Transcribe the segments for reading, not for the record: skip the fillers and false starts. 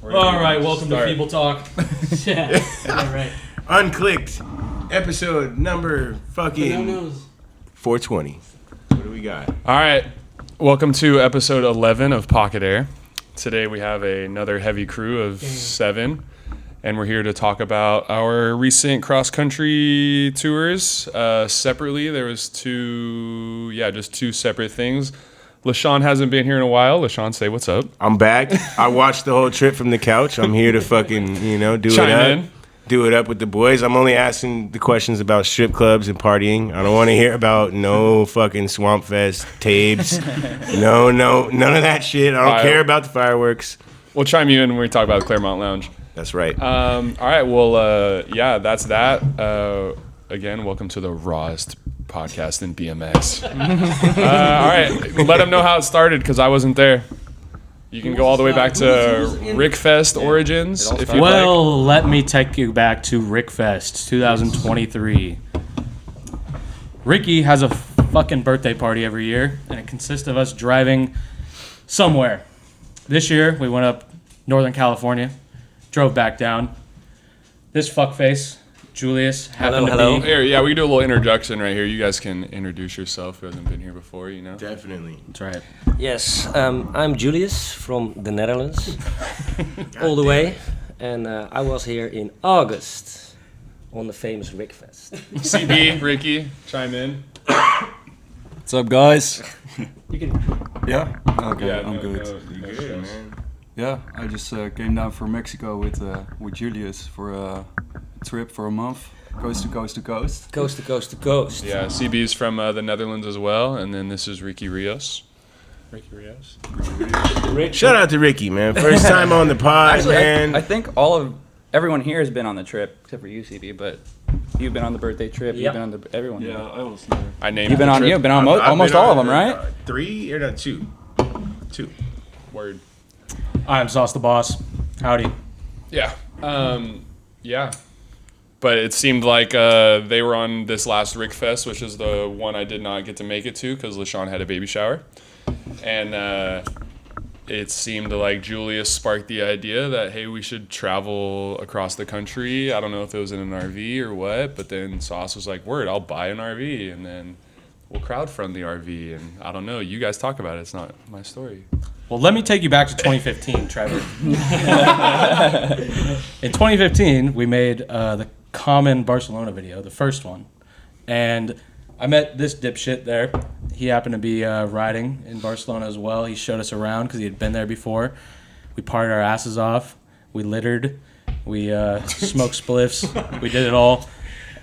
All right, welcome to Feeble Talk. Yeah, right. Unclicked episode number fucking 420. What do we got? All right, welcome to episode 11 of Pocket Air. Today we have another heavy crew of 7, and we're here to talk about our recent cross-country tours. Separately, there was just two separate things. LaShawn hasn't been here in a while. LaShawn, say what's up. I'm back. I watched the whole trip from the couch. I'm here to fucking, do it up with the boys. I'm only asking the questions about strip clubs and partying. I don't want to hear about no fucking Swampfest tapes. No, none of that shit. I don't care about the fireworks. We'll chime you in when we talk about the Claremont Lounge. That's right. All right, well, that's that. Again, welcome to the rawest podcast in BMX. All right, let them know how it started because I wasn't there. You can go all the way back to Rickfest origins if you like. Well, let me take you back to Rickfest 2023. Ricky has a fucking birthday party every year, and it consists of us driving somewhere. This year, we went up Northern California, drove back down. This fuckface, Julius, happened to be... Here, we can do a little introduction right here. You guys can introduce yourself who hasn't been here before, you know? Definitely. That's right. Yes, I'm Julius from the Netherlands, all the way. And I was here in August on the famous Rickfest. CB, Ricky, chime in. What's up, guys? You can... Yeah? Okay, I'm good. You good, man? Yeah, I just came down from Mexico with Julius for a trip for a month, coast to coast to coast. Coast to coast to coast. Yeah, CB's from the Netherlands as well, and then this is Ricky Rios. Ricky Rios? Shout out to Ricky, man. First time on the pod, Actually, man. I think everyone here has been on the trip, except for you, CB, but you've been on the birthday trip, Yep. you've been on everyone. Yeah, I was there. I named You've been the on, trip. you've been on I've almost been all on, of them, right? 3 or not 2? 2. Word. I'm Sauce the Boss. Howdy. Yeah. Yeah. But it seemed like they were on this last Rickfest, which is the one I did not get to make it to because LaShawn had a baby shower. And it seemed like Julius sparked the idea that, hey, we should travel across the country. I don't know if it was in an RV or what, but then Sauce was like, word, I'll buy an RV, and then we'll crowdfund the RV. And I don't know. You guys talk about it. It's not my story. Well, let me take you back to 2015, Trevor. In 2015, we made the Common Barcelona video, the first one. And I met this dipshit there. He happened to be riding in Barcelona as well. He showed us around because he had been there before. We partied our asses off. We littered. We smoked spliffs. We did it all.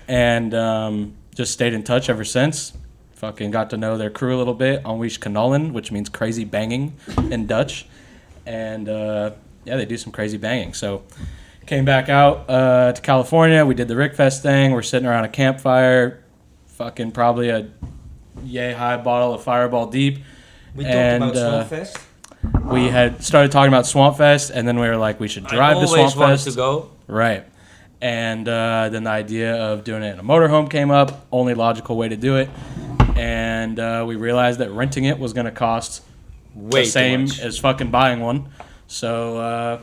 And just stayed in touch ever since. Fucking got to know their crew a little bit. Onweesh Knallen, which means crazy banging in Dutch. And they do some crazy banging. So came back out to California. We did the Rickfest thing. We're sitting around a campfire. Fucking probably a yay high bottle of Fireball deep. We talked about Swampfest. We had started talking about Swampfest, and then we were like, we should drive to I always wanted Swampfest. to go. Right. And then the idea of doing it in a motorhome came up. Only logical way to do it. And we realized that renting it was going to cost Way the same too much. as fucking buying one. So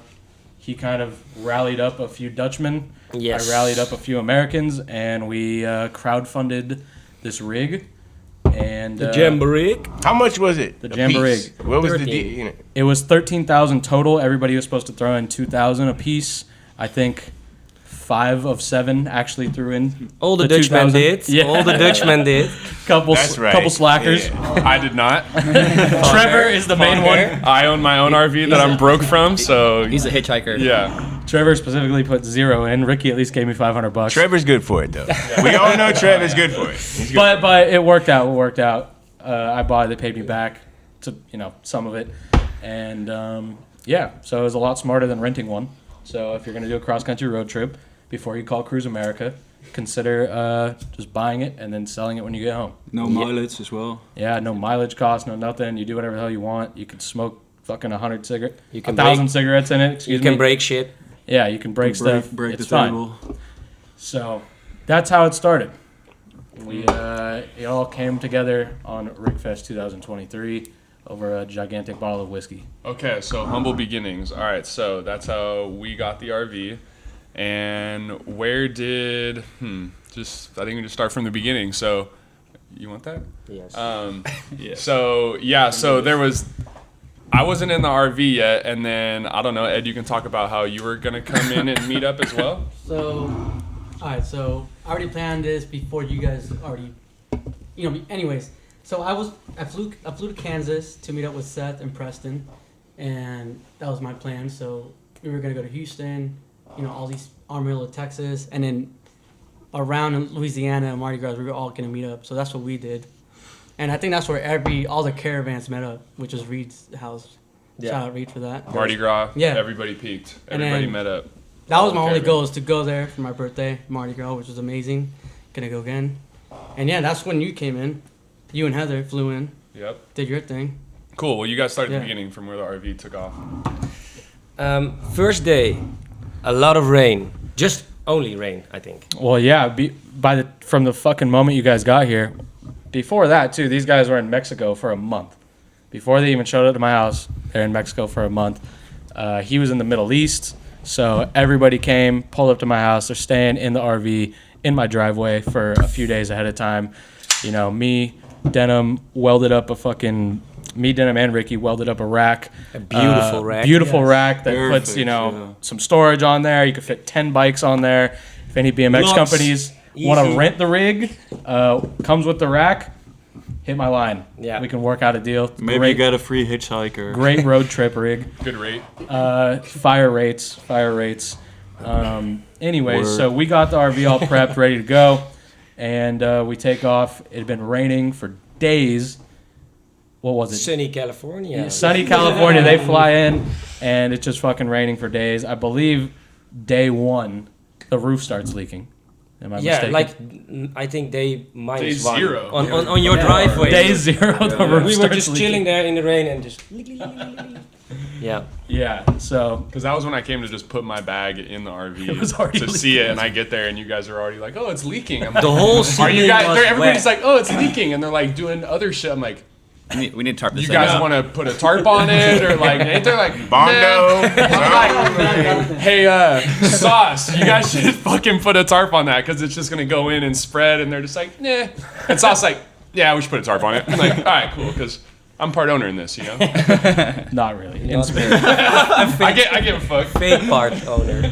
he kind of rallied up a few Dutchmen. Yes. I rallied up a few Americans, and we crowdfunded this rig. And The Jamboree. How much was it? The a Jamboree. piece? What was 13. the deal? it was $13,000 total. Everybody was supposed to throw in $2,000 a piece. I think 5 of 7 actually threw in. All the $2,000. Dutchmen did. Yeah. All the Dutchmen did. Couple slackers. Yeah. I did not. Trevor is the main one. I own my own RV that I'm broke from, so He's a hitchhiker. yeah. Trevor specifically put 0 in. Ricky at least gave me $500. Trevor's good for it, though. We all know Trevor's good for it. He's good. But it worked out. It worked out. I bought it. They paid me back to some of it, and so it was a lot smarter than renting one. So if you're gonna do a cross country road trip, before you call Cruise America, consider just buying it and then selling it when you get home. No mileage as well. Yeah, no mileage cost, no nothing. You do whatever the hell you want. You could smoke fucking 100 cigarettes. You can 1,000 cigarettes in it. Excuse You me. can break shit. Yeah, you can break stuff. Break it's the fine. table. So that's how it started. We it all came together on Rickfest 2023. over a gigantic bottle of whiskey. Okay, so humble beginnings. All right, so that's how we got the RV. And where did, I think we just start from the beginning. So, you want that? Yes. Yes. So there was, I wasn't in the RV yet, and then, I don't know, Ed, you can talk about how you were going to come in and meet up as well? So, alright, so I already planned this before you guys already, anyways. So I flew to Kansas to meet up with Seth and Preston, and that was my plan. So we were gonna go to Houston, all these Amarillo, Texas, and then around in Louisiana and Mardi Gras, we were all gonna meet up. So that's what we did, and I think that's where all the caravans met up, which is Reed's house. Yeah. Shout out Reed for that. Mardi Gras, Yeah. Everybody peaked. And Everybody then- met up. That was my only Caravan. goal, is to go there for my birthday, Mardi Gras, which was amazing. Gonna go again, and yeah, that's when you came in. You and Heather flew in, Yep. did your thing. Cool. Well, you guys started at Yeah. the beginning from where the RV took off. First day, a lot of rain. Just only rain, I think. Well, yeah, from the fucking moment you guys got here, before that too, these guys were in Mexico for a month. Before they even showed up to my house, they're in Mexico for a month. He was in the Middle East, so everybody came, pulled up to my house. They're staying in the RV in my driveway for a few days ahead of time. Me, Denim and Ricky welded up a rack. A beautiful rack. Beautiful Yes. rack that Perfect, puts, yeah. some storage on there. You could fit 10 bikes on there. If any BMX Lots. companies want to Easy. rent the rig, comes with the rack, hit my line. Yeah. We can work out a deal. Maybe great, you get a free hitchhiker. great road trip rig. Good rate. Fire rates. Anyway, Word. so we got the RV all prepped, ready to go. And we take off. It had been raining for days. What was it? Sunny California. Sunny California. They fly in, and it's just fucking raining for days. I believe day one, the roof starts leaking. Am I mistaken? I think day minus Day one. zero. On your driveway. Day zero, the roof We were starts just leaking. chilling there in the rain and just. Yeah. Yeah, so Because that was when I came to just put my bag in the RV It was already to see it, and I get there, and you guys are already like, "Oh, it's leaking." I'm like, The whole "Are ceiling you guys?" was Everybody's wet. like, "Oh, it's leaking," and they're like doing other shit. I'm like, We need to tarp this "You thing guys up. want to put a tarp on it, or like?" Ain't there like Bondo. I'm like, "Hey, Sauce, you guys should fucking put a tarp on that because it's just gonna go in and spread." And they're just like, "Nah," and Sauce like, "Yeah, we should put a tarp on it." I'm like, "All right, cool," because I'm part owner in this, not really. Not I give a fuck. fake part owner.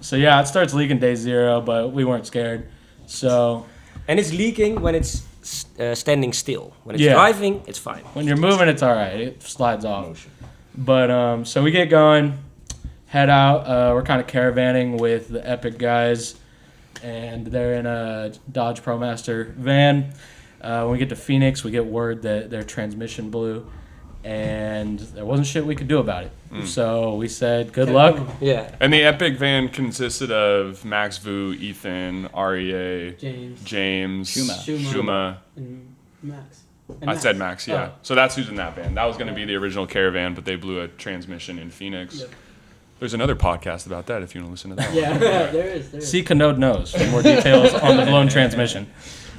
So yeah, it starts leaking day zero, but we weren't scared. So And it's leaking when it's standing still. When it's Yeah. driving, it's fine. when you're moving, it's all right. It slides off. But so we get going, head out. We're kind of caravanning with the Epic guys, and they're in a Dodge ProMaster van. When we get to Phoenix, we get word that their transmission blew, and there wasn't shit we could do about it. So we said, good luck. Yeah. And the Epic van consisted of Max Vu, Ethan, REA, James, Shuma. And Max. I said Max, yeah. Oh. So that's who's in that van. That was going to be the original caravan, but they blew a transmission in Phoenix. Yep. There's another podcast about that if you want to listen to that one. Yeah, there is. See Canode knows for more details on the blown transmission.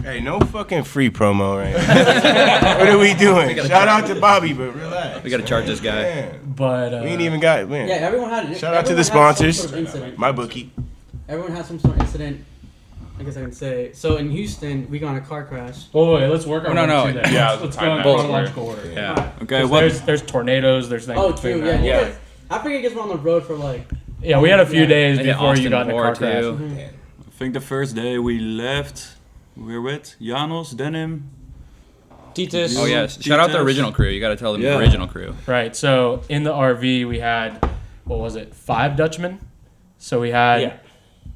Hey, no fucking free promo right now. What are we doing? Shout out to Bobby, but relax. We got to charge this guy. Man, But we ain't even got, man. Yeah, everyone had. Shout out to the everyone had some sponsors. sort of incident. My bookie. Everyone had some sort of incident. I guess I can say. So in Houston, we got in a car crash. Oh, wait, let's work on No, no, to that. yeah, let's time go in that. chronological order. Yeah. Okay, 'Cause what? there's tornadoes, there's things Oh, between true. that. Yeah. Yeah. I figured you guys were on the road for like. Yeah, we had a few Yeah. days They hit before you Austin got in a War, car crash. too. I think the first day we left, we were with Janos, Denim. Titus. Oh yes. Shout out the Details. original crew. You got to tell them Yeah. the original crew. Right, so in the RV we had, 5 Dutchmen? So we had Yeah.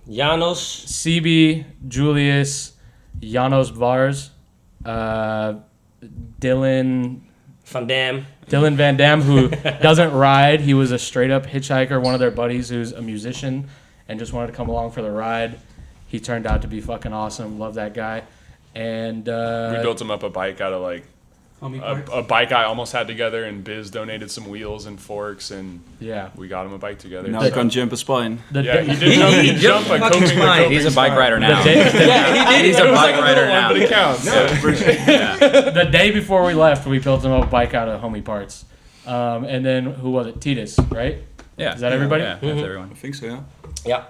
Janos. CB, Julius, Janos Vars, Dylan Van Dam, who doesn't ride. He was a straight up hitchhiker, one of their buddies who's a musician and just wanted to come along for the ride. He turned out to be fucking awesome. Love that guy. And We built him up a bike out of like Homie parts. a bike I almost had together, and Biz donated some wheels and forks, and Yeah. we got him a bike together. Now So- you can jump a spine. yeah, he did jump, He he jumped a fucking coping spine. He's a bike rider now. He's a bike rider now. But it counts. The day before we left, we built him a bike out of homie parts. And then who was it? Titus, right? Yeah. Is that everybody? Yeah, that's everyone. I think so, yeah. Yeah.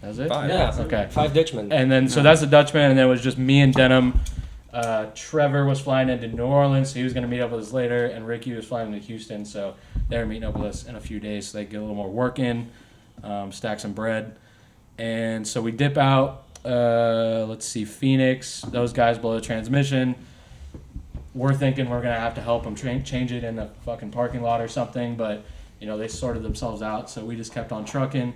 That's it? Five. Yeah. Okay. 5 Dutchmen. And then, so that's the Dutchman, and then it was just me and Denim. Trevor was flying into New Orleans, so he was going to meet up with us later, and Ricky was flying to Houston, so they were meeting up with us in a few days so they get a little more work in, stack some bread. And so we dip out, let's see, Phoenix, those guys blow the transmission. We're thinking we're going to have to help them change it in the fucking parking lot or something, but, you know, they sorted themselves out, so we just kept on trucking.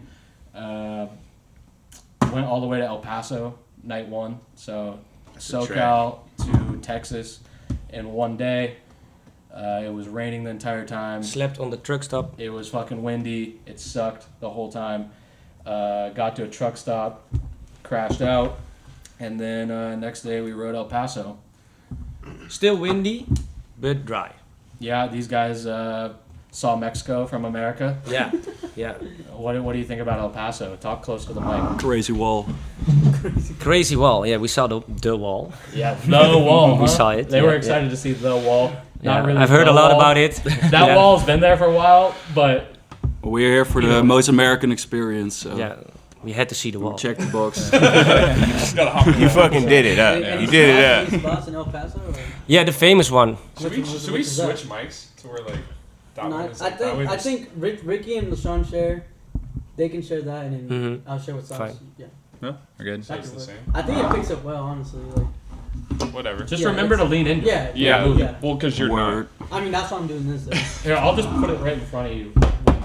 Went all the way to El Paso, night one, so SoCal to Texas in one day. It was raining the entire time. Slept on the truck stop. It was fucking windy. It sucked the whole time. Got to a truck stop, crashed out, and then next day we rode El Paso. Still windy, but dry. Yeah, these guys saw Mexico from America. Yeah. Yeah. What do you think about El Paso? Talk close to the mic. Crazy wall. Crazy wall. Yeah, we saw the wall. Yeah, the wall. We huh? saw it, They yeah, were yeah. excited to see the wall. Not Yeah, really. I've heard the a lot wall. about it. That Yeah. wall's been there for a while, but We're here for the most American experience, so Yeah, we had to see the wall. check the box. You fucking did it up. Any You did it spots- up. any spots in El Paso? Or? Yeah, the famous one. Should we Which is that? switch mics to where like that No, one is I like that way? think Ricky and LaShawn share. They can share that, and then Mhm. I'll share with Sauce. Fine. Yeah, We're good. So it's the same. I think it picks up well, honestly. Like, Whatever. just Yeah, remember to it's- lean into yeah, it. Yeah. yeah. Well, because you're Word. I mean, that's why I'm doing this. Though. Here, I'll just put it right in front of you.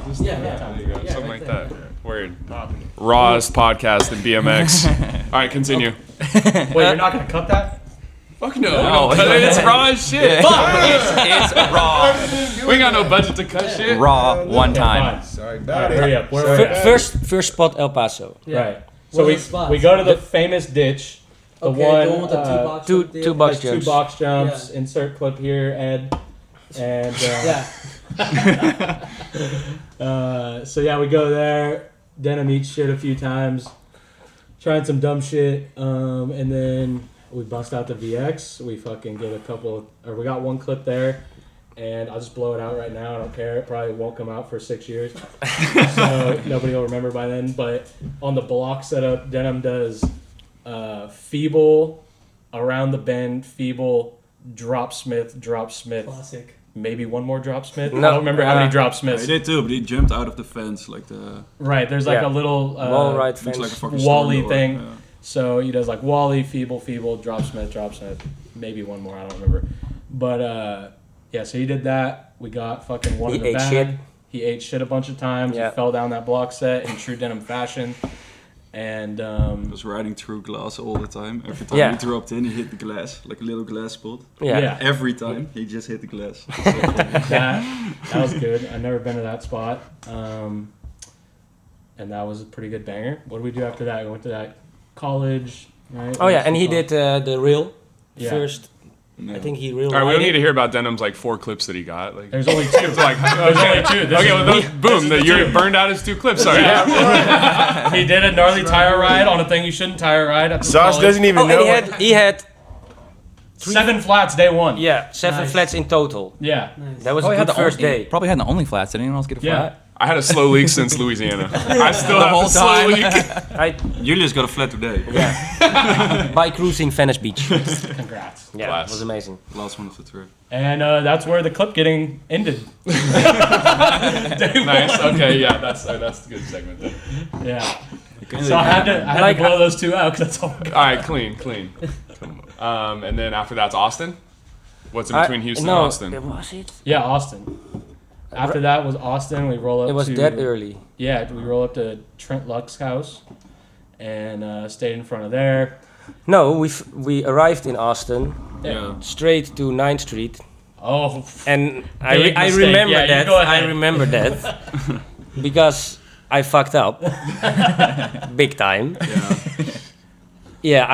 Just Yeah, that yeah. time. There you go. Yeah, Something right like there. that. Word. Rawest podcast in BMX. All right, continue. Wait, you're not gonna cut that? Fuck no. No. It's raw as shit. It's raw. We ain't got no budget to cut shit. Raw one Okay, time. fine. Sorry All about right, it. hurry up. Where we're at? First spot, El Paso. Yeah. Right. What So are we the spots? go to the famous ditch. The Okay, one, the one with the two box. two- up there. two box has two jumps. box jumps. Yeah. Insert clip here, Ed. And Yeah. so yeah, we go there. Denim eats shit a few times, trying some dumb shit, and then we bust out the VX. We fucking get we got one clip there, and I'll just blow it out right now. I don't care. It probably won't come out for 6 years, so nobody will remember by then. But on the block setup, Denim does feeble, around the bend, feeble, drop smith, Classic. maybe one more drop smith. I No, don't remember how many drop I smiths. did too, but he jumped out of the fence like the Right, there's like Yeah. a little wall right looks fence. like a fucking Wally storm door. thing. Yeah. So he does like Wally, feeble, drop smith, maybe one more, I don't remember. But yeah, so he did that. We got fucking one He in the ate bag. shit. He ate shit a bunch of times. Yeah. He fell down that block set in true Denim fashion. And Was riding through glass all the time. Every time Yeah. he dropped in, he hit the glass, like a little glass spot. Yeah. Every time, he just hit the glass. that was good. I've never been to that spot. And that was a pretty good banger. What did we do after that? We went to that college, right? Oh yeah, and he did the reel Yeah. first. Yeah. I think he reeled. All right, we don't right need to in. hear about Denim's like 4 clips that he got. Like, There's only two. it's like There's only two. This okay, is well, those, boom, you burned out his 2 clips. Sorry. He did a gnarly tire ride on a thing you shouldn't tire ride. At the Sauce college. doesn't even Oh, and know. he had 7 flats day one. 7 Nice. flats in total. Yeah. Nice. That was Oh, a he had good the first only, day. Probably had the only flats. Did anyone else get a Yeah. flat? I had a slow leak since Louisiana. I still have whole a slow time. leak. Julius got a flat today. By cruising Venice Beach. Congrats. Yeah, Class. it was amazing. Last one of the trip. And that's where the clip getting ended. Nice. Okay, yeah, that's a good segment then. Yeah. So I had to blow those 2 out because that's all. All right, clean. And then after that's Austin. What's in between Houston no, and Austin? Was it? Yeah, Austin. After that was Austin. We roll up. It was to, that early. Yeah, we roll up to Trent Luck's house and stayed in front of there. No, we arrived in Austin, Yeah. straight to 9th Street, Oh, and Big I mistake. remember Yeah, you that. go ahead. I remember that because I fucked up big time. Yeah. Yeah,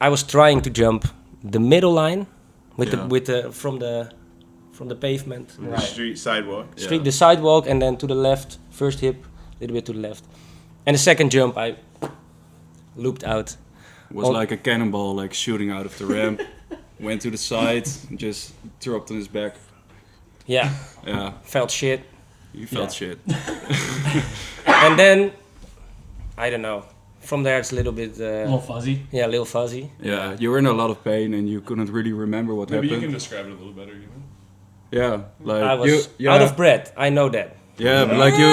I was trying to jump the middle line, with Yeah. the from the pavement. From the street sidewalk. Street, the sidewalk, and then to the left, first hip, a little bit to the left. And the second jump, I looped out. Was Oh. like a cannonball, like shooting out of the ramp. Went to the side, and just dropped on his back. Yeah, Yeah, felt shit. you felt shit. And then, I don't know, from there it's a little bit, A little fuzzy. a little fuzzy. Yeah, you were in a lot of pain and you couldn't really remember what Maybe you happened. can describe it a little better, you know? Yeah, like I was out of breath, I know that. Yeah, but like you,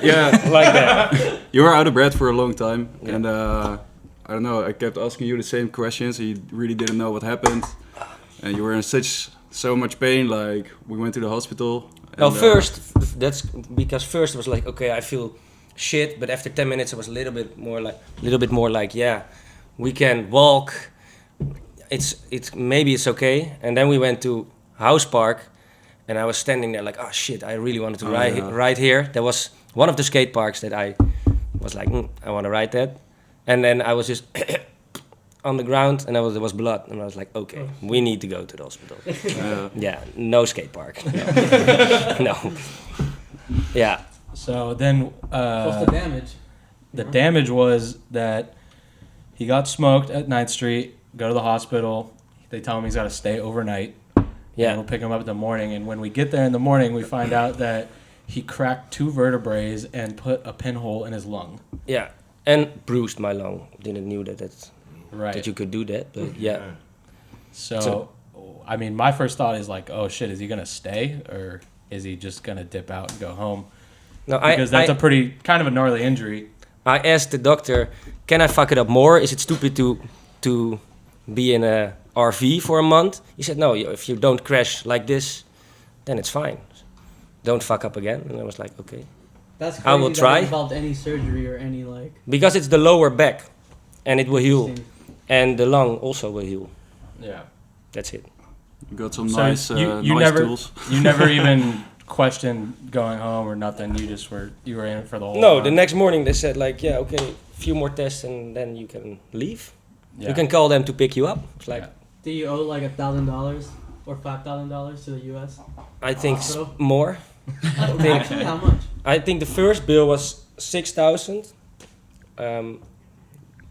yeah, Like that. you were out of breath for a long time, and I don't know. I kept asking you the same questions. And you really didn't know what happened, and you were in so much pain. Like we went to the hospital. No, and, first, that's because first it was like, okay, I feel shit, but after 10 minutes it was a little bit more like, yeah, we can walk. It's maybe it's okay. And then we went to House Park, and I was standing there like, oh shit, I really wanted to ride here. There was one of the skate parks that I was like, I want to ride that. And then I was just on the ground, and there was blood, and I was like, okay, we need to go to the hospital. Yeah, no skate park. No. Yeah. So then What's the damage? the damage was that he got smoked at 9th Street, go to the hospital. They tell him he's got to stay overnight. Yeah. And we'll pick him up in the morning. And when we get there in the morning, we find out that he cracked 2 vertebrae and put a pinhole in his lung. Yeah. And bruised my lung. Didn't knew that Right. you could do that, but yeah. So, I mean, my first thought is like, oh shit, is he gonna stay or is he just gonna dip out and go home? No, Because that's a pretty kind of a gnarly injury. I asked the doctor, can I fuck it up more? Is it stupid to be in a RV for a month? He said, no, if you don't crash like this, then it's fine. Don't fuck up again. And I was like, okay. That's I crazy will that try. it involved any surgery or any like. Because it's the lower back, and it will heal. Interesting. And the lung also will heal. Yeah. That's it. You got some So nice, you nice never tools. you never even questioned going home or nothing. You were in it for the whole. No, time. the next morning they said like, yeah, okay, a few more tests and then you can leave. Yeah. You can call them to pick you up. It's like, Do you owe like $1,000 or $5,000 to the U.S.? I think So? more. Actually, how much? I think the first bill was 6,000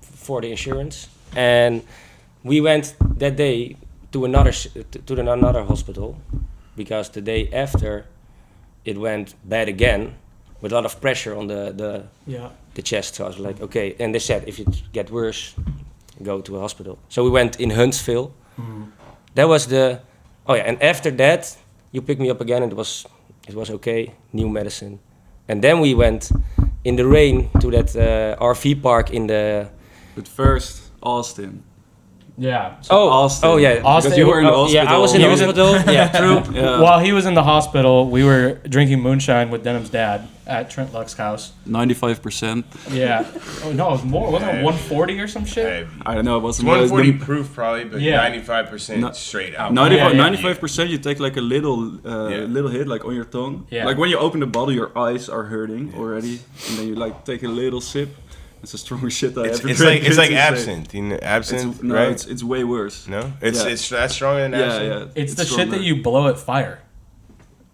for the insurance, and we went that day to another hospital because the day after it went bad again with a lot of pressure on Yeah. the chest. So I was like, okay, and they said if it get worse, go to a hospital. So we went in Huntsville. That was and after that you picked me up again, and it was okay, new medicine. And then we went in the rain to that RV park in the... But first, Austin. Yeah. Austin. Oh yeah, Austin, Because you were in the hospital. Yeah, I was in the He was in- hospital. Yeah, true. Yeah. While he was in the hospital, we were drinking moonshine with Denham's dad at Trent Luck's house. 95%. Yeah. Oh no, it was more. Wasn't it 140 or some shit? Hey, I don't know. It was it's 140 proof probably, but Yeah. 95% No- straight out. 95% you take like a little Yeah. little hit like on your tongue. Yeah. Like when you open the bottle, your eyes are hurting already, and then you like take a little sip. It's the strongest shit I It's, ever it's drank. like it's like insane. absinthe. You know, absinthe, No, right? it's way worse. No, it's Yeah. it's that's stronger than Yeah, absinthe. yeah. It's the shit stronger. that you blow at fire.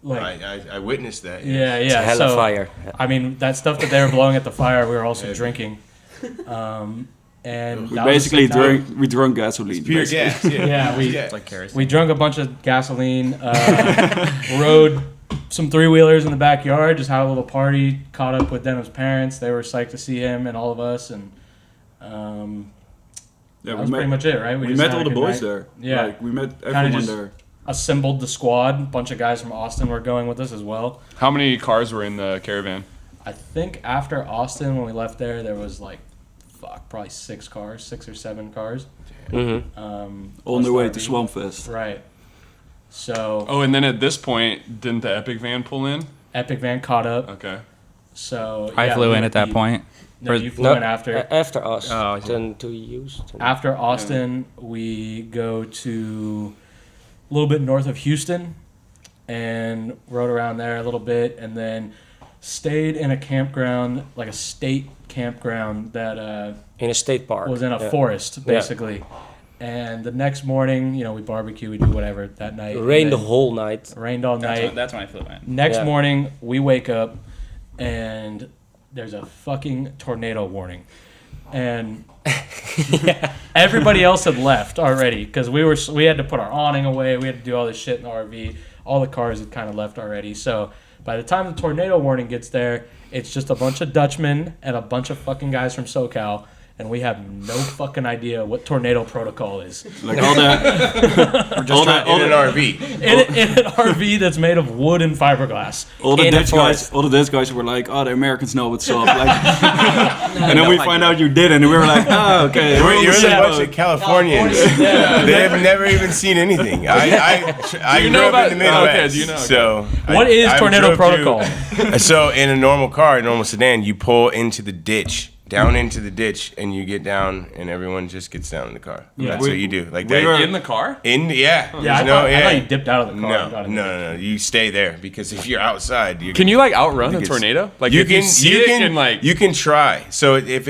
Like, I witnessed that. yeah, It's yeah. hella so, fire. I mean, that stuff that they were blowing at the fire, we were also Yeah. drinking. And We that was basically the time- drunk gasoline. Pure basically. gas. Yeah, Yeah, we- yeah. Like kerosene. We drunk a bunch of gasoline, rode some 3-wheelers in the backyard, just had a little party, caught up with Denham's parents. They were psyched to see him and all of us, and Yeah, that was pretty much it, right? We just met had all a the good boys night. there. Yeah. Like, we met Kinda everyone just- there. Assembled the squad. A bunch of guys from Austin were going with us as well. How many cars were in the caravan? I think after Austin, when we left there was like, probably 6 or 7 cars. Mm-hmm. On plus the way RV. to Swampiest. Right. So Oh, and then at this point, didn't the Epic van pull in? Epic Van caught up. Okay. So I yeah, flew in you- at that you- point. No, For- you flew in after. After us, Oh, I see. then to use. After Austin, we go to a little bit north of Houston and rode around there a little bit, and then stayed in a campground, like a state campground that in a state park. was in a Yeah. forest, basically. And the next morning, you know, we barbecue, we do whatever that night. It rained the whole night. Rained all night. That's when I flew in. Next morning, we wake up and there's a fucking tornado warning. And everybody else had left already because we had to put our awning away. We had to do all this shit in the RV. All the cars had kind of left already. So by the time the tornado warning gets there, it's just a bunch of Dutchmen and a bunch of fucking guys from SoCal. And we have no fucking idea what tornado protocol is. Like all that. In an RV. In an RV that's made of wood and fiberglass. All the Dutch guys were like, oh, the Americans know what's up. Like, and then we find out you didn't, and we were like, oh, okay. You're a bunch of Californians. They have never even seen anything. I grew up in the Midwest. Okay, do you know? So what is tornado protocol? So in a normal car, a normal sedan, you pull into the ditch. Down into the ditch, and you get down, and everyone just gets down in the car. Yeah. That's what you do. Like We that. were in the car? Yeah, I thought you dipped out of the car. and got in the No. You stay there because if you're outside, Can you like outrun a tornado? Like you if can you see it and like you can try. So if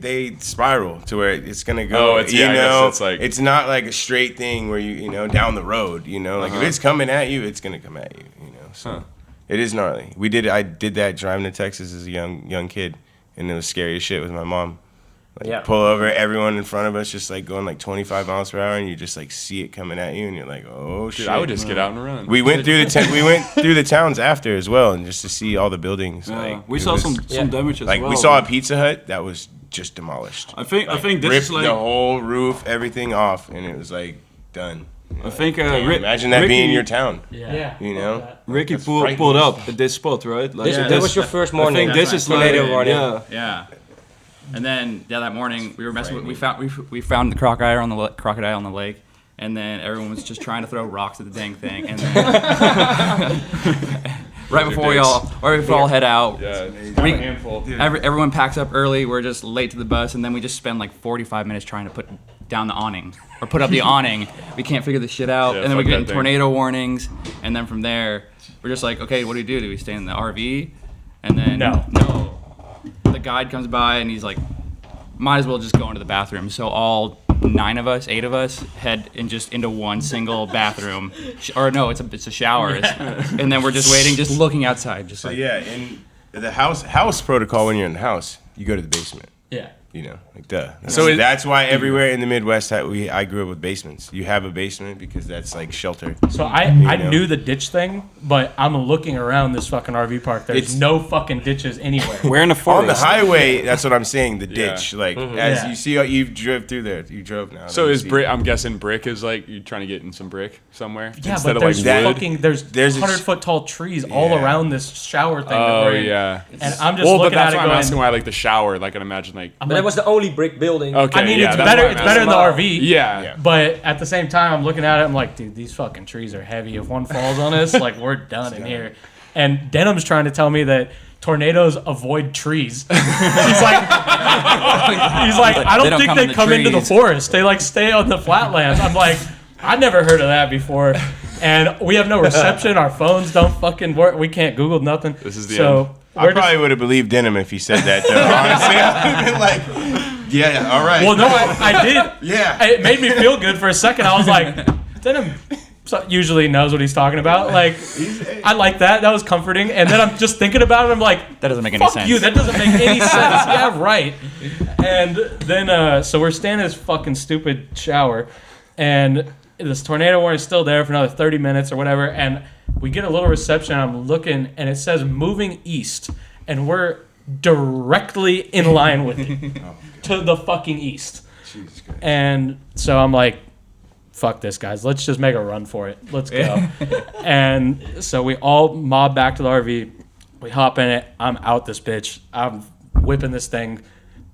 they spiral to where it's gonna go. Oh, it's I guess it's like it's not like a straight thing where you know down the road. You know, like if it's coming at you, it's gonna come at you. You know, so it is gnarly. I did that driving to Texas as a young kid, and it was scary as shit with my mom. Like pull over, everyone in front of us just like going like 25 miles per hour, and you just like see it coming at you, and you're like, oh shit! Dude, I would just get out and run. We went through the towns after as well, and just to see all the buildings. Like we saw some damage as well. Like we saw a Pizza Hut that was just demolished. I think this ripped is like the whole roof, everything off, and it was like done. I think imagine that being your town. Yeah. You know, Ricky pulled up at this spot, right? Like, That was your first morning. I think this is like tornado warning. Yeah. And then that morning we were messing with we found the crocodile on the lake, and then everyone was just trying to throw rocks at the dang thing, and then right before we all head out, everyone packs up early. We're just late to the bus, and then we just spend like 45 minutes trying to put down the awning or put up the awning. We can't figure this shit out, and then we get tornado warnings, and then from there we're just like, okay, what do? Do we stay in the RV? And then no. The guide comes by and he's like, might as well just go into the bathroom. So all 8 of us head into one single bathroom, or no, it's a shower, and then we're just waiting, just looking outside, just in the house protocol when you're in the house, you go to the basement. Yeah. You know, like duh. So that's why everywhere in the Midwest, I grew up with basements. You have a basement because that's like shelter. So I knew the ditch thing, but I'm looking around this fucking RV park. There's no fucking ditches anywhere. We're in the forest. On the highway, that's what I'm saying. The ditch, like as you see, you drove through there. You drove now. So is brick? I'm guessing brick is like you're trying to get in some brick somewhere. Yeah, instead but of there's like wood. there's 100-foot tall trees all around this shower thing. that we're in. And I'm just looking at it why going, I'm asking why like the shower. Like I can imagine like. But that was the only brick building. Okay, I mean, yeah, it's that's better. why I'm It's better in the asking. RV. Yeah. But at the same time, I'm looking at it. I'm like, dude, these fucking trees are heavy. If one falls on us, like we're done in here. And Denham's trying to tell me that tornadoes avoid trees. he's like, I don't think they come into the forest. They like stay on the flatlands. I'm like, I never heard of that before. And we have no reception. Our phones don't fucking work. We can't Google nothing. This is the end. I probably would have believed Denham if he said that, though. Honestly, I would have been like, yeah, all right. Well, no, I did. Yeah. It made me feel good for a second. I was like, Denham usually knows what he's talking about. Like, I like that. That was comforting. And then I'm just thinking about it. I'm like, that doesn't make any sense. Fuck you. That doesn't make any sense. Yeah, right. And then, so we're staying in this fucking stupid shower. And this tornado warning is still there for another 30 minutes or whatever. And we get a little reception. I'm looking, and it says moving east. And we're directly in line with it. To the fucking east. Jesus Christ. And so I'm like, fuck this, guys. Let's just make a run for it. Let's go. And so we all mob back to the RV. We hop in it. I'm out this bitch. I'm whipping this thing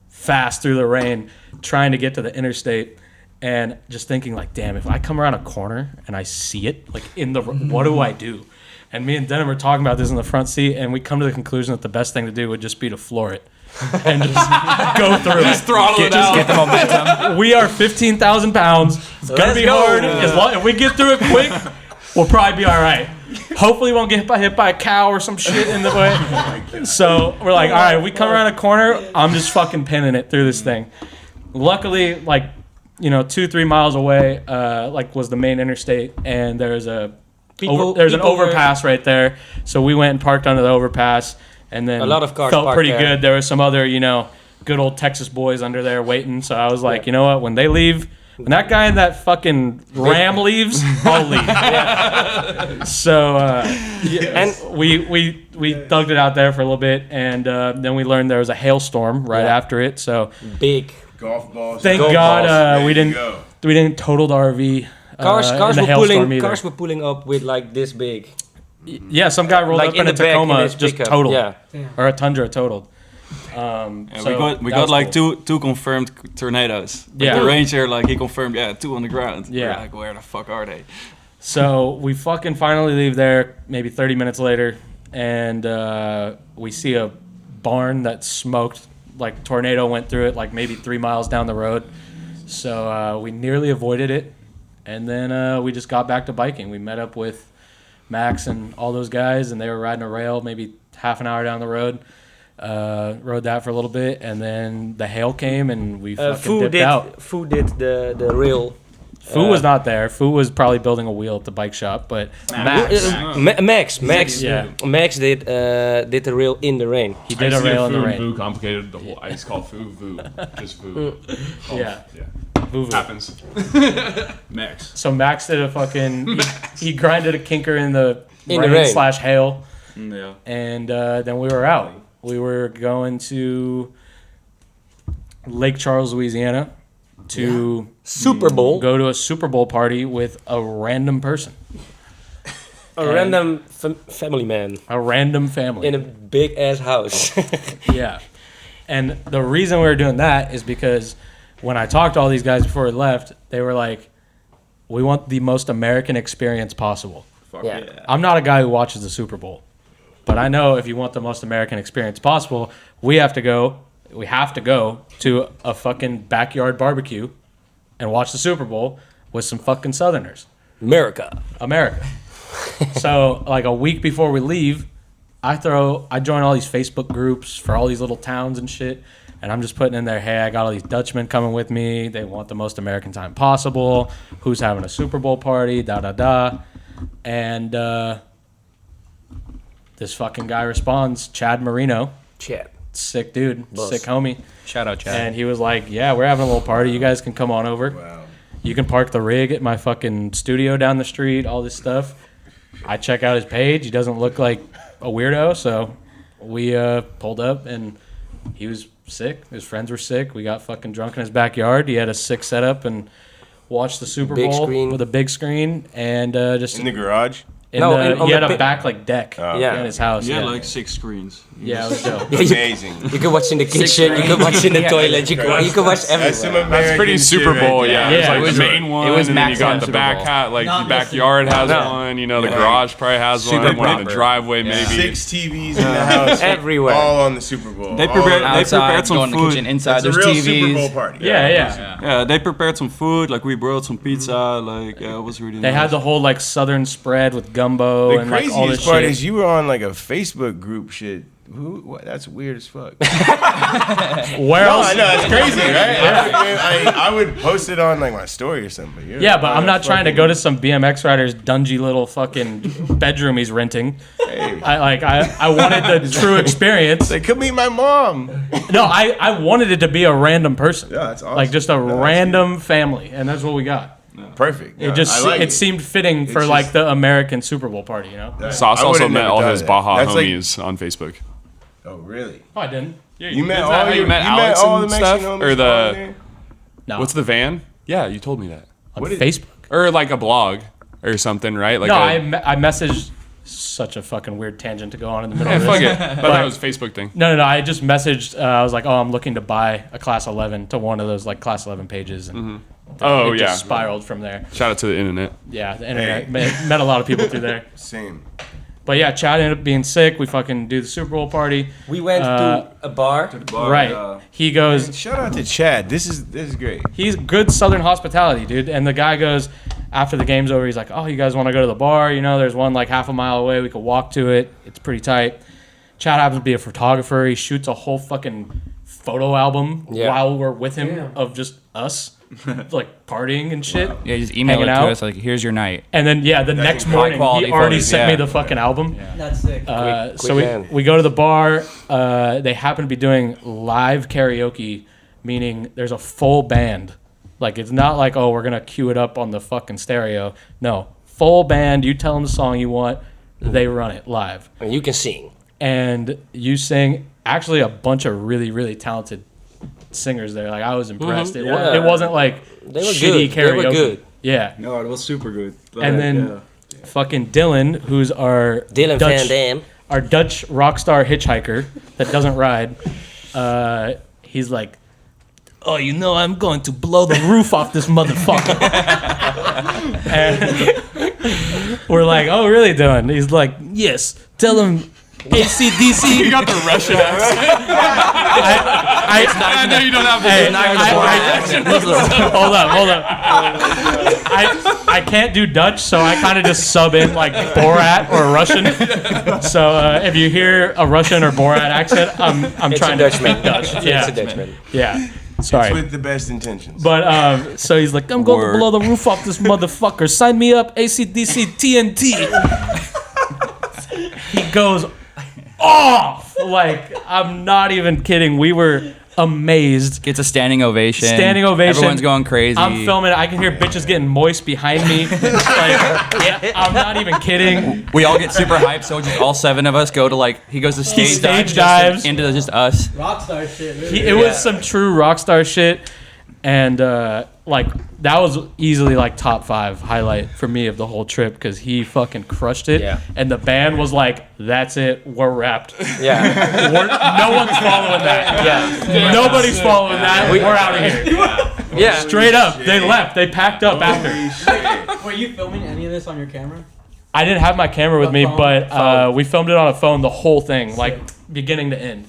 fast through the rain, trying to get to the interstate. And just thinking like, damn, if I come around a corner and I see it, like what do I do? And me and Denham are talking about this in the front seat, and we come to the conclusion that the best thing to do would just be to floor it. And just go through just throttle it out. Get the momentum. We are 15,000 pounds. It's going to be hard. If we get through it quick, we'll probably be all right. Hopefully we won't get hit by a cow or some shit in the way. So we're like, all right, we come around a corner, I'm just fucking pinning it through this thing. Luckily, like 2-3 miles away, was the main interstate, and there's an People overpass right there. So we went and parked under the overpass, and then A lot of cars felt parked pretty there. good. There were some other, good old Texas boys under there waiting. So I was like, you know what? When they leave, when that guy in that fucking Ram leaves, I'll leave. So And we thugged it out there for a little bit, and then we learned there was a hailstorm right after it. So big Golf balls. thank Golf God balls. we There you didn't go. we didn't total the RV. cars in the were hailstorm either. cars were pulling up with like this big. Yeah, some guy rolled Like up in in a the back in Tacoma, his just pickup. totaled, Yeah. or a Tundra totaled. Yeah, So we that got was like cool. two confirmed tornadoes. Like Yeah. the ranger, like he confirmed, 2 on the ground. Yeah. We're like, where the fuck are they? So we fucking finally leave there, maybe 30 minutes later, and we see a barn that smoked. Like tornado went through it, like maybe 3 miles down the road. So we nearly avoided it, and then we just got back to biking. We met up with Max and all those guys, and they were riding a rail maybe half an hour down the road. Rode that for a little bit, and then the hail came, and we fucking dipped out. Fu did the rail. Fu was not there. Fu was probably building a wheel at the bike shop, but Max, Max did the rail in the rain. he did a rail in the rain. Vu complicated the whole ice called Vu. Just Vu. Yeah. Vuvu. Happens. Max. So Max did a fucking. He grinded a kinker in the In the rain. / hail, Yeah. and then we were out. We were going to Lake Charles, Louisiana, to Super Bowl. go to a Super Bowl party with a random person, A random family man a random family. in a big ass house. Yeah. And the reason we were doing that is because when I talked to all these guys before we left, they were like, we want the most American experience possible. Fuck Yeah. yeah. I'm not a guy who watches the Super Bowl, but I know if you want the most American experience possible, we have to go to a fucking backyard barbecue and watch the Super Bowl with some fucking Southerners. America. So like a week before we leave, I join all these Facebook groups for all these little towns and shit, and I'm just putting in there, hey, I got all these Dutchmen coming with me. They want the most American time possible. Who's having a Super Bowl party? Da da da. And this fucking guy responds, Chad Marino, Chat. sick dude, Boss. sick homie. Shout out, Chad. And he was like, yeah, we're having a little party. You guys can come on over. Wow. You can park the rig at my fucking studio down the street, all this stuff. I check out his page. He doesn't look like a weirdo. So we pulled up, and he was sick. His friends were sick. We got fucking drunk in his backyard. He had a sick setup and watched the Super Big Bowl screen. with a big screen. And just In the garage. No, on he had the a pi- back like deck Yeah. in his house. Yeah, Yeah, like 6 screens. yeah, it was dope. Amazing. You can watch in the kitchen. You can watch in the toilet. You can watch That's some everywhere. American That's pretty shit Super right Bowl, there. yeah. Yeah, It's like it was- the main one, it was and then you Max got on the Super back Bowl. hat, like Not the backyard has No. one. You know, the Yeah. garage probably has Super one. One in the proper. driveway, maybe. 6 TVs in the house. Everywhere. All on the Super Bowl. They All prepared- on- they Outside, prepared some go in the food. kitchen. Inside, It's a there's real TVs. Super Bowl party. Yeah. Yeah, they prepared some food. Like we brought some pizza. Like it was really They nice. had the whole like Southern spread with gumbo The and like all this craziest part shit. is you were on like a Facebook group shit. Who? What? That's weird as fuck. Where No, else? I know that's crazy, right? I would post it on like my story or something. But you're Yeah, but on I'm a not trying to fucking- go to some BMX rider's dungy little fucking bedroom he's renting. Hey, I wanted the true experience. they could meet my mom. No, I wanted it to be a random person. Yeah, that's awesome. Like just a No, that's random family, and that's what we got. Perfect. It just I like it seemed fitting for It's like just- the American Super Bowl party, you know? Sauce I also would've met never all done his that. Baja That's like- homies on Facebook. Oh, really? Oh, I didn't. Yeah, You met is all that how your, you met you Alex met all the and Mexican stuff, homies or on the there? No. what's the van? Yeah, you told me that. on what is- Facebook? Or like a blog or something, right? Like No, a, I messaged such a fucking weird tangent to go on in the middle yeah, of this. fuck it. But that was a Facebook thing. No. I just messaged. I was like, "Oh, I'm looking to buy a Class 11" to one of those like Class 11 pages, and Oh it yeah. just spiraled from there. Shout out to the internet. Yeah, the internet Hey. met a lot of people through there. Same. But yeah, Chad ended up being sick. We fucking do the Super Bowl party. We went to a bar. Right. He goes. Shout out to Chad. This is great. He's good Southern hospitality, dude. And the guy goes after the game's over. He's like, "Oh, you guys want to go to the bar? You know, there's one like half a mile away. We could walk to it. It's pretty tight." Chad happens to be a photographer. He shoots a whole fucking photo album Yeah. while we're with him Yeah. of just us. like partying and shit. Yeah, just email it Hanging to out. us like, here's your night. And then the next morning high-quality he already photos, sent me yeah. the fucking album. Yeah. That's sick. So man. we go to the bar. They happen to be doing live karaoke, meaning there's a full band. Like, it's not like, oh, we're gonna cue it up on the fucking stereo. No, full band. You tell them the song you want, they run it live, And you can sing. and you sing. Actually, a bunch of really, really talented singers there. Like, I was impressed. Mhm. It wasn't like They were shitty good. karaoke. They were good. Yeah. No, it was super good. And then fucking Dylan, who's our Dylan Dutch, Van Dam. our Dutch rock star hitchhiker that doesn't ride, he's like, oh, you know, I'm going to blow the roof off this motherfucker. And we're like, oh, really, Dylan? He's like, yes, tell him ACDC. You got the Russian accent. I know you don't have the Hold up. I can't do Dutch, so I kind of just sub in like Borat or Russian. So if you hear a Russian or Borat accent, I'm It's trying a to Dutchman. speak Dutch. It's Yeah, a Dutchman. yeah. Sorry. With the best intentions. But so he's like, I'm going to blow the roof off this motherfucker. Sign me up, ACDC TNT. He goes off. Like, I'm not even kidding. We were amazed. Gets a standing ovation. Standing ovation. Everyone's going crazy. I'm filming it. I can hear bitches getting moist behind me. Like, yeah, I'm not even kidding. We all get super hyped, so just all 7 of us go to like he goes to stage stage dives dives. into just us. Rockstar shit. Really. It was some true rock star shit. And like, that was easily like top 5 highlight for me of the whole trip, because he fucking crushed it. Yeah. And the band was like, that's it, we're wrapped. Yeah. No one's following that. Yeah. Nobody's following that. We're out of here. Yeah. Straight up, they left. They packed up after. Were you filming any of this on your camera? I didn't have my camera with me, Phone. but we filmed it on a phone, the whole thing, like beginning to end.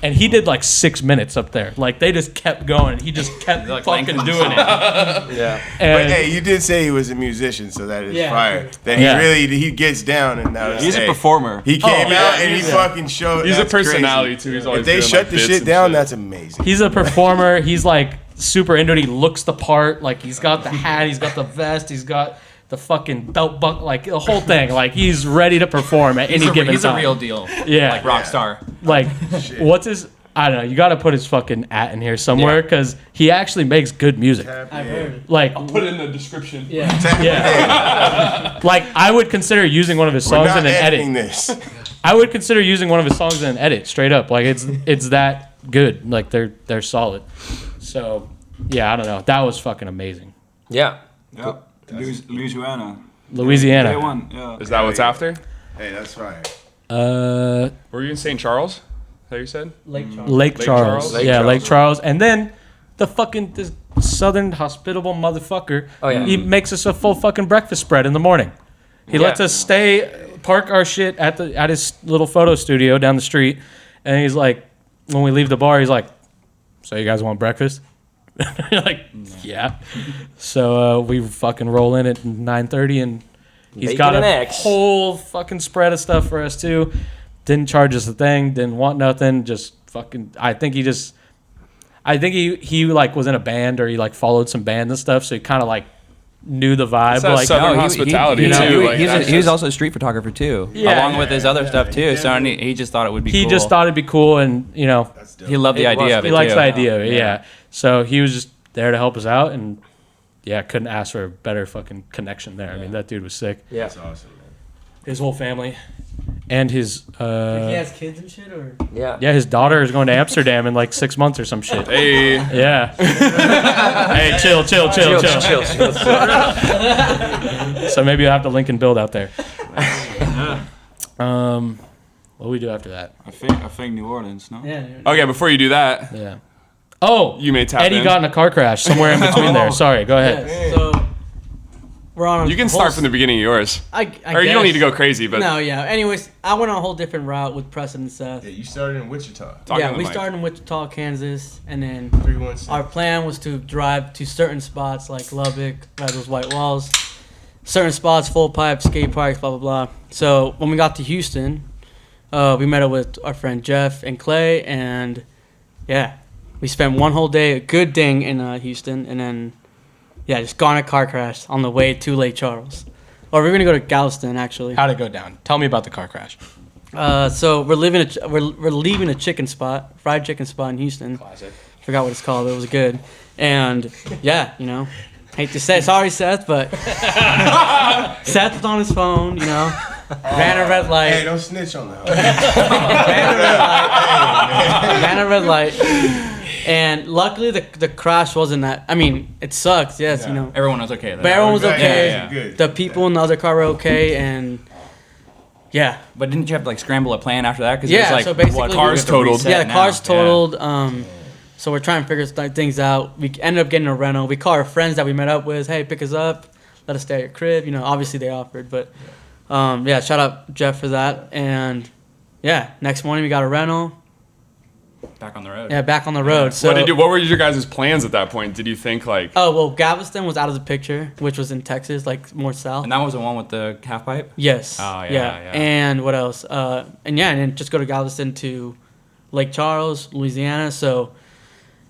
And he did like 6 minutes up there. Like, they just kept going. He just kept Like fucking lengthening doing it. Yeah. But And hey, you did say he was a musician, so that is Yeah. fire. That Yeah. he gets down, and that was, He's hey, a performer. He came yeah, out and he fucking showed. He's a that's crazy. personality too. He's always If they doing, shut like, the bits shit and down, shit. that's amazing. he's a performer. He's like super into it. He looks the part. Like, he's got the hat. He's got the vest. He's got the fucking belt buckle. Like, the whole thing. Like, he's ready to perform at any given He's time. a real deal. Yeah. Like rock star. Like, what's his... I don't know. You got to put his fucking at in here somewhere, because he actually makes good music. I've heard. Like, Put it in the description. Yeah. yeah. Like, I would consider using one of his We're songs not in an editing edit. this. I would consider using one of his songs in an edit, straight up. Like, it's that good. Like, they're solid. So, yeah, I don't know. That was fucking amazing. Yeah. Yeah. Louisiana. Day Louisiana. 1. Yeah. Is that what's after? Hey, that's fire. Were you in St. Charles? That you said? Lake Charles. Lake Charles. Charles? Yeah, Lake Charles. And then the fucking this southern hospitable motherfucker, Oh, yeah. he makes us a full fucking breakfast spread in the morning. He lets us park our shit at his little photo studio down the street, and he's like, when we leave the bar, he's like, so you guys want breakfast? You're like, yeah. So we fucking roll in at 9:30, and he's Bacon got and a eggs. whole fucking spread of stuff for us too. Didn't charge us a thing. Didn't want nothing. Just fucking. I think he like was in a band, or he like followed some bands and stuff. So he kind of like knew the vibe. It's that Like, Southern hospitality, too. Like, that's he was just- also a street photographer too, Yeah. along with his other stuff too. So he just thought it would be. he cool. just thought it'd be cool, and you know, That's dope. he loved the idea of it. he likes too. the idea of it. Yeah. So he was just there to help us out, and yeah, couldn't ask for a better fucking connection there. I mean, that dude was sick. Yeah. That's awesome, man. His whole family, and his Like, he has kids and shit, or Yeah. yeah, his daughter is going to Amsterdam in like 6 months or some shit. Hey, Yeah. Hey, chill. Chill. So maybe I'll have to link and build out there. What do we do after that? I think New Orleans, no? yeah. okay. Before you do that, Yeah. Oh, you may tap Eddie in. got in a car crash somewhere in between there. Sorry, go ahead. Yeah, so we're on. You can start from the beginning of yours, I or you don't guess. need to go crazy. But No, yeah. Anyways, I went on a whole different route with Preston and Seth. Yeah, you started in Wichita. talk Yeah, on the we mic. started in Wichita, Kansas, and then 316. our plan was to drive to certain spots like Lubbock, by those white walls, certain spots, full pipe, skate parks, blah blah blah. So when we got to Houston, we met up with our friend Jeff and Clay, and yeah, we spent one whole day, a good ding in Houston, and then Yeah, just got in a car crash on the way to Lake Charles. Or we're gonna go to Galveston actually. How'd it go down? Tell me about the car crash. So we're leaving a chicken spot, fried chicken spot in Houston. Classic. Forgot what it's called, but it was good. And yeah, you know, hate to say, sorry Seth, but Seth was on his phone, you know, ran a red light. Hey, don't snitch on that. Ran a red light. And luckily the crash wasn't that. I mean, it sucks, yes, you know. Everyone was okay. But everyone was okay. Yeah. Good. The people in the other car were okay, and yeah. But didn't you have to like scramble a plan after that? Because Yeah, it was like, so basically what, we- Cars totaled. reset Yeah, the car's now. Yeah. totaled. So we're trying to figure things out. We ended up getting a rental. We call our friends that we met up with. Hey, pick us up. Let us stay at your crib. You know, obviously they offered, but yeah, shout out Jeff for that. And yeah, next morning we got a rental. Back on the road. Yeah, back on the road. So What were your guys' plans at that point? Did you think like? oh well, Galveston was out of the picture, which was in Texas, like more south. And that was the one with the half pipe? Yes. Oh, yeah. And what else? And then just go to Galveston to Lake Charles, Louisiana. So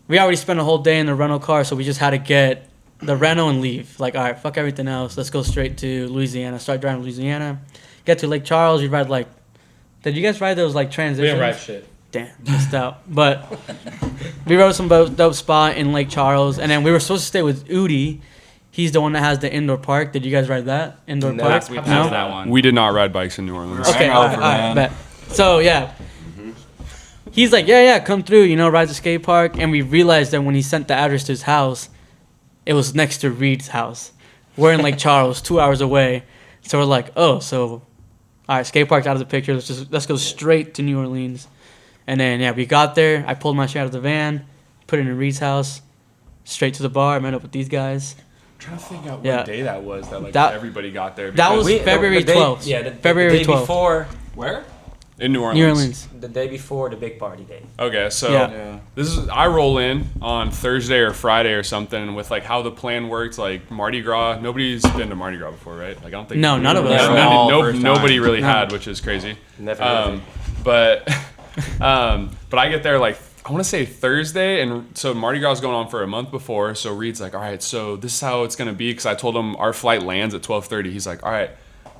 we already spent a whole day in the rental car, so we just had to get the rental and leave. Like, all right, fuck everything else. Let's go straight to Louisiana. Start driving to Louisiana. Get to Lake Charles. You ride like, did you guys ride those like transitions? shit. Damn, missed out. But we rode some dope spot in Lake Charles, and then we were supposed to stay with Udi. He's the one that has the indoor park. Did you guys ride that indoor No, park? We No? passed that one. We did not ride bikes in New Orleans. Okay, all right, bet. So yeah, he's like, yeah, come through, you know, ride the skate park, and we realized that when he sent the address to his house, it was next to Reed's house. We're in Lake Charles, 2 hours away, so we're like, oh, so all right, skate park's out of the picture. Let's go straight to New Orleans, and then yeah, we got there. I pulled my shit out of the van, put it in Reed's house, straight to the bar. Met up with these guys. Trying to figure out Yeah. what day that was that like That- everybody got there. That was because- February the day- 12th. Yeah, February the day 12th. before. Where? in New Orleans. New Orleans. The day before the big party day. Okay, so Yeah. I roll in on Thursday or Friday or something, and with like how the plan worked, like Mardi Gras. Nobody's been to Mardi Gras before, right? Like I don't think. No, none of us. Yeah, all first time. Nobody really No. had, which is crazy. Never heard of it. But but I get there like I want to say Thursday, and so Mardi Gras is going on for a month before. So Reed's like, all right, so this is how it's gonna be, because I told him our flight lands at 12:30. He's like, all right,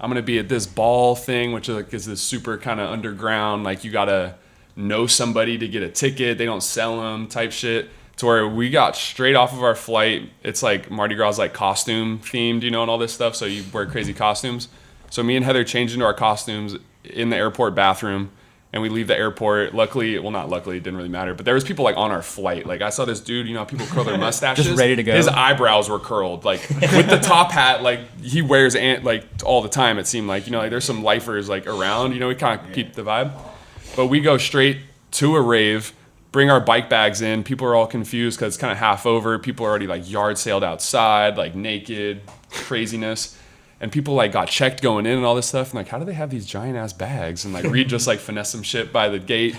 I'm gonna be at this ball thing, which is this super kind of underground, like you gotta know somebody to get a ticket. They don't sell them type shit. To where we got straight off of our flight. It's like Mardi Gras, like costume themed, you know, and all this stuff. So you wear crazy costumes. So me and Heather changed into our costumes in the airport bathroom, and we leave the airport. Luckily, well, not luckily, it didn't really matter. But there was people like on our flight. Like I saw this dude, you know, how people curl their mustaches. Just ready to go. His eyebrows were curled, like with the top hat, like he wears like all the time. It seemed like, you know, like there's some lifers like around. You know, we kind of keep the vibe. But we go straight to a rave. Bring our bike bags in. People are all confused because it's kind of half over. People are already like yard sailed outside, like naked, craziness. And people like got checked going in and all this stuff. And like, how do they have these giant ass bags? And like Reed just like finessed some shit by the gate,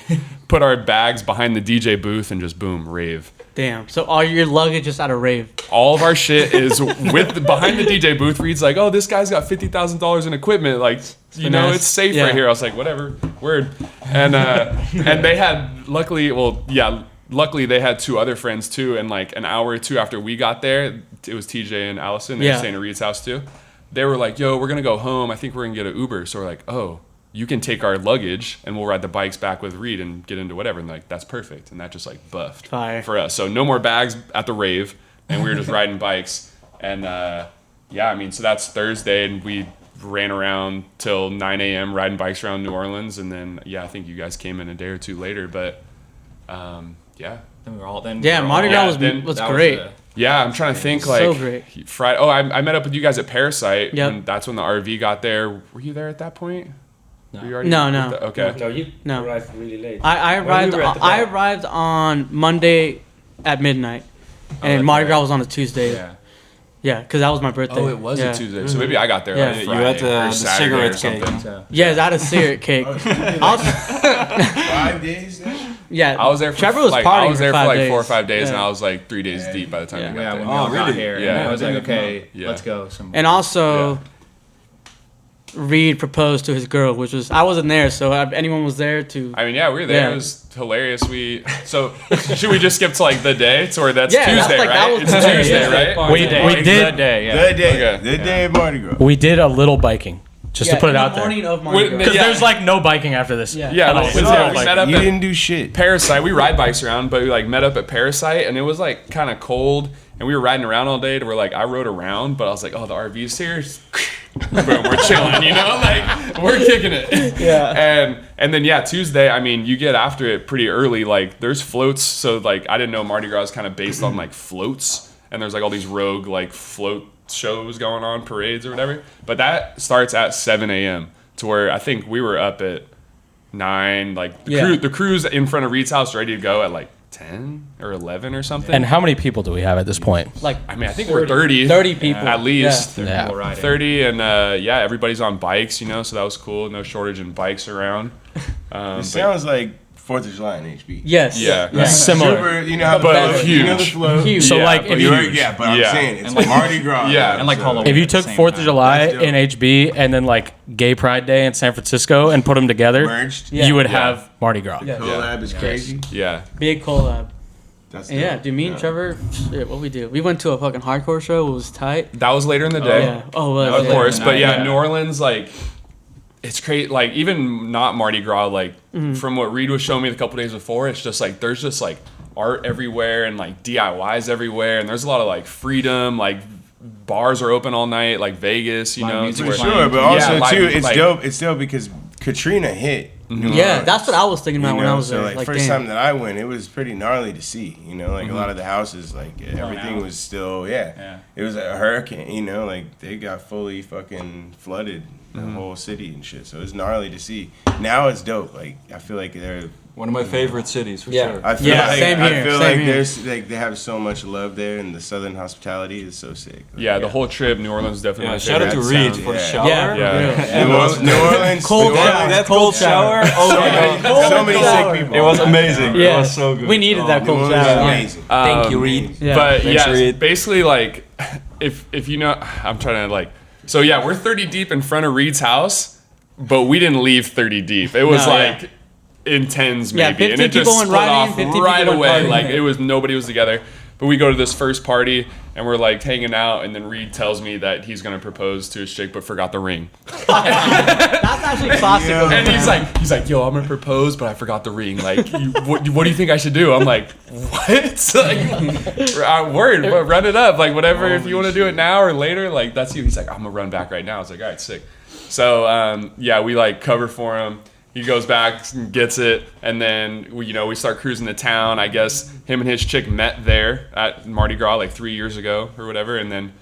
put our bags behind the DJ booth, and just boom, rave. Damn. So all your luggage just at a rave. All of our shit is behind the DJ booth. Reed's like, oh, this guy's got $50,000 in equipment. Like, you know, Finesse. it's safe Yeah. right here. I was like, whatever, word. And they had luckily they had two other friends too. And like an hour or two after we got there, it was TJ and Allison. They were staying at Reed's house too. They were like, yo, we're gonna go home. I think we're gonna get an Uber. So we're like, oh, you can take our luggage and we'll ride the bikes back with Reed and get into whatever. And like, that's perfect. And that just like buffed Fire. for us. So no more bags at the rave, and we were just riding bikes. And yeah, I mean, so that's Thursday, and we ran around till 9 a.m. riding bikes around New Orleans. And then, yeah, I think you guys came in a day or two later, but yeah. Then we were all then. Yeah, we were Mardi all- Gras then was that great. Yeah, I'm trying to think like So great. Friday. Oh, I met up with you guys at Parasite. Yep. And that's when the RV got there. Were you there at that point? Were you already No, no. with the- okay. No, you No. arrived really late. I When we arrived. were at the I bar. arrived on Monday at midnight, and that's Mardi right. Gras was on a Tuesday. Yeah. Yeah, because that was my birthday. Oh, it was yeah. a Tuesday. So maybe I got there. Yeah. like You Friday had the or Saturday or cigarette cake. something. Yeah, that is cigarette cake. I'll- 5 days then? yeah, I was there for Trevor was like, partying I was there for 5 like days. 4 or 5 days, Yeah. and I was like 3 days deep by the time Yeah. we got Yeah, there. when we all got really? here. Yeah. And I was like, okay, Yeah. let's go somewhere. And also, Reed proposed to his girl, which was I wasn't there, so if anyone was there to. I mean, yeah, we were there. Yeah. It was hilarious. So should we just skip to like the day? To where that's Yeah, that's Tuesday, like- that right? was It's the day, Tuesday, yeah. right? We did The day, yeah. The day. Okay. The day of Mardi Gras. we did a little biking just to put it out there. Morning of Mardi Gras. Because Yeah. there's like no biking after this. Yeah. Yeah, At all. like, It's we all met up You at didn't do shit. Parasite. We ride bikes around, but we like met up at Parasite, and it was like kind of cold, and we were riding around all day. To where like I rode around, but I was like, oh, the RV's here. Boom, we're chilling, you know, like we're kicking it. Yeah. And then yeah, Tuesday. I mean, you get after it pretty early. Like there's floats, so like I didn't know Mardi Gras is kind of based on like floats, and there's like all these rogue like float shows going on, parades or whatever. But that starts at 7 a.m. to where I think we were up at 9. Like the crew's in front of Reed's house ready to go at like 10 or 11 or something. And how many people do we have at this point? Like I mean, I think we're 30. 30 people at least. Yeah. People riding. 30 and yeah, everybody's on bikes, you know, so that was cool. No shortage in bikes around. It But- sounds like 4th of July in HB. Yes. Yeah. Similar. Super, you know how the But flow, you know the huge. flow? Huge. So Yeah, like but if You're you right, yeah, but I'm Yeah. saying it's And like- Mardi Gras. Yeah. And like so- Halloween. if you at the took same 4th of time. July That's dope. in HB and then like Gay Pride Day in San Francisco and put them together, Merged. Yeah. you would Yeah. have Mardi Gras. Yeah. Collab is crazy. Yeah. Big collab. That's And yeah, dope. dude, me and Trevor, shit, what we do? We went to a fucking hardcore show. It was tight. That was later in the day. Yeah. Oh, well, Of yeah. course. But yeah, Yeah. New Orleans, like, it's crazy. Like, even not Mardi Gras, like, from what Reed was showing me the couple days before, it's just like, there's just like art everywhere and like DIYs everywhere. And there's a lot of like freedom, like, bars are open all night, like Vegas, you Live know. music to For where- sure, but Yeah, also like- too, it's like- dope. It's dope because Katrina hit. New Yeah, Orleans. that's what I was thinking about You when I know, was so there. like first time that I went, it was pretty gnarly to see. You know, like a lot of the houses, like everything out. was still, yeah. It was a hurricane. You know, like they got fully fucking flooded the whole city and shit. So it's gnarly to see. Now it's dope. Like I feel like they're. One of my favorite cities, for Yeah. sure. I feel Yeah, like, same I here, feel same like here. there's like they have so much love there, and the Southern hospitality is so sick. Like, Yeah, the whole trip, New Orleans is definitely Yeah, my shout out to favorite. That Reed for the sounds- shower. Yeah. Yeah. New Orleans, Cold New shower. Orleans, That cold shower, oh my god. so many sick people. It was amazing. Yeah. It was so good. We needed that New cold Orleans is shower. amazing. Thank you, Reed. Yeah. But Thanks, yeah, Reed. basically like if you know, I'm trying to like, so yeah, we're 30 deep in front of Reed's house, but we didn't leave 30 deep. It was No, like in tens Yeah, maybe, and 50 it just people went split riding, off 50 right people went away. partying. Like it was nobody was together. But we go to this first party and we're like hanging out, and then Reed tells me that he's gonna propose to his chick, but forgot the ring. That's actually classic. Yeah. And he's like, yo, I'm gonna propose, but I forgot the ring. Like, what do you think I should do? I'm like, what? Like, word, but run it up. Like, whatever. If you want to do it now or later, like that's you. He's like, I'm gonna run back right now. I was like, all right, sick. So yeah, we like cover for him. He goes back and gets it, and then we start cruising to town. I guess him and his chick met there at Mardi Gras like 3 years ago or whatever, and then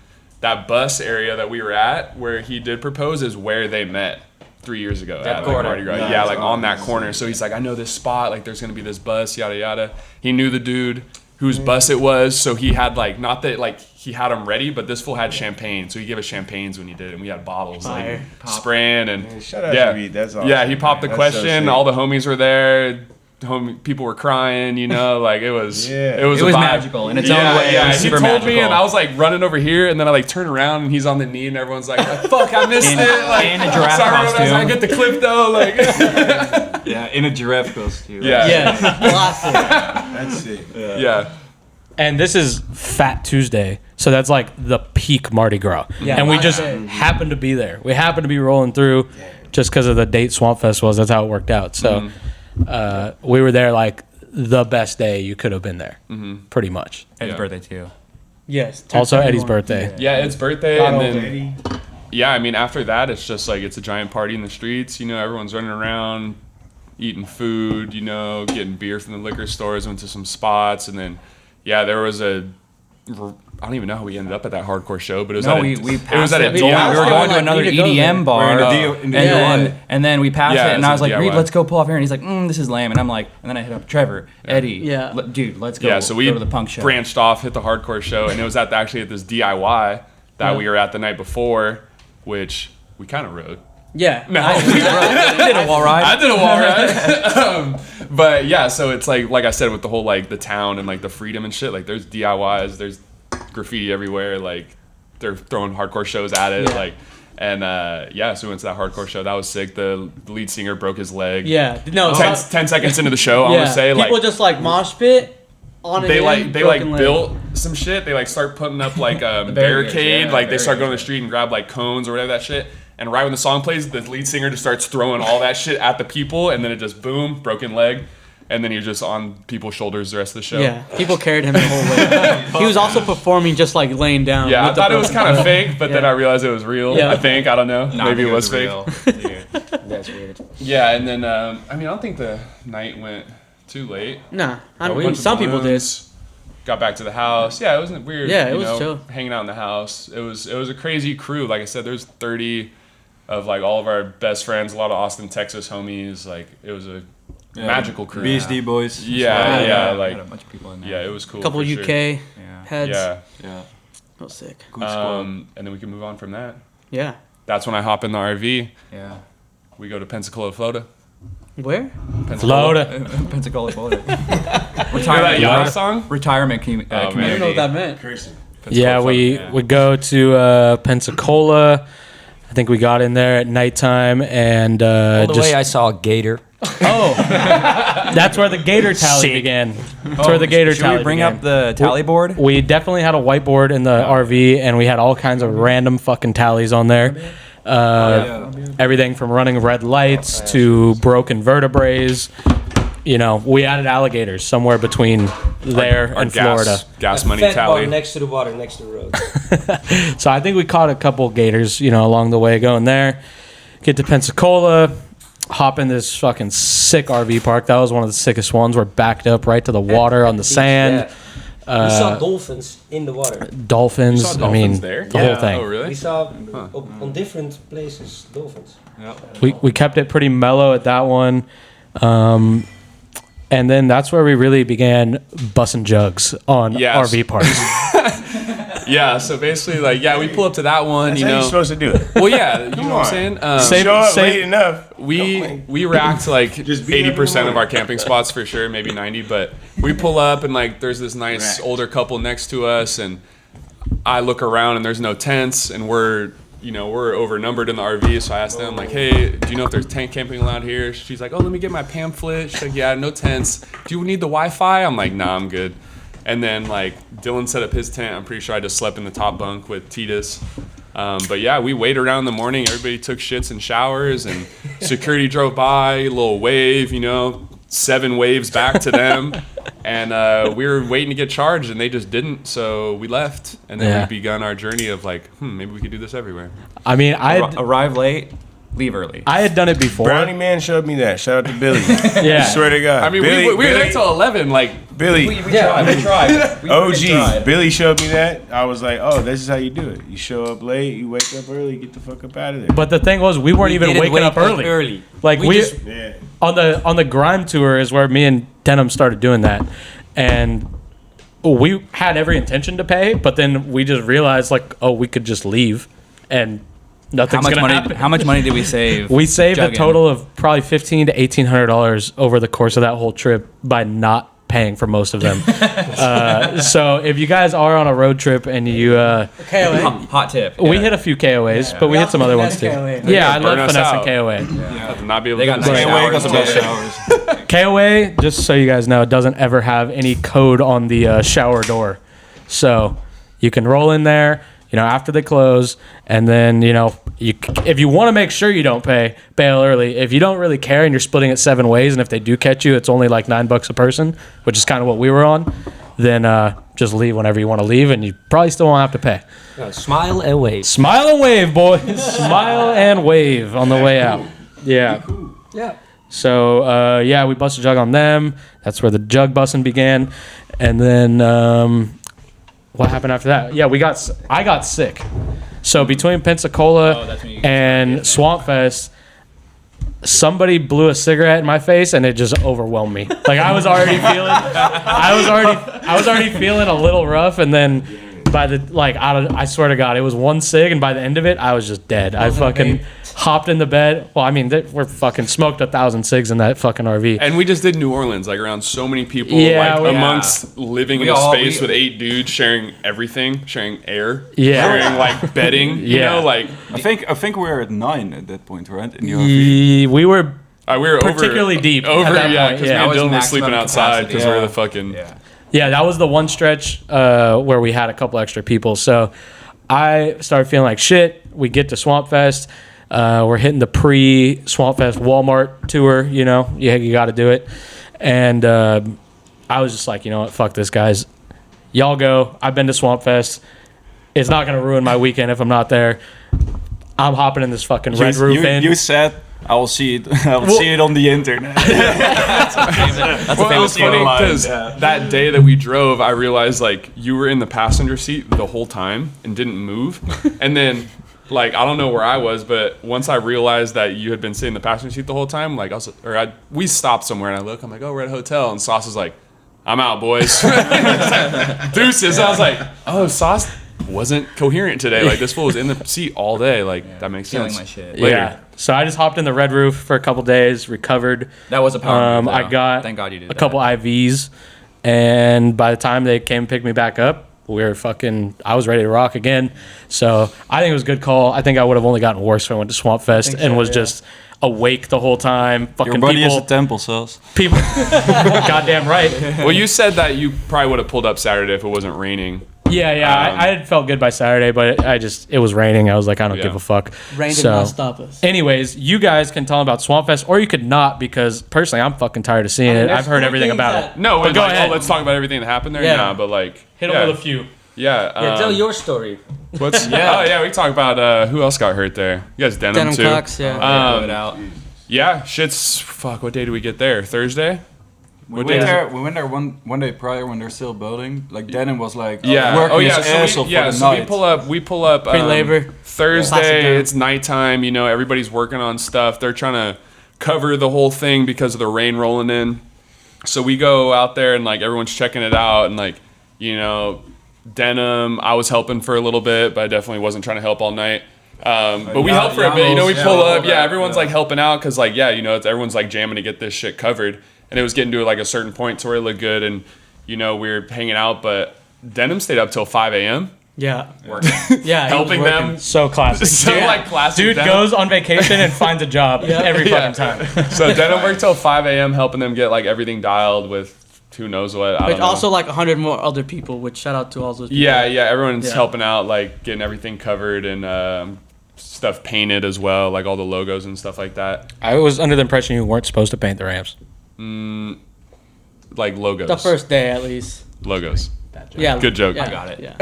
that bus area that we were at where he did propose is where they met 3 years ago at like, corner. Mardi Gras. Yeah, Yeah, that's like on that awesome. corner. So he's like, I know this spot. Like, there's gonna be this bus, yada yada. He knew the dude whose bus it was, so he had like not that like he had them ready, but this fool had champagne, so he gave us champagnes when he did it, and we had bottles Fire. like spraying and Man, shout out yeah, to Reed. That's awesome. yeah. He popped the That's so question. sick. All the homies were there. People were crying, like it was, Yeah. it was It was a vibe. magical in its own way. Yeah, It was he super told me, magical. and I was like running over here, and then I like turn around, and he's on the knee, and everyone's like fuck, I missed In- it. Like, in a giraffe sorry, costume. I get the clip though. Like, Yeah, in a giraffe costume. yeah, Yeah, classic. That's it. yeah. And this is Fat Tuesday, so that's like the peak Mardi Gras. Yeah. And we just Okay. happened to be there. We happened to be rolling through just because of the date Swamp Fest was. That's how it worked out. So we were there like the best day you could have been there, pretty much. Eddie's Yeah. birthday too. Yes. Also, Eddie's 10:31. birthday. Yeah, it's birthday, God and old then Eddie. yeah, I mean after that, it's just like it's a giant party in the streets. Everyone's running around, eating food. Getting beer from the liquor stores. Went to some spots, and then yeah, there was a. I don't even know how we ended up at that hardcore show, but it was No, at we it was passed at a it. We DIY. were going to Like, another we need to go there. EDM bar, We're in the DIY. and then we passed Yeah, it, and it's I a was like, DIY. Reed, let's go pull off here. And he's like, this is lame. And I'm like, and then I hit up Trevor, Eddie, Yeah. dude, let's go. Yeah, so we go to the punk show. branched off, hit the hardcore show, and it was actually at this DIY that Yeah. we were at the night before, which we kind of rode. Yeah. No, You did a wall ride. I did a wall ride. But yeah, so it's like I said, with the whole like the town and like the freedom and shit, like there's DIYs, there's graffiti everywhere, like they're throwing hardcore shows at it, Yeah. like, And so we went to that hardcore show. That was sick. The lead singer broke his leg. Yeah, no. 10 seconds into the show, I want to say, people like, just like mosh pit. They built some shit. They like start putting up like a barricade. Like they start going to the street and grab like cones or whatever that shit. And right when the song plays, the lead singer just starts throwing all that shit at the people, and then it just boom, broken leg, and then you're just on people's shoulders the rest of the show. Yeah, people carried him the whole way. He was also performing just like laying down. Yeah, I thought it was kind of fake, but then I realized it was real. Yeah. I think, I don't know, maybe it was fake. That's weird. Yeah, and then I don't think the night went too late. Nah, We went to some people did. balloons, got back to the house. Yeah, it wasn't weird. Yeah, it was chill. Hanging out in the house. It was a crazy crew. Like I said, there's 30 of like all of our best friends, a lot of Austin, Texas homies. Like it was a magical crew. BSD boys. Yeah, like a bunch of people in there. yeah, it was cool. A couple for UK sure. heads. Yeah. Yeah. That was sick. Good squad. And then we can move on from that. Yeah. That's when I hop in the RV. Yeah. We go to Pensacola, Florida. Where? Florida. Pensacola, Florida. Remember that Yachty song? Retirement I don't community. know what that meant. Yeah, we go to Pensacola. I think we got in there at nighttime and All the way I saw a gator. that's where the gator tally began. That's where the gator Should tally we bring began. up the tally board? We definitely had a whiteboard in the RV, and we had all kinds of random fucking tallies on there. Everything from running red lights to broken vertebrae. You know, we added alligators somewhere between there Our and Florida. Gas A money fat tally. bar next to the water, next to the road. So I think we caught a couple gators, along the way going there. Get to Pensacola, hop in this fucking sick RV park. That was one of the sickest ones. We're backed up right to the water on the sand. Yeah. We saw dolphins in the water. Dolphins. You saw dolphins there? The whole thing. Oh, really? We saw on different places dolphins. We kept it pretty mellow at that one. And then that's where we really began bussing jugs on Yes. RV parks. Yeah, so basically, like, we pull up to that one, That's you how know. you're supposed to do it. Well, yeah, you know what I'm saying? Show up late enough. We racked like Just be there 80% of for our camping spots for sure, maybe 90, but we pull up and like there's this nice older couple next to us, and I look around and there's no tents, and we're overnumbered in the RV, so I asked them, like, hey, do you know if there's tent camping allowed here? She's like, oh, let me get my pamphlet. She's like, yeah, no tents. Do you need the Wi-Fi? I'm like, nah, I'm good. And then, like, Dylan set up his tent. I'm pretty sure I just slept in the top bunk with Titus. But yeah, we waited around in the morning. Everybody took shits and showers, and security drove by, a little wave, 7 waves back to them. And we were waiting to get charged, and they just didn't. So we left, and then we begun our journey of like, maybe we could do this everywhere. I mean, Arrive late, leave early. I had done it before. Brownie Man showed me that. Shout out to Billy. Yeah. Swear to God. I mean, Billy, we were there till 11. Like, Billy. We tried. OG. Billy showed me that. I was like, oh, this is how you do it. You show up late, you wake up early, get the fuck up out of there. But the thing was, we weren't even didn't waking wake up early. Like Yeah. on the grime tour is where me and Denham started doing that, and we had every intention to pay, but then we just realized like, oh, we could just leave, and nothing's gonna happen. How much money did we save? We saved a jugging? total of probably $1,500 to $1,800 over the course of that whole trip by not paying for most of them. So if you guys are on a road trip and you, Hot tip. we hit a few KOAs, but we hit some other ones too. KOA. Yeah, I love burn us finesse and out. KOA. to not be able They to got do nice showers. showers. Got the best showers. KOA, just so you guys know, doesn't ever have any code on the shower door. So you can roll in there, after they close, and then, if you want to make sure you don't bail early. If you don't really care and you're splitting it 7 ways, and if they do catch you, it's only like $9 a person, which is kind of what we were on, then just leave whenever you want to leave, and you probably still won't have to pay. Smile and wave. Smile and wave, boys. Smile and wave on the way out. Yeah. Yeah. So, we busted a jug on them. That's where the jug busting began. And then, what happened after that? Yeah, I got sick. So between Pensacola and Swampfest, somebody blew a cigarette in my face, and it just overwhelmed me. Like I was already feeling a little rough, and then by the I swear to God, it was one cig, and by the end of it, I was just dead. I fucking hopped in the bed. Well, I mean, we're fucking smoked 1,000 cigs in that fucking RV. And we just did New Orleans, like around so many people, Yeah, amongst living in a space with 8 dudes, sharing everything, sharing air, Yeah. sharing like bedding. You Yeah. know, like I think we were at 9 at that point, right? In the RV. we were we were particularly deep over, at that yeah, point, because yeah. me and That was Dylan were maximum sleeping outside because capacity. we're the fucking. Yeah, that was the one stretch where we had a couple extra people. So I started feeling like shit. We get to Swamp Fest. We're hitting the pre-Swamp Fest Walmart tour. You know, you got to do it. And I was just like, you know what? Fuck this, guys. Y'all go. I've been to Swamp Fest. It's not going to ruin my weekend if I'm not there. I'm hopping in this fucking Red Roof Inn. You said, I will see it. I will see it on the internet. That's a Well, it was famous funny quote. because that day that we drove, I realized like you were in the passenger seat the whole time and didn't move, and then like I don't know where I was, but once I realized that you had been sitting in the passenger seat the whole time, like we stopped somewhere and I look, I'm like, oh, we're at a hotel, and Sauce is like, I'm out, boys. Deuces. I was like, oh, Sauce wasn't coherent today. Like this fool was in the seat all day. Like that makes Feeling sense. my shit. Later. Yeah. So I just hopped in the Red Roof for a couple days, recovered. That was a power move, I though. got Thank God you did a couple IVs, and by the time they came and picked me back up, I was ready to rock again. So I think it was a good call. I think I would have only gotten worse if I went to Swamp Fest and was just awake the whole time. Fucking Your body people, is a temple, Cells. people, goddamn right. Well, you said that you probably would have pulled up Saturday if it wasn't raining. Yeah. I had felt good by Saturday, but it was raining. I was like, I don't Yeah. give a fuck. Rain did So- not stop us. Anyways, you guys can tell them about Swamp Fest, or you could not, because personally, I'm fucking tired of seeing it. there's I've heard cool everything things about that- it. No, But but go like, ahead. oh, let's talk about everything that happened there. Yeah. Nah, but like, Hit them with a few. Yeah. Yeah, tell your story. What's yeah? Oh yeah, we talk about who else got hurt there. You guys denim, Denim too. Cox, yeah. Blow it out. Yeah, shit's fuck. What day do we get there? Thursday. We What went day is there. We went there one day prior when they're still building. Like Denim was like Yeah. working his ass off for the so night. we pull up. Pre-labor. Classic Thursday. Denim. It's nighttime. You know, everybody's working on stuff. They're trying to cover the whole thing because of the rain rolling in. So we go out there and like everyone's checking it out and like Denim. I was helping for a little bit, but I definitely wasn't trying to help all night. But we help for a bit. We pull up. Yeah, everyone's like helping out because like everyone's like jamming to get this shit covered. And it was getting to like a certain point to where it looked good, and we were hanging out. But Denim stayed up till 5 a.m. Yeah. Working. Yeah. he was helping working. them. So classic. So like classic. Dude Denim. goes on vacation and finds a job every fucking time. So Denim worked till 5 a.m. helping them get like everything dialed with who knows what. I But don't know. also like 100 more other people, which shout out to all those people. Yeah, everyone's Yeah. helping out, like getting everything covered and stuff painted as well, like all the logos and stuff like that. I was under the impression you weren't supposed to paint the ramps. Like logos. The first day at least. Logos. Yeah. Good joke. Yeah, I got it. Yeah.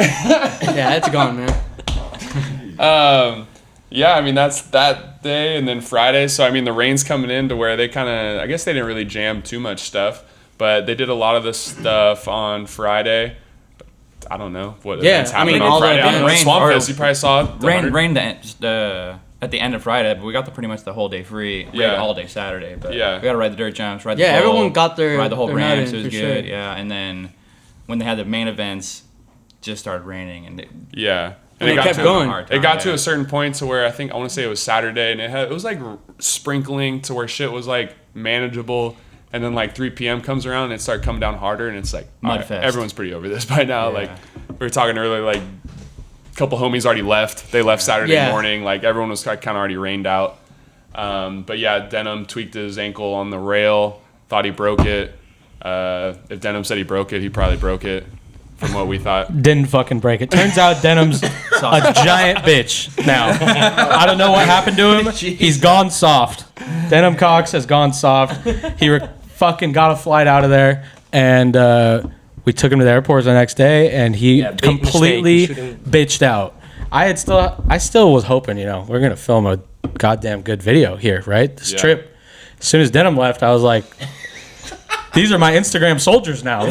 Yeah, it's gone, man. Yeah, I mean that's that day, and then Friday. So I mean the rain's coming in to where they kind of, I guess they didn't really jam too much stuff, but they did a lot of this stuff on Friday. I don't know what Yeah, events I happened mean, on all the Friday. I don't know. events. Swamp Rain- Fest, you probably saw it. Rain at the end of Friday, but we got pretty much the whole day free. Yeah. All day Saturday, but Yeah. we got to ride the dirt jumps, ride the Yeah, bowl, everyone got their ride the whole their nut ramps. in It was for good, sure. yeah. And then when they had the main events, just started raining, and Yeah. And it got kept to- going. It got to a certain point to where I want to say it was Saturday, and it was like sprinkling to where shit was like manageable. And then like 3 p.m. comes around and it started coming down harder, and it's like all right, Mudfest. everyone's pretty over this by now. Yeah. Like we were talking earlier, like a couple homies already left. They left Saturday Yeah. morning. Like everyone was kind of already rained out. But yeah, Denim tweaked his ankle on the rail. Thought he broke it. If Denim said he broke it, he probably broke it. From what we thought. Didn't fucking break it. Turns out Denim's a giant bitch now. I don't know what happened to him. He's gone soft. Denim Cox has gone soft. He fucking got a flight out of there, and we took him to the airport the next day, and he big completely mistake. You bitched out. I still was hoping, we're gonna film a goddamn good video here, right? This Yeah. trip. As soon as Denim left, I was like, these are my Instagram soldiers now.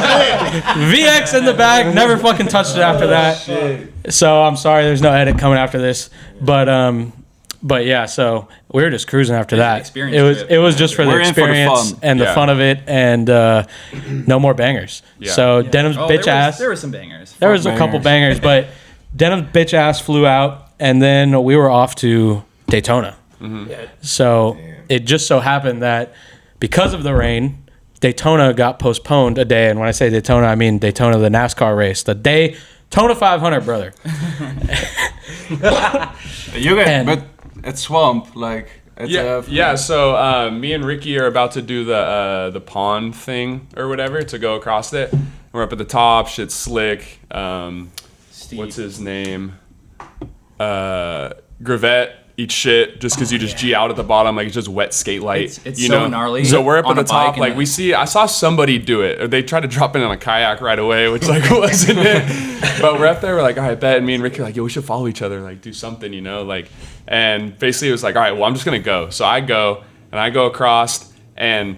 VX in the bag, never fucking touched it after that. So I'm sorry, there's no edit coming after this. But yeah, so we were just cruising after that. experience trip. It was just for the We're in for the experience fun. and the Yeah. fun of it, and no more bangers. Yeah. So Denim's bitch ass. There were some bangers. There was a couple bangers, but Denim's bitch ass flew out, and then we were off to Daytona. Yeah. So it just so happened that because of the rain, Daytona got postponed a day. And when I say Daytona, I mean Daytona, the NASCAR race. The Daytona 500, brother. You guys, but at Swamp, like at So me and Ricky are about to do the pond thing or whatever to go across it. We're up at the top. Shit's slick. What's his name? Gravette eats shit just because you just G out at the bottom, like it's just wet skate light. It's you so know? gnarly. So we're up at on the a bike top, like I saw somebody do it, or they tried to drop in on a kayak right away, which like wasn't it. But we're up there, we're like, all right, bet. And me and Ricky are like, yo, we should follow each other, like do something, you know, like. And basically it was like, all right, well, I'm just gonna go. So I go and I go across, and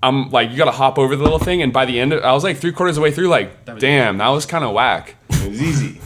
I'm like, you gotta hop over the little thing. And by the end, I was like 3/4 of the way through, like, damn, that was kind of whack. It was easy.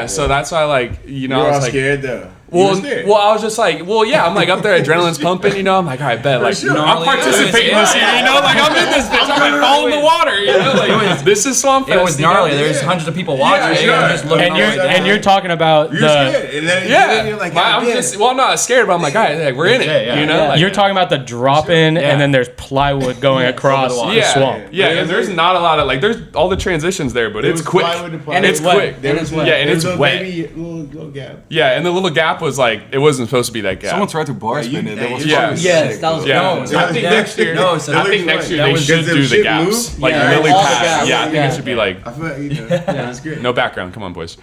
So that's why, like, you know, You were I was all like, scared though. well, I was just like, I'm like up there, adrenaline's pumping, you know. I'm like, all right, bet, like, I'm participating this year, you know, like I'm in this bitch, I'm gonna fall in the water, you know, like this is Swamp Fest. It was gnarly. There's hundreds of people watching. Yeah, Just looking And you're talking about You're scared. And then you're like, I'm not scared, but I'm like, all right, like, we're in it, you know. Like, you're talking about the drop in, and then there's plywood going across the swamp. Yeah, and there's not a lot of like, there's all the transitions there, but it's quick. And it's quick. And it's wet. Yeah, and it's wet. Little gap. Yeah, and the little gap was like, it wasn't supposed to be that gap. someone tried to bar spin it. That was Yeah. fucking Yes, sick, that was though. Yeah, I think next year. No, so I think next year they was- should Does do the the shit gaps, move? like Yeah, really all the packed. gaps. Yeah, I think Yeah. it should be like I feel like, you know, that's good. no background. Come on, boys.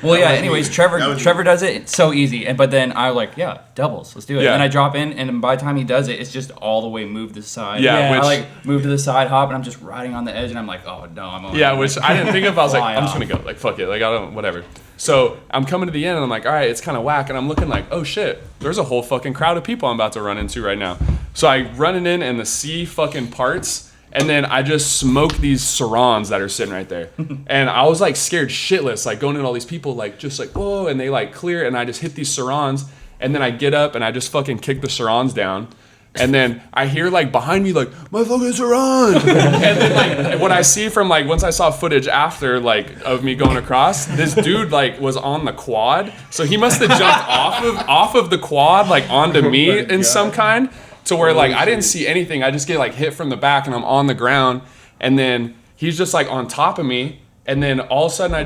Well, yeah. Anyways, That was Trevor does it. It's so easy. But then I was like, yeah, doubles. Let's do it. Yeah. And I drop in, and by the time he does it, it's just all the way moved to the side. Yeah, I which- like move to the side hop, and I'm just riding on the edge, and I'm like, oh no, I'm on. Yeah, which I didn't think of. I was like, Fly I'm just off. gonna go. Like, fuck it. Like, I don't, whatever. So I'm coming to the end, and I'm like, all right, it's kind of whack. And I'm looking like, oh shit, there's a whole fucking crowd of people I'm about to run into right now. So I run it in, and the sea fucking parts. And then I just smoke these Sarons that are sitting right there. And I was like scared shitless, like going in all these people, like just like, whoa, and they like clear, and I just hit these Sarons. And then I get up and I just fucking kick the Sarons down. And then I hear like behind me, like, my fucking Saron. And then like what I see from like, once I saw footage after like of me going across, this dude like was on the quad. So he must have jumped off of the quad, like onto me in some kind. To where like I didn't see anything, I just get like hit from the back and I'm on the ground, and then he's just like on top of me, and then all of a sudden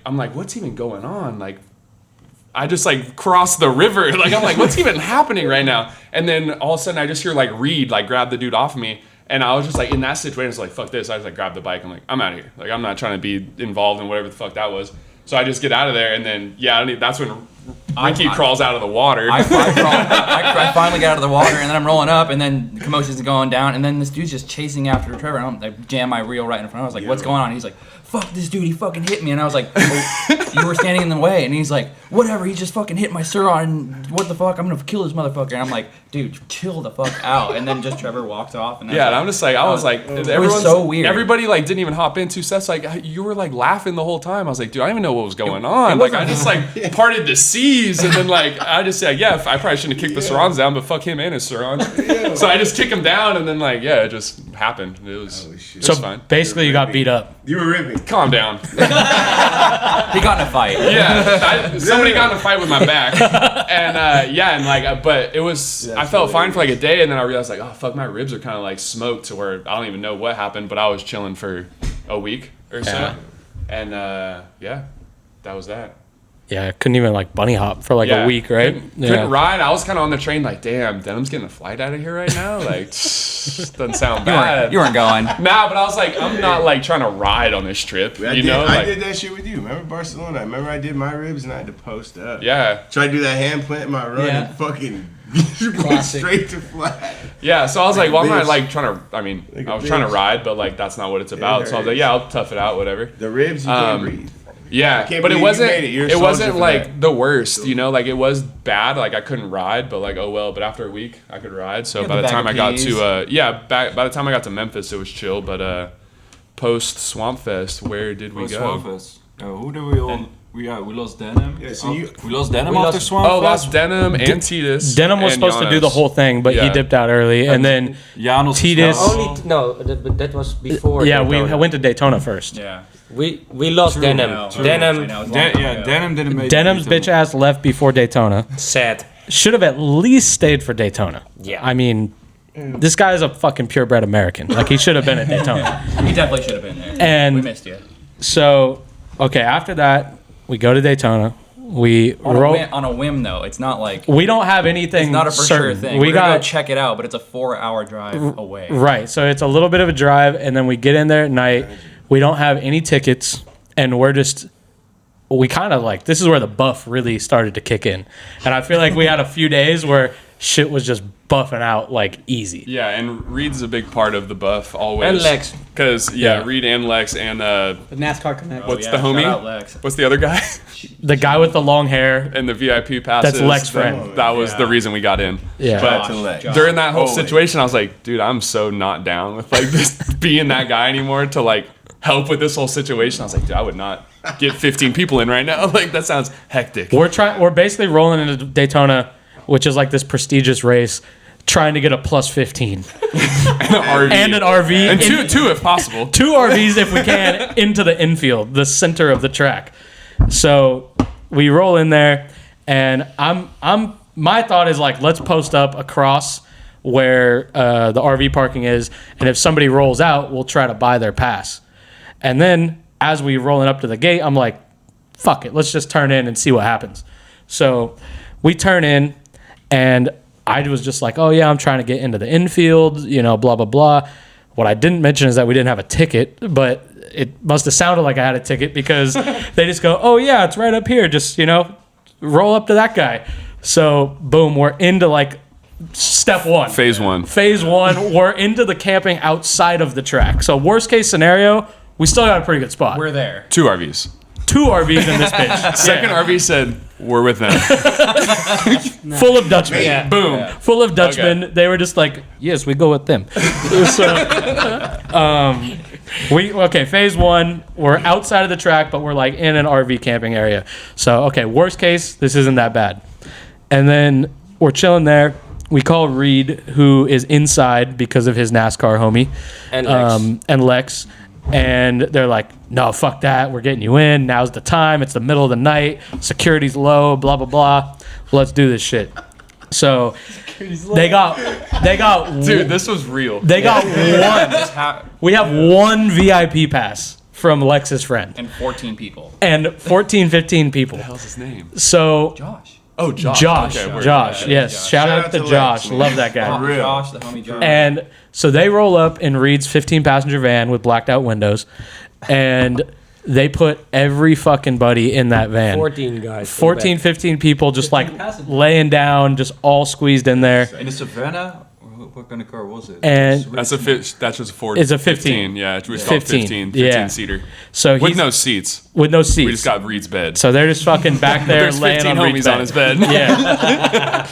I'm like, what's even going on? Like I just like crossed the river, like I'm like, what's even happening right now? And then all of a sudden I just hear like Reed like grab the dude off of me, and I was just like in that situation, I was like, fuck this. I just like grab the bike, I'm like, I'm out of here. Like I'm not trying to be involved in whatever the fuck that was. So I just get out of there, and then that's when Ricky crawls out of the water. I finally got out of the water, and then I'm rolling up, and then the commotion's going down, and then this dude's just chasing after Trevor, and I'm like, jam my reel right in front. I was like, what's going on? He's like, fuck this dude, he fucking hit me. And I was like, oh, you were standing in the way. And he's like, whatever, he just fucking hit my Suron, and what the fuck, I'm gonna kill this motherfucker. And I'm like, dude, chill the fuck out. And then just Trevor walked off. And and I'm just like, I was like, it was so weird. Everybody like didn't even hop in 2 sets. Like you were like laughing the whole time. I was like, dude, I didn't even know what was going on. Like I just like parted the seas, and then like I just said, yeah, I probably shouldn't have kicked the Sarons down, but fuck him and his Sarons. So I just kick him down, and then like it just happened. It was, fine. Basically, you got beat up. You were ripping. Calm down. he got in a fight. Yeah, somebody got in a fight with my back, and but it was. I felt fine for like a day, and then I realized like, oh fuck, my ribs are kind of like smoked to where I don't even know what happened, but I was chilling for a week or so, and that was that. Yeah, I couldn't even like bunny hop for like a week, right? Couldn't ride. I was kind of on the train like, damn, Denham's getting a flight out of here right now. Like, doesn't sound bad. You weren't going. Nah, but I was like, I'm not like trying to ride on this trip. I Like, did that shit with you. Remember Barcelona? I remember I did my ribs and I had to post up. Yeah. Tried to do that hand plant in my run and fucking went straight to flat. Yeah, so I was like, well, I'm not bitch. like trying to, I was trying to ride, but like that's not what it's about. So I was like, yeah, I'll tough it out, whatever. The ribs, you can't breathe. Yeah, can't but it believe you wasn't. made it. You're a It soldier wasn't for like that. the worst, you know. Like it was bad. Like I couldn't ride, but like oh well. But after a week, I could ride. So You by had the the time I bag got of to by the time I got to Memphis, it was chill. But post Swamp Fest, where did we go? Swampfest. Who do we all? We lost Denim. Yeah, so we lost Denim we after lost- Swamp. Oh, lost Denim and Titus. Denim was and supposed to do the Janos. whole thing, but he Yeah. dipped out early, and then Janos Titus- But that was before. yeah, we Daytona. went to Daytona first. Yeah. We lost True. Denim. No, Denim I know, it's long ago. Denim didn't make Denim's it. bitch ass left before Daytona. sad. Should have at least stayed for Daytona. Yeah. I mean, this guy is a fucking purebred American. Like, he should have been at Daytona. He definitely should have been there. And- we missed you. So, okay, after that, we go to Daytona. We roll. On a whim, though. It's not like We don't have anything it's not a for certain. sure thing. We We're gonna got go check it out, but it's a 4-hour drive away. right. So it's a little bit of a drive, and then we get in there at night. We don't have any tickets, and we kind of like, this is where the buff really started to kick in. And I feel like we had a few days where shit was just buffing out like easy. Yeah, and Reed's a big part of the buff always. And Lex. Because, Yeah. Reed and Lex and, The NASCAR Connect. what's Yeah, the shout homie? out Lex. What's the other guy? The guy with the long hair. And the VIP passes. That's Lex's friend. That was the reason we got in. Yeah. But Josh. during that whole Holy. situation, I was like, dude, I'm so not down with like this being that guy anymore to like help with this whole situation. I was like, dude, I would not get 15 people in right now. Like, that sounds hectic. We're basically rolling into Daytona, which is like this prestigious race, trying to get a plus 15 And an RV. and an RV And in- two if possible. 2 RVs if we can into the infield, the center of the track. So we roll in there, and my thought is like, let's post up across where the RV parking is, and if somebody rolls out, we'll try to buy their pass. And then as we rolling up to the gate, I'm like, fuck it, let's just turn in and see what happens. So we turn in, and I was just like, oh yeah, I'm trying to get into the infield, blah, blah, blah. What I didn't mention is that we didn't have a ticket, but it must have sounded like I had a ticket because they just go, oh yeah, it's right up here. Just, roll up to that guy. So boom, we're into like step one. Phase one. Phase one, we're into the camping outside of the track. So worst case scenario, we still got a pretty good spot. We're there. 2 RVs. 2 RVs in this bitch. Second RV said, we're with them. Full of Dutchmen. Yeah. Boom. Full of Dutchmen. Okay. They were just like, yes, we go with them. Phase one, we're outside of the track, but we're like in an RV camping area. So, okay, worst case, this isn't that bad. And then we're chilling there. We call Reed, who is inside because of his NASCAR homie. And Lex. And they're like, no, fuck that. We're getting you in. Now's the time. It's the middle of the night. Security's low, blah, blah, blah. Let's do this shit. So they got Dude, this was real. they got one. We have one VIP pass from Lex's friend. And 14 people. And 14, 15 people. What the hell's his name? So Josh. Oh, Josh. Josh, Okay, word. Josh, yes. Josh. Shout out to to Josh. Lex, man. Love that guy. real. Josh, the homie Josh. And so they roll up in Reed's 15-passenger van with blacked out windows, and they put every fucking buddy in that van. 14 guys. 14, 15 people just like 15 passengers. laying down, just all squeezed in there. In the Savannah? What kind of car was it? And That's just a Ford. It's a 15. Yeah, it was called 15, 15 yeah. seater. so With he's no seats. with no seats. We just got Reed's bed. So they're just fucking back there There's laying 15 on Reed's homies on his bed. Yeah.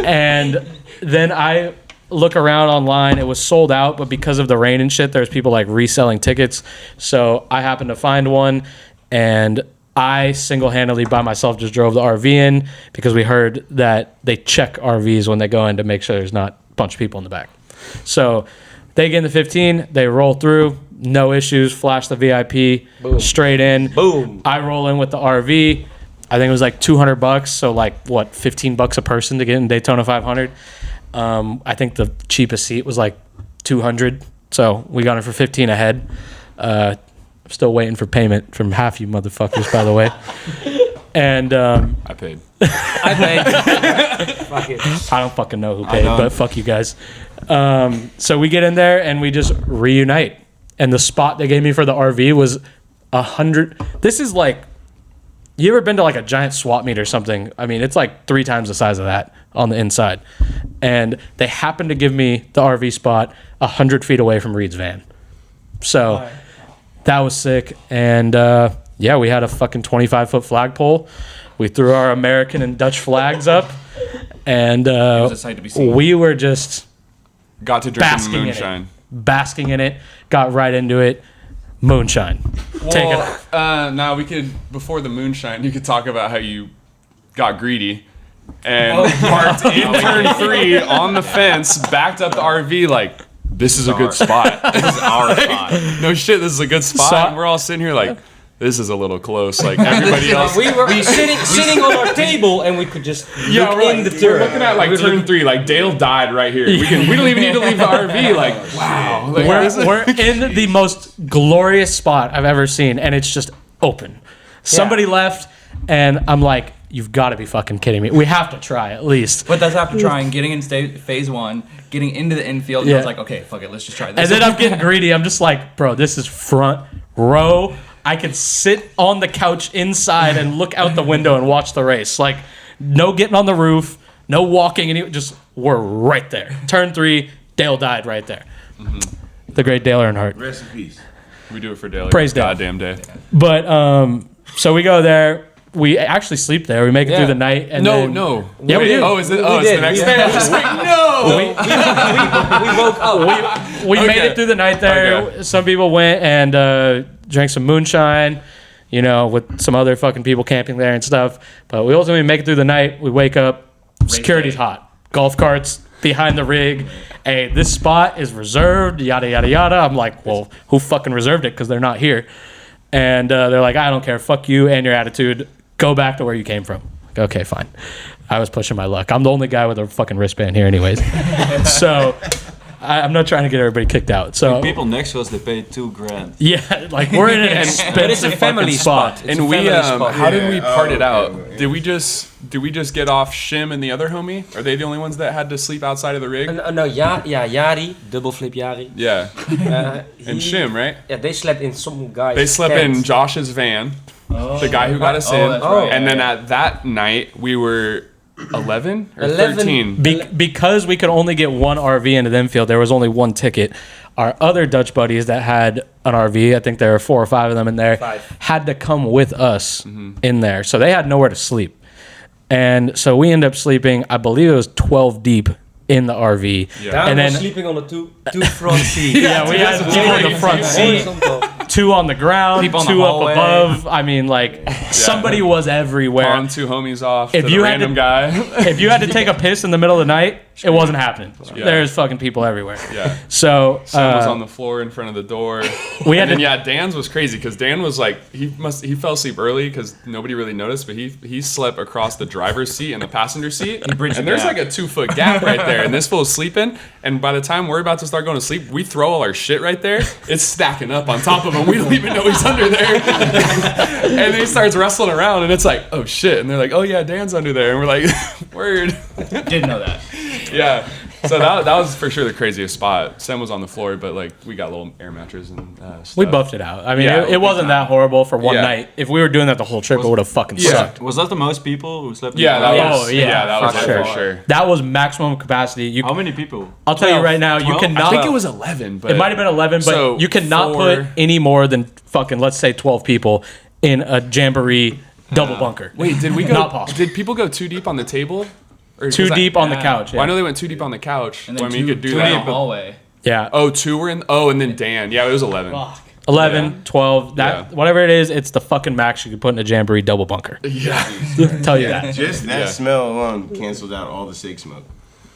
And then I look around online. It was sold out, but because of the rain and shit, there's people like reselling tickets. So I happened to find one, and I single-handedly by myself just drove the RV in because we heard that they check RVs when they go in to make sure there's not a bunch of people in the back. So they get in the 15, they roll through, no issues, flash the VIP, Boom. straight in. Boom. I roll in with the RV. I think it was like $200, so like what, $15 a person to get in Daytona 500. I think the cheapest seat was like $200, so we got it for $15 ahead. I'm still waiting for payment from half you motherfuckers, by the way. And I paid. I paid. Fuck it. I don't fucking know who paid, don't. but fuck you guys. So we get in there and we just reunite. And the spot they gave me for the RV was 100. This is like, you ever been to like a giant swap meet or something? I mean, it's like 3 times the size of that on the inside. And they happened to give me the RV spot 100 feet away from Reed's van. So that was sick. And yeah, we had a fucking 25-foot flagpole. We threw our American and Dutch flags up. And was a sight to be seen. we were just Got to drink in basking in moonshine. it. Basking in it. Got right into it. moonshine. Take it off. Now we could, before the moonshine, you could talk about how you got greedy and parked in turn 3 on the fence, backed up the RV like, this is a good spot. This is our spot. No shit, this is a good spot. And we're all sitting here like, this is a little close. Like everybody else. We were sitting on our table and we could just look in the We're turn. looking at like turn 3. Like Dale died right here. We don't even need to leave the RV. Like wow. Like, We're in the most glorious spot I've ever seen, and it's just open. Somebody left, and I'm like, you've got to be fucking kidding me. We have to try at least. But that's after trying, getting in phase 1, getting into the infield. And I was like, okay, fuck it, let's just try this. And then I'm getting greedy. I'm just like, bro, this is front row. I could sit on the couch inside and look out the window and watch the race. Like, no getting on the roof, no walking, just we're right there. Turn 3, Dale died right there. Mm-hmm. The great Dale Earnhardt. Rest in peace. we do it for Dale. Praise Dale. Goddamn day. But so we go there. We actually sleep there. We make it through the night. And then, No. Yeah, we do. Oh, is it? Oh, it's the next day. I was just like, no. We woke up. We made it through the night there. Okay. Some people went and drank some moonshine, with some other fucking people camping there and stuff. But we ultimately make it through the night. We wake up. Security's hot. Golf carts behind the rig. Hey, this spot is reserved. Yada yada yada. I'm like, well, who fucking reserved it? Because they're not here. And they're like, I don't care. Fuck you and your attitude. Go back to where you came from. Like, okay, fine. I was pushing my luck. I'm the only guy with a fucking wristband here, anyways. So I'm not trying to get everybody kicked out. So people next to us, they paid $2,000. yeah, like we're in an expensive family fucking spot. It's And a we, family spot. how did we part it out? yeah. Did we just get off Shim and the other homie? Are they the only ones that had to sleep outside of the rig? No, Yari, double flip Yari. Yeah. And Shim, right? Yeah, they slept in some guy's They slept tent. in Josh's van, the guy who got us in. that's right. And then at that night, we were 11 or 11. 13. Because we could only get one RV into the infield, there was only one ticket. Our other Dutch buddies that had an RV, I think there were 4 or 5 of them in there, had to come with us in there. So they had nowhere to sleep. And so we ended up sleeping, I believe it was 12 deep in the RV. Yeah. Dan And was then sleeping on the two front seats. yeah, we had people in the front seat, 2 on the ground, People in 2 the up hallway. above. I mean, like somebody was everywhere. On 2 homies off If to you the had random to- guy. If you had to take a piss in the middle of the night, it wasn't happening. Yeah. There's fucking people everywhere. Yeah. So Sam was on the floor in front of the door. we had And to. then, Dan's was crazy because Dan was like, he fell asleep early because nobody really noticed, but he slept across the driver's seat and the passenger seat. bridged And the there's gap. like a 2-foot gap right there. And this fool is sleeping. And by the time we're about to start going to sleep, we throw all our shit right there. It's stacking up on top of him. We don't even know he's under there. And then he starts wrestling around and it's like, oh shit. And they're like, oh yeah, Dan's under there. And we're like, word. Didn't know that. Yeah. So that was for sure the craziest spot. Sam was on the floor, but like we got little air mattress and stuff. We buffed it out. I mean, Yeah, it wasn't that horrible for one Yeah. night. If we were doing that the whole trip, it would have fucking Yeah. sucked. Was that the most people who slept in Yeah, the that car? was. Oh, yeah, that was for it sure. for sure. That was maximum capacity. How many people? I'll tell you right now, you 12? cannot. I think it was 11, but It might have been 11, but So, you cannot 4 put any more than fucking, let's say, 12 people in a jamboree double bunker. Wait, did we go? Not possible. Did people go too deep on the table? Or Too was that- deep on the Yeah. couch. Well, I Yeah. know they went too deep on the couch. And Well, then I mean, you could do two that. in the hallway. Yeah. Oh, 2 were in. Oh, and then Dan. Yeah, it was 11. 11, 12, that Yeah. whatever it is, it's the fucking max you could put in a jamboree double bunker. Yeah. Tell you that. Just that Yeah. smell alone canceled out all the cig smoke.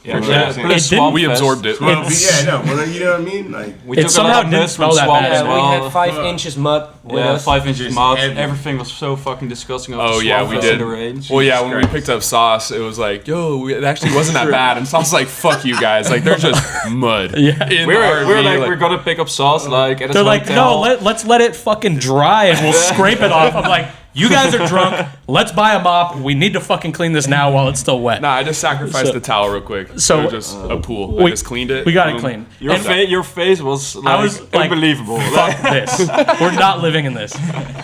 Yeah, For sure. plus It didn't- Swamp We Fest. absorbed it. Well, yeah, no, well, you know what I mean? Like, We It took a somehow lot of didn't mud smell from that Swamp bad. as We well. had 5 inches mud with Yeah, us. 5 inches mud. heavy. Everything was so fucking disgusting. Oh yeah, we did. The range. Well, yeah, when we Christ. picked up sauce, it was like, yo, it actually wasn't that bad. And sauce was like, fuck you guys, like they're just mud. Yeah. In We the were RV, like, we're gonna pick up sauce like at a They're like, hotel. no, let's let it fucking dry and we'll scrape it off. I'm like, you guys are drunk. Let's buy a mop. We need to fucking clean this now while it's still wet. Nah, I just sacrificed So- the towel real quick. so, it was just a pool. I we- just cleaned it. We got it Boom. clean. Your, And your face was like I was like, unbelievable. fuck this. We're not living in this.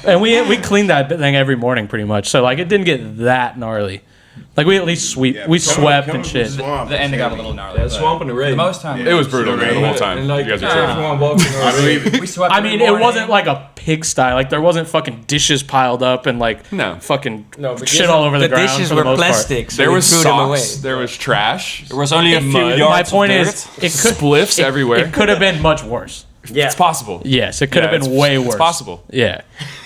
And we cleaned that thing every morning pretty much. So like it didn't get that gnarly. Like we at least we swept and shit. The ending got a little gnarly. but Swamp in the rain. The most time. It was brutal, man, the whole time. And like, You guys are tripping. everyone walking I believe it. We swept I every mean, it morning. wasn't like a pigsty. Like there wasn't fucking dishes piled up and like No. fucking but shit all over the, the ground. dishes for the were most part. plastic, so There we was threw them away. socks. There was trash. There was only a few Mud. yards My point of is, dirt. it could Spliffs everywhere. It could have been much worse. Yeah. It's possible. Yes, it could have been way worse. It's possible. Yeah,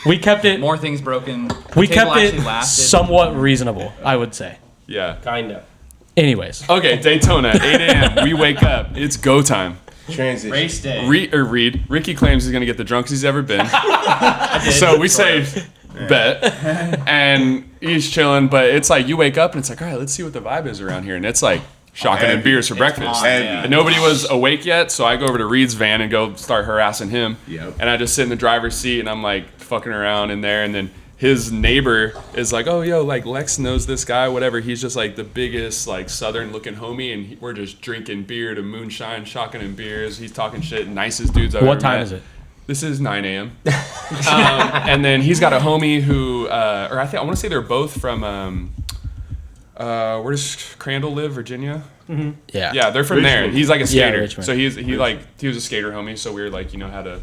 we kept it. More things broken. We The table kept it actually lasted. somewhat reasonable, I would say. Yeah. Kinda. Anyways, Okay, Daytona, 8 a.m. We wake up. It's go time. Transition. Race day. Reed. Ricky claims he's gonna get the drunkest he's ever been. So we say bet, and he's chilling. But it's like you wake up and it's like, all right, let's see what the vibe is around here, and it's like shotgun and beers for breakfast. Heavy. And nobody was awake yet, so I go over to Reed's van and go start harassing him. Yep. And I just sit in the driver's seat and I'm like fucking around in there, and then his neighbor is like, oh, yo, like Lex knows this guy, whatever. He's just like the biggest, like southern looking homie, and we're just drinking beer to moonshine, shotgun and beers. He's talking shit, nicest dudes I've ever what time met. is it? This is 9 a.m. And then he's got a homie who, or I want to say they're both from, where does Crandall live, Virginia? Yeah. Yeah, they're from there. He's like a Yeah, skater. Richmond. So he was a skater homie. So we were like, had a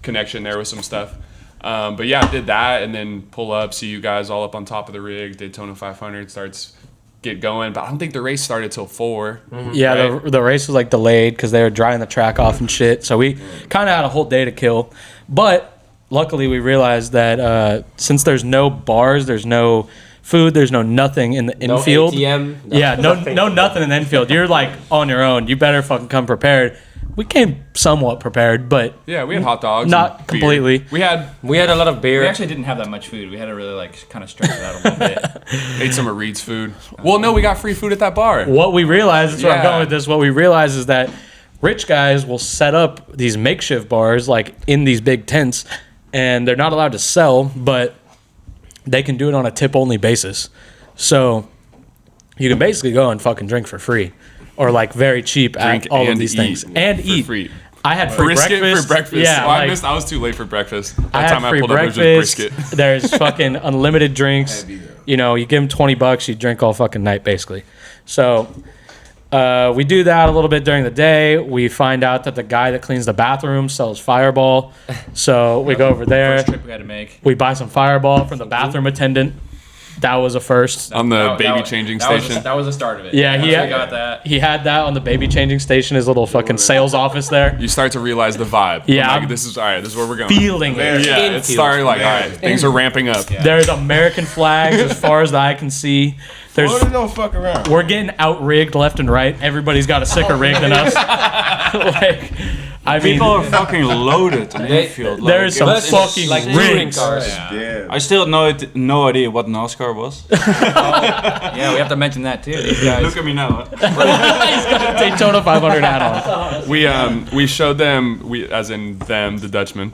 connection there with some stuff. But yeah, did that and then pull up, see you guys all up on top of the rig. Daytona 500 starts get going, but I don't think the race started till 4. Yeah, right? the race was like delayed because they were drying the track off and shit. So we kind of had a whole day to kill. But luckily we realized that since there's no bars, there's no food, there's no nothing in the No infield. ATM. Yeah, no nothing in the infield. You're like on your own. You better fucking come prepared. We came somewhat prepared, but Yeah, we had hot dogs. Not and beer. completely. We had We had a lot of beer. We actually didn't have that much food. We had to really like kind of stretch it out a little bit. ate some of Reed's food. Well, no, we got free food at that bar. what we realized, that's where I'm Yeah. going with this, what we realized is that rich guys will set up these makeshift bars like in these big tents, and they're not allowed to sell, but they can do it on a tip-only basis. So you can basically go and fucking drink for free or like very cheap Drink at all of and these eat things. And for eat. free. I had free Brisket breakfast. for breakfast. Yeah, Well, like, I was too late for breakfast. That I had time I free pulled up, it was breakfast. just brisket. There's fucking unlimited drinks. Heavy, though. You know, you give them $20, you drink all fucking night, basically. So we do that a little bit during the day. We find out that the guy that cleans the bathroom sells Fireball. So we go over there. First trip we had to make. We buy some Fireball from the bathroom attendant. That was a first. On the That- baby that was- changing that was station. that was the start of it. Yeah, Once he we had, got that. he had that on the baby changing station, his little fucking sales office there. You start to realize the vibe. Yeah, I'm like, I'm this is all right. This is where we're going. Feeling it. Yeah, it started like, all right, things are ramping up. There's American flags as far as the eye can see. There's Florida don't fuck around. We're getting out-rigged left and right. Everybody's got a sicker rig than us. Like, I mean, People are fucking loaded in the infield. Like, there's some it's- fucking like touring rigs. cars. Yeah. I still have no idea what NASCAR was. Yeah, we have to mention that too. These guys. Look at me now. He's got a Daytona 500 hat on. We showed them, as in them, the Dutchman.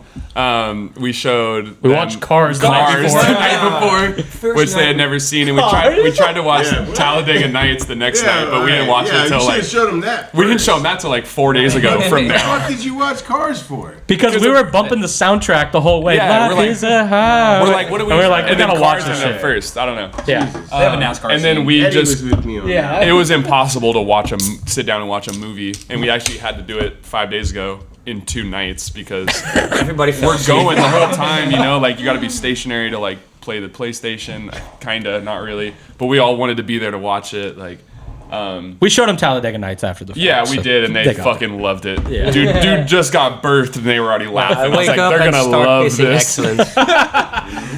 We showed We them watched Cars the night before. the night before, which they had never seen, and we tried to watch Talladega Nights the next night, but we didn't watch it until you like should have showed them that. we didn't show them that till like 4 days ago from What the now. fuck did you watch Cars for? Because we were bumping the soundtrack the whole way. Yeah, Life we're like- is a high. We're like, what do we? And we're like, we and then gotta watch Cars this ended up shit. first. I don't know. Yeah. They have a NASCAR And then scene. we Eddie just was with me on that. it was impossible to watch sit down and watch a movie, and we actually had to do it 5 days ago in 2 nights because Everybody fell we're asleep. going the whole time. Like you got to be stationary to like play the PlayStation, kinda, not really, but we all wanted to be there to watch it. Like, We showed them Talladega Nights after the fact. yeah, we so did, and they got fucking loved it. Yeah. Dude just got birthed, and they were already laughing. I I was wake like, up they're and gonna start love pissing this. excellent.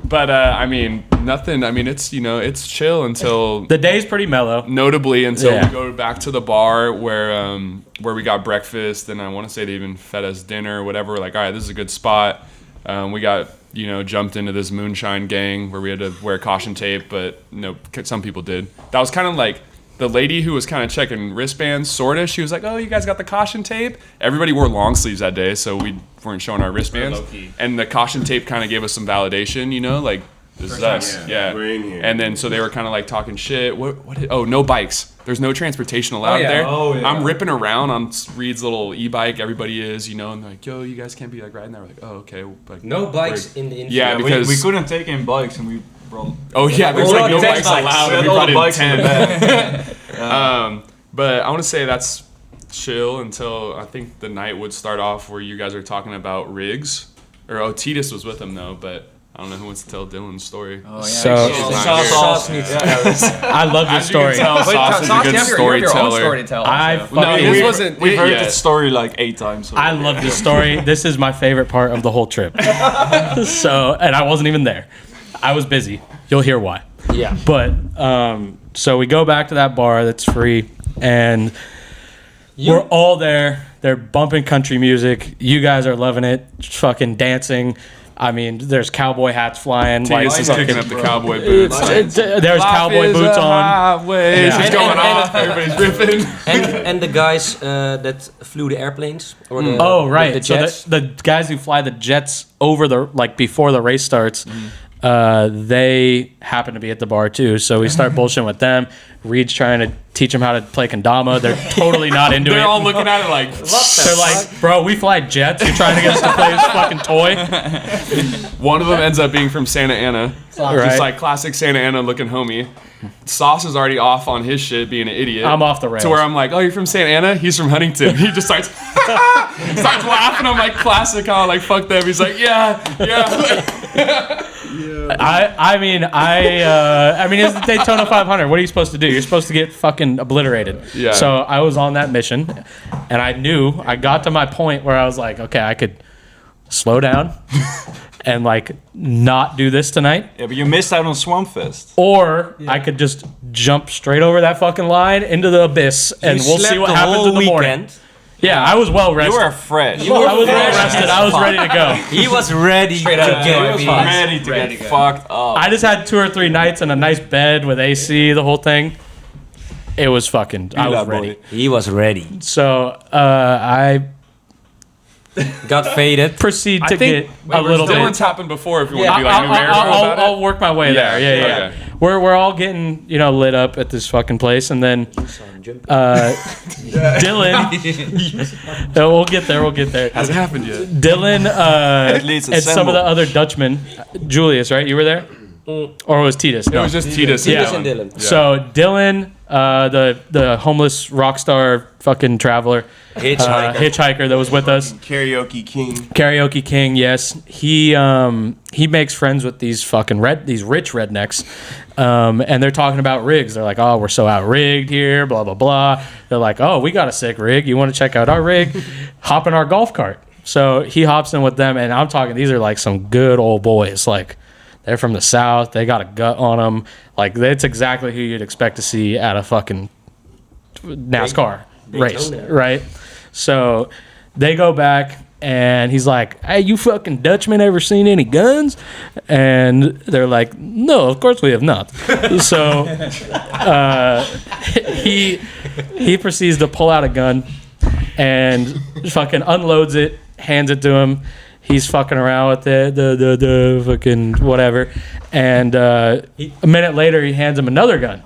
But I mean, nothing. I mean, it's it's chill until. The day's pretty mellow. Notably, until Yeah. we go back to the bar where we got breakfast, and I want to say they even fed us dinner or whatever. We're like, all right, this is a good spot. We got jumped into this moonshine gang where we had to wear caution tape, but no, some people did. That was kind of like the lady who was kind of checking wristbands, sorta. She was like, "Oh, you guys got the caution tape?" Everybody wore long sleeves that day, so we weren't showing our wristbands. low-key. And the caution tape kind of gave us some validation, like. This is us, yeah. we're in here. And then so they were kind of like talking shit. Oh, no bikes. There's no transportation allowed yeah. there. Oh, yeah. I'm ripping around on Reed's little e-bike. Everybody is, and they're like, yo, you guys can't be like riding that. We're like, oh, okay. Like, No bikes in the infield. Yeah, we because couldn't take in bikes and we brought. oh yeah, there's we like no brought 10 bikes bikes. allowed. We and had we all the brought in bikes in the 10. back. But I want to say that's chill until I think the night would start off where you guys are talking about rigs. Or Titus was with them though, but I don't know who wants to tell Dylan's story. Oh, yeah. So Sauce needs to tell us. I love this As you can story. tell, Sauce is a good you have your own storyteller. story to tell. I also. No, fucking- his wasn't. We've heard yeah. that story like 8 times. I love this story. This is my favorite part of the whole trip. So, and I wasn't even there. I was busy. You'll hear why. Yeah. But so we go back to that bar that's free, and we're all there. They're bumping country music. You guys are loving it, fucking dancing. I mean, there's cowboy hats flying. Titus is kicking up the cowboy boots. There's cowboy boots on. Yeah. She's going And- off. Everybody's riffing. And the guys that flew the airplanes or the Oh right, the jets. So the guys who fly the jets over the before the race starts, they happen to be at the bar too. So we start bullshitting with them. Reed's trying to teach them how to play kendama. They're totally not into it. They're all looking at it like, They're like, bro, we fly jets. You're trying to get us to play this fucking toy. one of them ends up being from Santa Ana. Right. Just like classic Santa Ana looking homie. Sauce is already off on his shit, being an idiot. I'm off the rails. To where I'm like, oh, you're from Santa Ana? He's from Huntington. He just starts laughing. I'm like, classic, how like, fuck them. He's like, yeah. I mean, it's the Daytona 500. What are you supposed to do? You're supposed to get fucking obliterated. Yeah. So I was on that mission, and I got to my point where I was like, okay, I could slow down and like not do this tonight, Yeah, but you missed out on Swampfest. or I could just jump straight over that fucking line into the abyss, and we'll see what happens in the morning. Yeah, I was well rested. You were fresh. I was well rested. I was ready to go. He was ready to out of get the fucked. ready to get fucked up. I just had 2 or 3 nights in a nice bed with AC, the whole thing. It was fucking. I was ready. He was ready. So I Got faded. proceed I to think get a little bit. Dylan's happened before. If you want to be like numerical about it. I'll work my way there. Yeah. okay. We're all getting lit up at this fucking place, and then Dylan. We'll get there. Hasn't happened yet. Dylan least and some of the assemble. other Dutchmen. Julius, right? You were there, or was Titus? It was just Titus. Yeah. and Dylan. Yeah. So Dylan, the homeless rock star fucking traveler, hitchhiker that was with us. Karaoke king. Karaoke king, yes. He makes friends with these fucking these rich rednecks, and they're talking about rigs. They're like, "Oh, we're so out rigged here, blah blah blah." They're like, "Oh, we got a sick rig. You want to check out our rig? Hop in our golf cart." So he hops in with them, and I'm talking. These are like some good old boys. Like they're from the South. They got a gut on them. Like that's exactly who you'd expect to see at a fucking NASCAR race, right? So they go back, and he's like, "Hey, you fucking Dutchmen ever seen any guns?" And they're like, "No, of course we have not." So he proceeds to pull out a gun and fucking unloads it, hands it to him. He's fucking around with it, the fucking whatever. And a minute later, he hands him another gun,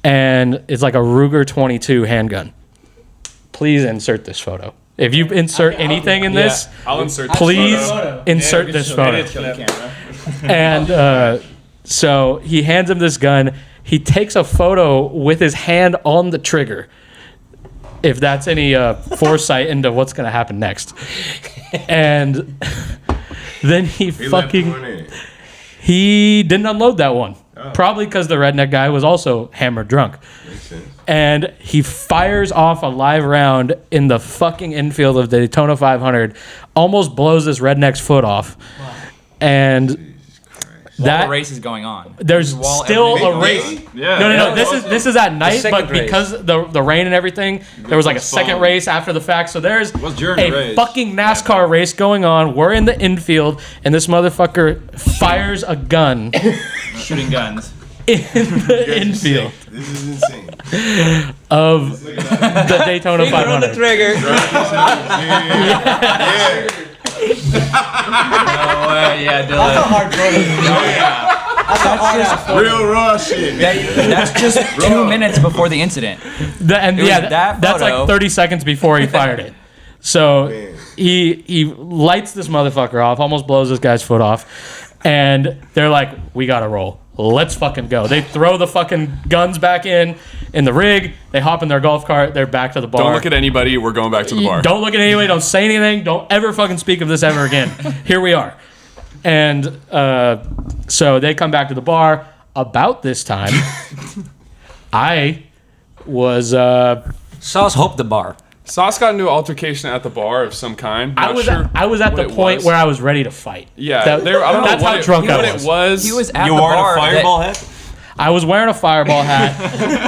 and it's like a Ruger 22 handgun. Please insert this photo. If you insert anything in this, I'll insert this please photo. insert this photo. And so he hands him this gun. He takes a photo with his hand on the trigger. If that's any foresight into what's going to happen next. And then he didn't unload that one. Probably because the redneck guy was also hammered drunk. And he fires off a live round in the fucking infield of the Daytona 500, almost blows this redneck's foot off. And While the race is going on. there's While still a everything's race. Yeah. No. This is at night, second but race. because the rain and everything, there was like a second race after the fact. So there's was during a the race. fucking NASCAR race going on. We're in the infield, and this motherfucker fires a gun Shooting guns. in the infield This is insane. of the Daytona 500. trigger. Yeah, Dylan. Hard photo. Real raw shit. That's just 2 minutes before the incident. That That's photo. like 30 seconds before he fired it. So Man. he lights this motherfucker off, almost blows this guy's foot off, and they're like, "We gotta roll. Let's fucking go." They throw the fucking guns back in the rig. They hop in their golf cart. They're back to the bar. Don't look at anybody. We're going back to the bar. Don't look at anybody. Don't say anything. Don't ever fucking speak of this ever again. Here we are. And so they come back to the bar. About this time, I was. Sauce hopped the bar. Sauce got into an altercation at the bar of some kind. I was at the point where I was ready to fight. Yeah, I don't know that's how drunk I what was. it was. He was at You the wore bar. a fireball hat? I was wearing a fireball hat.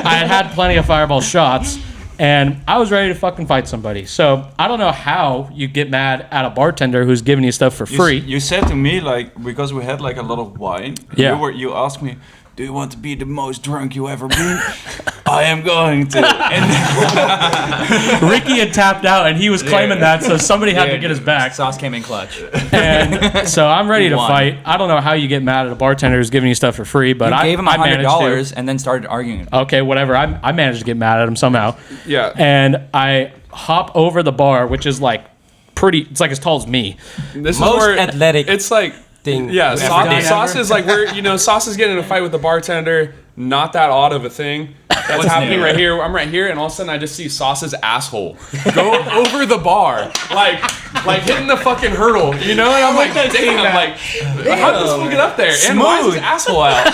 I had plenty of fireball shots, and I was ready to fucking fight somebody. So I don't know how you get mad at a bartender who's giving you stuff for free. You said to me, like, because we had like a lot of wine. Yeah. You asked me, do you want to be the most drunk you ever been? I am going to. And Ricky had tapped out, and he was claiming that, so somebody had to get his back. Sauce came in clutch. And so I'm ready to won. fight. I don't know how you get mad at a bartender who's giving you stuff for free, but You I gave him I managed $100 and then started arguing. to. Okay, whatever. I managed to get mad at him somehow. Yeah. And I hop over the bar, which is like it's like as tall as me. This Most is where athletic It's like thing. yeah, we've sauce, ever done. sauce is like where Sauce is getting in a fight with the bartender. Not that odd of a thing. That's happening right here. I'm right here, and all of a sudden I just see Sauce's asshole go over the bar, like hitting the fucking hurdle, you know? And I'm like, damn, like, how did this fool get up there? And why is his asshole out?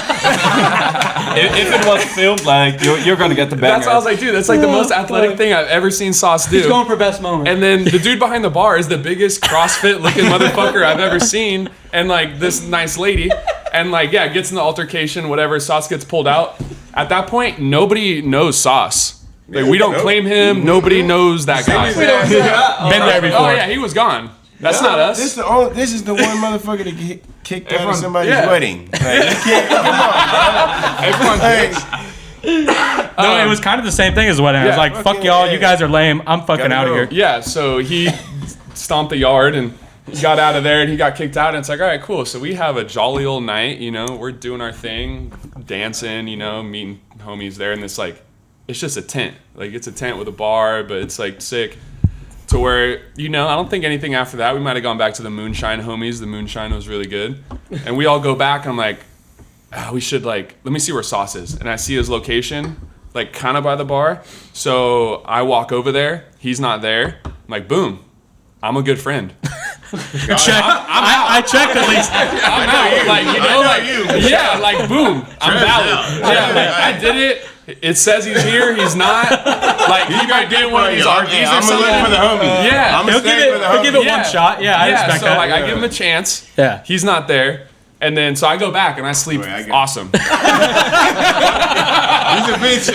if it was filmed, like, you're gonna get the banger. That's what I was like, dude, that's like the most athletic thing I've ever seen Sauce do. He's going for best moment. And then the dude behind the bar is the biggest CrossFit looking motherfucker I've ever seen. And like this nice lady. And like, yeah, gets in the altercation, whatever. Sauce gets pulled out. At that point, nobody knows Sauce. Like, we don't claim him. Nobody knows that guy. Been there before. Oh, yeah, he was gone. That's not us. This is the one motherfucker that get kicked out of somebody's wedding. Like, you can't, come on, Everyone No, it was kind of the same thing as the wedding. I was yeah. like, fuck y'all, you guys are lame. I'm fucking out of here. Yeah, so he stomped the yard and got out of there and he got kicked out. And it's like, all right, cool. So we have a jolly old night, you know, we're doing our thing, dancing, you know, meeting homies there. And it's like, it's just a tent. Like, it's a tent with a bar, but it's like sick. To where, you know, I don't think anything after that. We might have gone back to the moonshine homies. The moonshine was really good. And we all go back. I'm like, we should, like, let me see where Sauce is. And I see his location, like, kind of by the bar. So I walk over there. He's not there. I'm like, boom. I'm a good friend. I checked at least. I'm out. Like, you know, like, yeah, like, boom. I'm valid. Yeah, like, I did it. It says he's here. He's not. Like, he might be in one of these RVs or I'm something. gonna look for the homie. Yeah. I'm gonna He'll give it Yeah. one shot. Yeah, I expect so that. like I give him a chance. Yeah. He's not there. And then so I go back and I sleep Wait, I got- awesome. He's a bitch.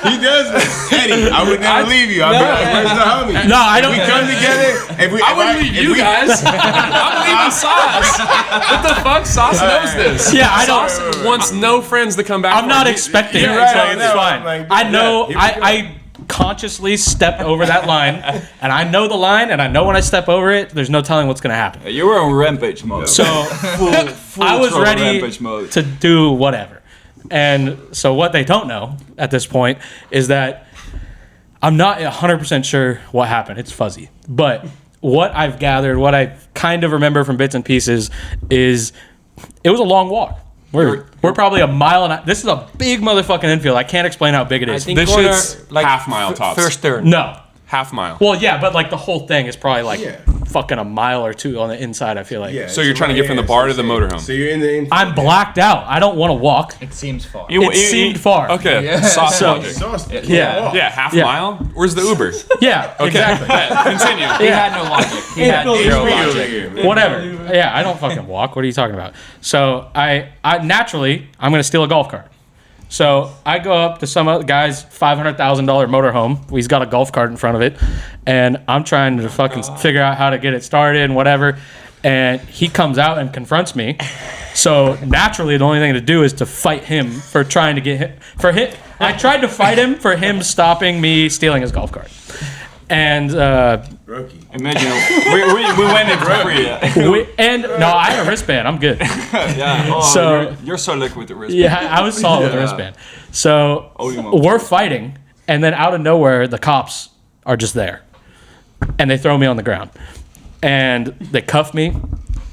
He does this. Eddie, I would never leave you. I'll be like, where's the homie? No, I If don't. we come together, I wouldn't leave you guys. I'm leaving Sauce. What the fuck? Sauce knows this. Yeah, I don't. Sauce wants no friends to come back. I'm for not him. expecting You're it, right, so I it's know. fine. Like, I know. yeah, here we I consciously stepped over that line, and I know the line, and I know when I step over it, there's no telling what's gonna happen. You were on rampage mode. So full I was throttle ready rampage mode. to do whatever. And so what they don't know at this point is that I'm not 100% sure what happened. It's fuzzy. But what I've gathered, what I kind of remember from bits and pieces is it was a long walk. We're probably a mile and a, this is a big motherfucking infield. I can't explain how big it I is. think This corner, shit's like half mile tops. First turn. No. Half mile. Well, yeah, but like the whole thing is probably like Yeah. fucking a mile or two on the inside, I feel like. Yeah, So you're trying to get from the bar to the motorhome. So you're in the infield. I'm blacked out. I don't want to walk. It seems far. It seemed far. Okay. Sauce So- logic. Yeah. Yeah, half Yeah. mile. Where's the Uber? Yeah, Okay. exactly. Continue. He had no logic. He had zero logic. Whatever. Yeah, I don't fucking walk. What are you talking about? So I naturally, I'm gonna steal a golf cart. So I go up to some other guy's $500,000 motorhome. He's got a golf cart in front of it, and I'm trying to fucking figure out how to get it started and whatever. And he comes out and confronts me. So naturally, the only thing to do is to fight him for trying to get him. I tried to fight him for him stopping me stealing his golf cart. And Imagine we went in for free. no, I have a wristband. I'm good. Yeah. Oh, So- you're so liquid with the wrist. Yeah, I was solid with the wristband. So Only one. we're fighting, and then out of nowhere, the cops are just there, and they throw me on the ground, and they cuff me,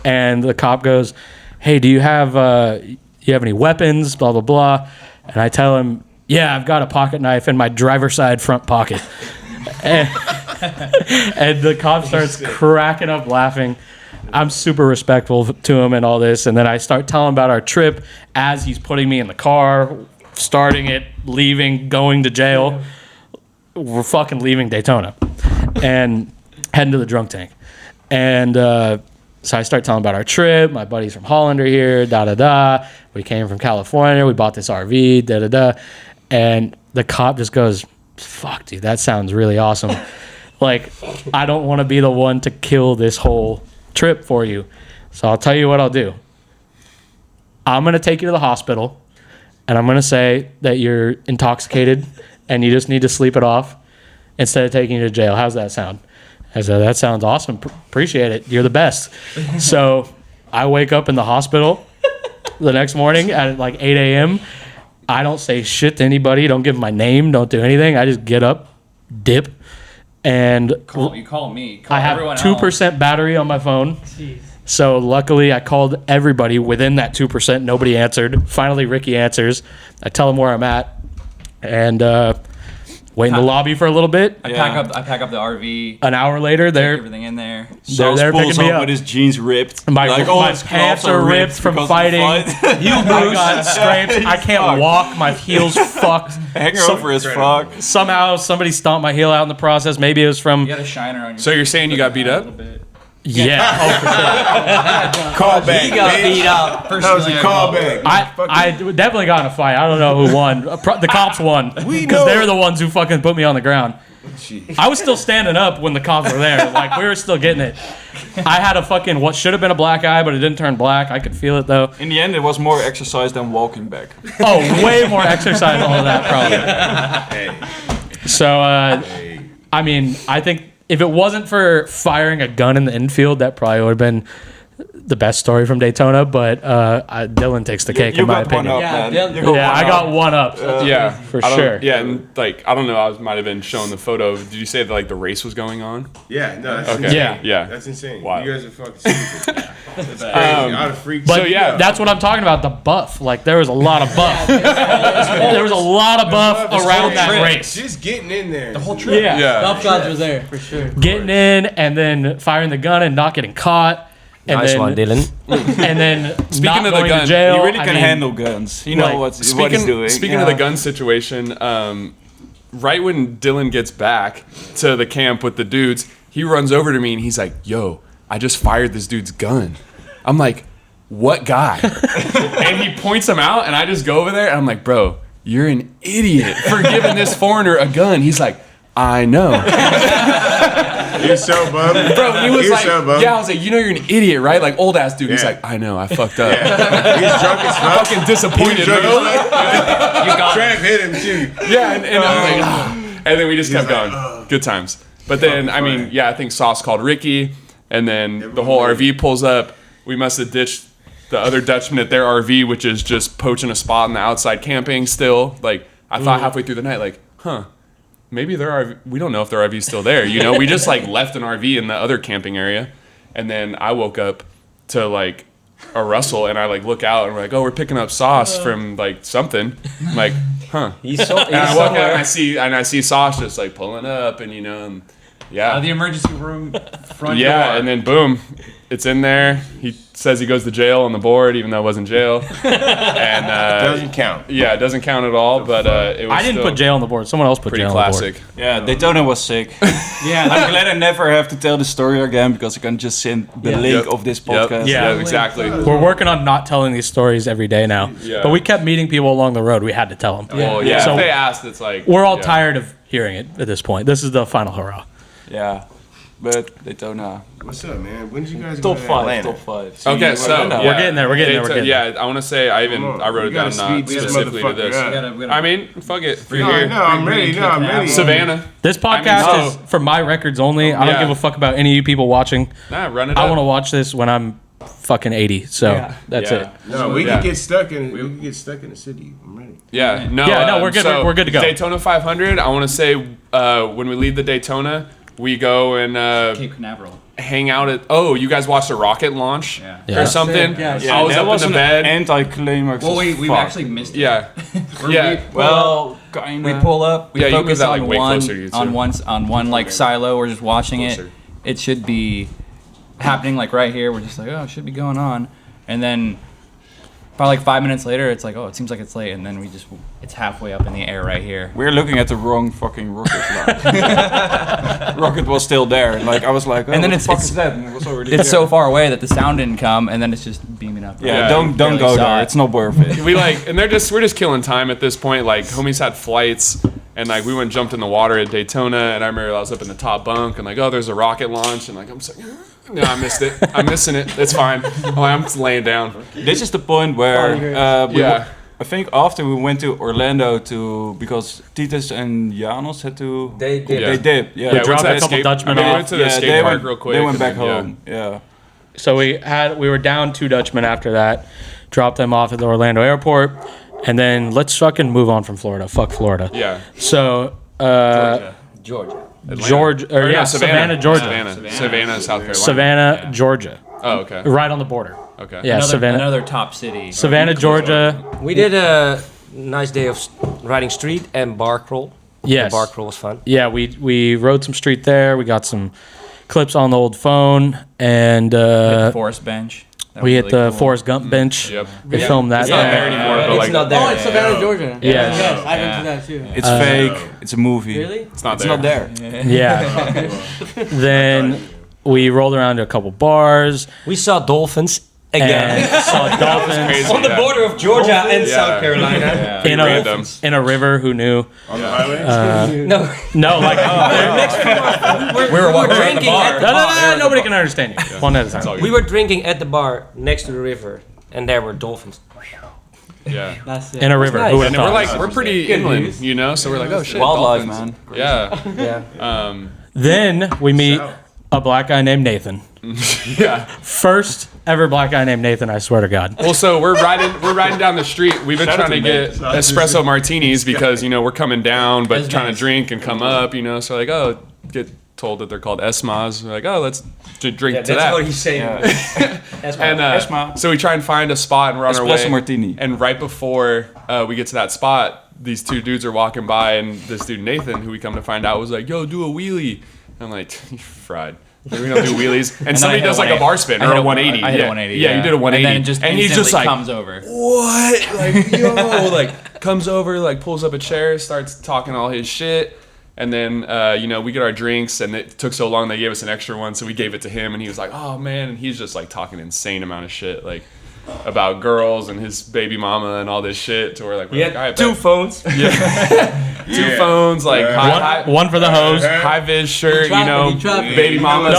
and the cop goes, "Hey, do you have any weapons?" Blah blah blah, and I tell him, "Yeah, I've got a pocket knife in my driver's side front pocket." And And the cop starts cracking up laughing. I'm super respectful to him and all this. And then I start telling him about our trip as he's putting me in the car, starting it, leaving, going to jail. We're fucking leaving Daytona and heading to the drunk tank. And so I start telling about our trip. My buddies from Holland are here, da-da-da. We came from California. We bought this RV, da-da-da. And the cop just goes, fuck, dude, that sounds really awesome. Like, I don't want to be the one to kill this whole trip for you. So I'll tell you what I'll do. I'm going to take you to the hospital, and I'm going to say that you're intoxicated and you just need to sleep it off instead of taking you to jail. How's that sound? I said, that sounds awesome. Appreciate it. You're the best. So I wake up in the hospital the next morning at like 8 a.m. I don't say shit to anybody. Don't give my name. Don't do anything. I just get up, dip, and You call me. Call I have everyone 2% else. battery on my phone. Jeez. So luckily I called everybody within that 2%. Nobody answered. Finally, Ricky answers. I tell him where I'm at and wait in the lobby for a little bit. I pack up the RV. An hour later, Take they're everything in there. they're there pulls picking me up up. with his jeans ripped. My all his pants clothes are ripped from because of the fighting. fight. I got scrapes. I can't walk. My heel's fucked. Hangover as fuck. Somehow somebody stomped my heel out in the process. Maybe it was from You got a shiner on your So you're saying you got beat up? yeah. Oh, for sure. Callback. He got beat up. That was a callback. I definitely got in a fight. I don't know who won. The cops won because they're the ones who fucking put me on the ground. I was still standing up when the cops were there. Like, we were still getting it. I had a fucking what should have been a black eye, but it didn't turn black. I could feel it though. In the end, it was more exercise than walking back. Oh, way more exercise, all of that probably. So, I mean, I think if it wasn't for firing a gun in the infield, that probably would have been the best story from Daytona. But Dylan takes the cake in my opinion. I got one up. For sure. Yeah, and like I don't know, I might have been showing the photo. Did you say that like the race was going on? Yeah, no, that's Okay. insane. Yeah. That's insane. Wow. You guys are fucking stupid. That's crazy. I'd have freaked But So, yeah. that's what I'm talking about. The buff, like there was a lot of buff. There was a lot of buff around that race. Just getting in there. The whole Yeah. Golf gods were there for sure. Getting in and then firing the gun and not getting caught. And Nice then, one, Dylan. And then Speaking not of the going gun, to jail. He really I can mean, handle guns. You know like, what he's doing. Speaking of the gun situation, right when Dylan gets back to the camp with the dudes, he runs over to me and he's like, "Yo, I just fired this dude's gun." I'm like, "What guy?" And he points him out, and I just go over there and I'm like, "Bro, you're an idiot for giving this foreigner a gun." He's like, "I know." You're so bummed. Bro, he was You're like, so bummed. yeah, I was like, you know, you're an idiot, right? Like, old ass dude. He's Yeah. like, I know, I fucked up. He's drunk as fuck. Fucking disappointed, bro. Trav hit him too. Yeah, and I'm like, "Ah." And then we just kept going. Good times. But then, I mean, yeah, I think Sauce called Ricky, and then the whole RV pulls up. We must have ditched the other Dutchman at their RV, which is just poaching a spot in the outside camping still. Like, I thought halfway through the night, like, maybe their RV, we don't know if their RV's still there. You know, we just like left an RV in the other camping area. And then I woke up to like a rustle and I like look out and we're like, oh, we're picking up Sauce from like something. I'm like, He's And I walk out and I see Sauce just like pulling up and you know, and yeah. The emergency room front Yeah, door. and then boom, it's in there. He says he goes to jail on the board, even though it wasn't jail. And Doesn't count. yeah, it doesn't count at all. But it was I didn't still put jail on the board. Someone else put pretty jail classic. on the board. Yeah, Daytona was sick. Yeah, I'm glad I never have to tell the story again because I can just send the link of this podcast. Yeah. Yeah, exactly. We're working on not telling these stories every day now. Yeah. But we kept meeting people along the road. We had to tell them. Well, yeah. So if they asked, it's like we're all yeah. tired of hearing it at this point. This is the final hurrah. Yeah. But Daytona. What's up, man? When did you guys Top go to 5. Atlanta? Top 5. Okay, so Daytona. yeah. We're getting there, we're getting there. Yeah, I want to say I Come on. wrote We it down gotta not speed this specifically to this. motherfucker up. I mean, fuck it. We're No, here. I'm ready. No, I'm ready. Savannah. This podcast I mean, is for my records only. I don't Yeah. give a fuck about any of you people watching. Nah, run it I up. want to watch this when I'm fucking 80. So Yeah. that's Yeah. it. No, we Yeah. can get stuck in. We can get stuck in the city. I'm ready. Yeah, no. Yeah, no, we're good. We're good to go. Daytona 500. I want to say when we leave the Daytona, we go and Cape Canaveral. hang out at. Oh, you guys watched the rocket launch Yeah. or something? Yeah. I was that up was in the an bed. anti-climax. Well, as we fuck. actually missed it. Yeah, yeah. Well, We pull up. We Yeah, you move focus that, on like, way one closer to you, too. on one like silo. We're just watching Closer. it. It should be happening like right here. We're just like, oh, it should be going on, and then probably like 5 minutes later, it's like, oh, it seems like it's late, and then it's halfway up in the air right here. We're looking at the wrong fucking rocket line. Rocket was still there. Like I was like, oh, And then what it's- the fuck it's- is that? And it was already It's there. so far away that the sound didn't come, and then it's just beaming up. Yeah, Yeah, don't you barely go saw there. it. It's not worth it. We and we're just killing time at this point. Like homies had flights, and like we went and jumped in the water at Daytona, and I remember I was up in the top bunk, and like, oh, there's a rocket launch, and like I'm just like, no, I missed it. I'm missing it. It's fine. Oh, I'm just laying down. This is the point where Yeah. I think after we went to Orlando because Titus and Janos had to. They did. Yeah. They did. Yeah. We dropped went a to couple skate- Dutchmen we off. went to the skate they park went, real quick. They went and back then, home. Yeah. So we were down 2 Dutchmen after that, dropped them off at the Orlando airport, and then let's fucking move on from Florida. Fuck Florida. Yeah. So Georgia. Savannah, Georgia. Savannah, South Carolina. Savannah, Georgia. Oh, okay. Right on the border. Okay. Yeah, Savannah. Another top city. Savannah, Georgia. We did a nice day of riding street and bar crawl. Yes. The bar crawl was fun. Yeah, we rode some street there. We got some clips on the old phone, and The forest bench. That we was hit really the cool. Forrest Gump bench. Yep. We filmed that. It's not there anymore, but It's like not there. Oh, it's Savannah, Georgia. Yes. Yes, I've been to that too. It's fake. It's a movie. Really? it's not It's there. not there. Yeah. Then we rolled around to a couple bars We saw dolphins again. and saw dolphins Crazy, On the yeah. border of Georgia and Yeah. South Carolina. Yeah. in Random. a river. Who knew? On the highway? No, No, like we were drinking at the bar. nobody can understand you. One at a It's all time. good. We were drinking at the bar next to the river, and there were dolphins. Yeah. That's it. In a river. nice. Who would And have we're thought? like we're pretty inland, you know, so we're like, oh shit, Wildlife, dolphins. man. Yeah. Yeah. Then we meet a black guy named Nathan. Yeah. First ever black guy named Nathan. I swear to God. Well, so we're riding down the street. We've been Shout out trying to to get Nate. espresso martinis because we're coming down, but That's trying nice. to drink and come up, So like, oh, get told that they're called Esmas. We're like, oh, let's drink Yeah, to that's that. what he's saying. And Esma. so we try and find a spot and we're on our way. Espresso martini. And right before we get to that spot, these 2 dudes are walking by, and this dude Nathan, who we come to find out, was like, "Yo, do a wheelie." I'm like, "You fried. We don't do wheelies." And somebody I hit does a like a bar spin or a 180. I hit a Yeah. 180. Yeah, you did a 180. And then it just and he's just instantly like, comes over. what? Like, yo, like comes over, like pulls up a chair, starts talking all his shit. And then, we get our drinks, and it took so long they gave us an extra one, so we gave it to him, and he was like, "Oh man!" And he's just like talking insane amount of shit, like about girls and his baby mama and all this shit. To where like, He we're like, had all right, 2 bet. phones. Two phones, like One for the hose. high vis shirt, Trapping, he trapping. baby mama.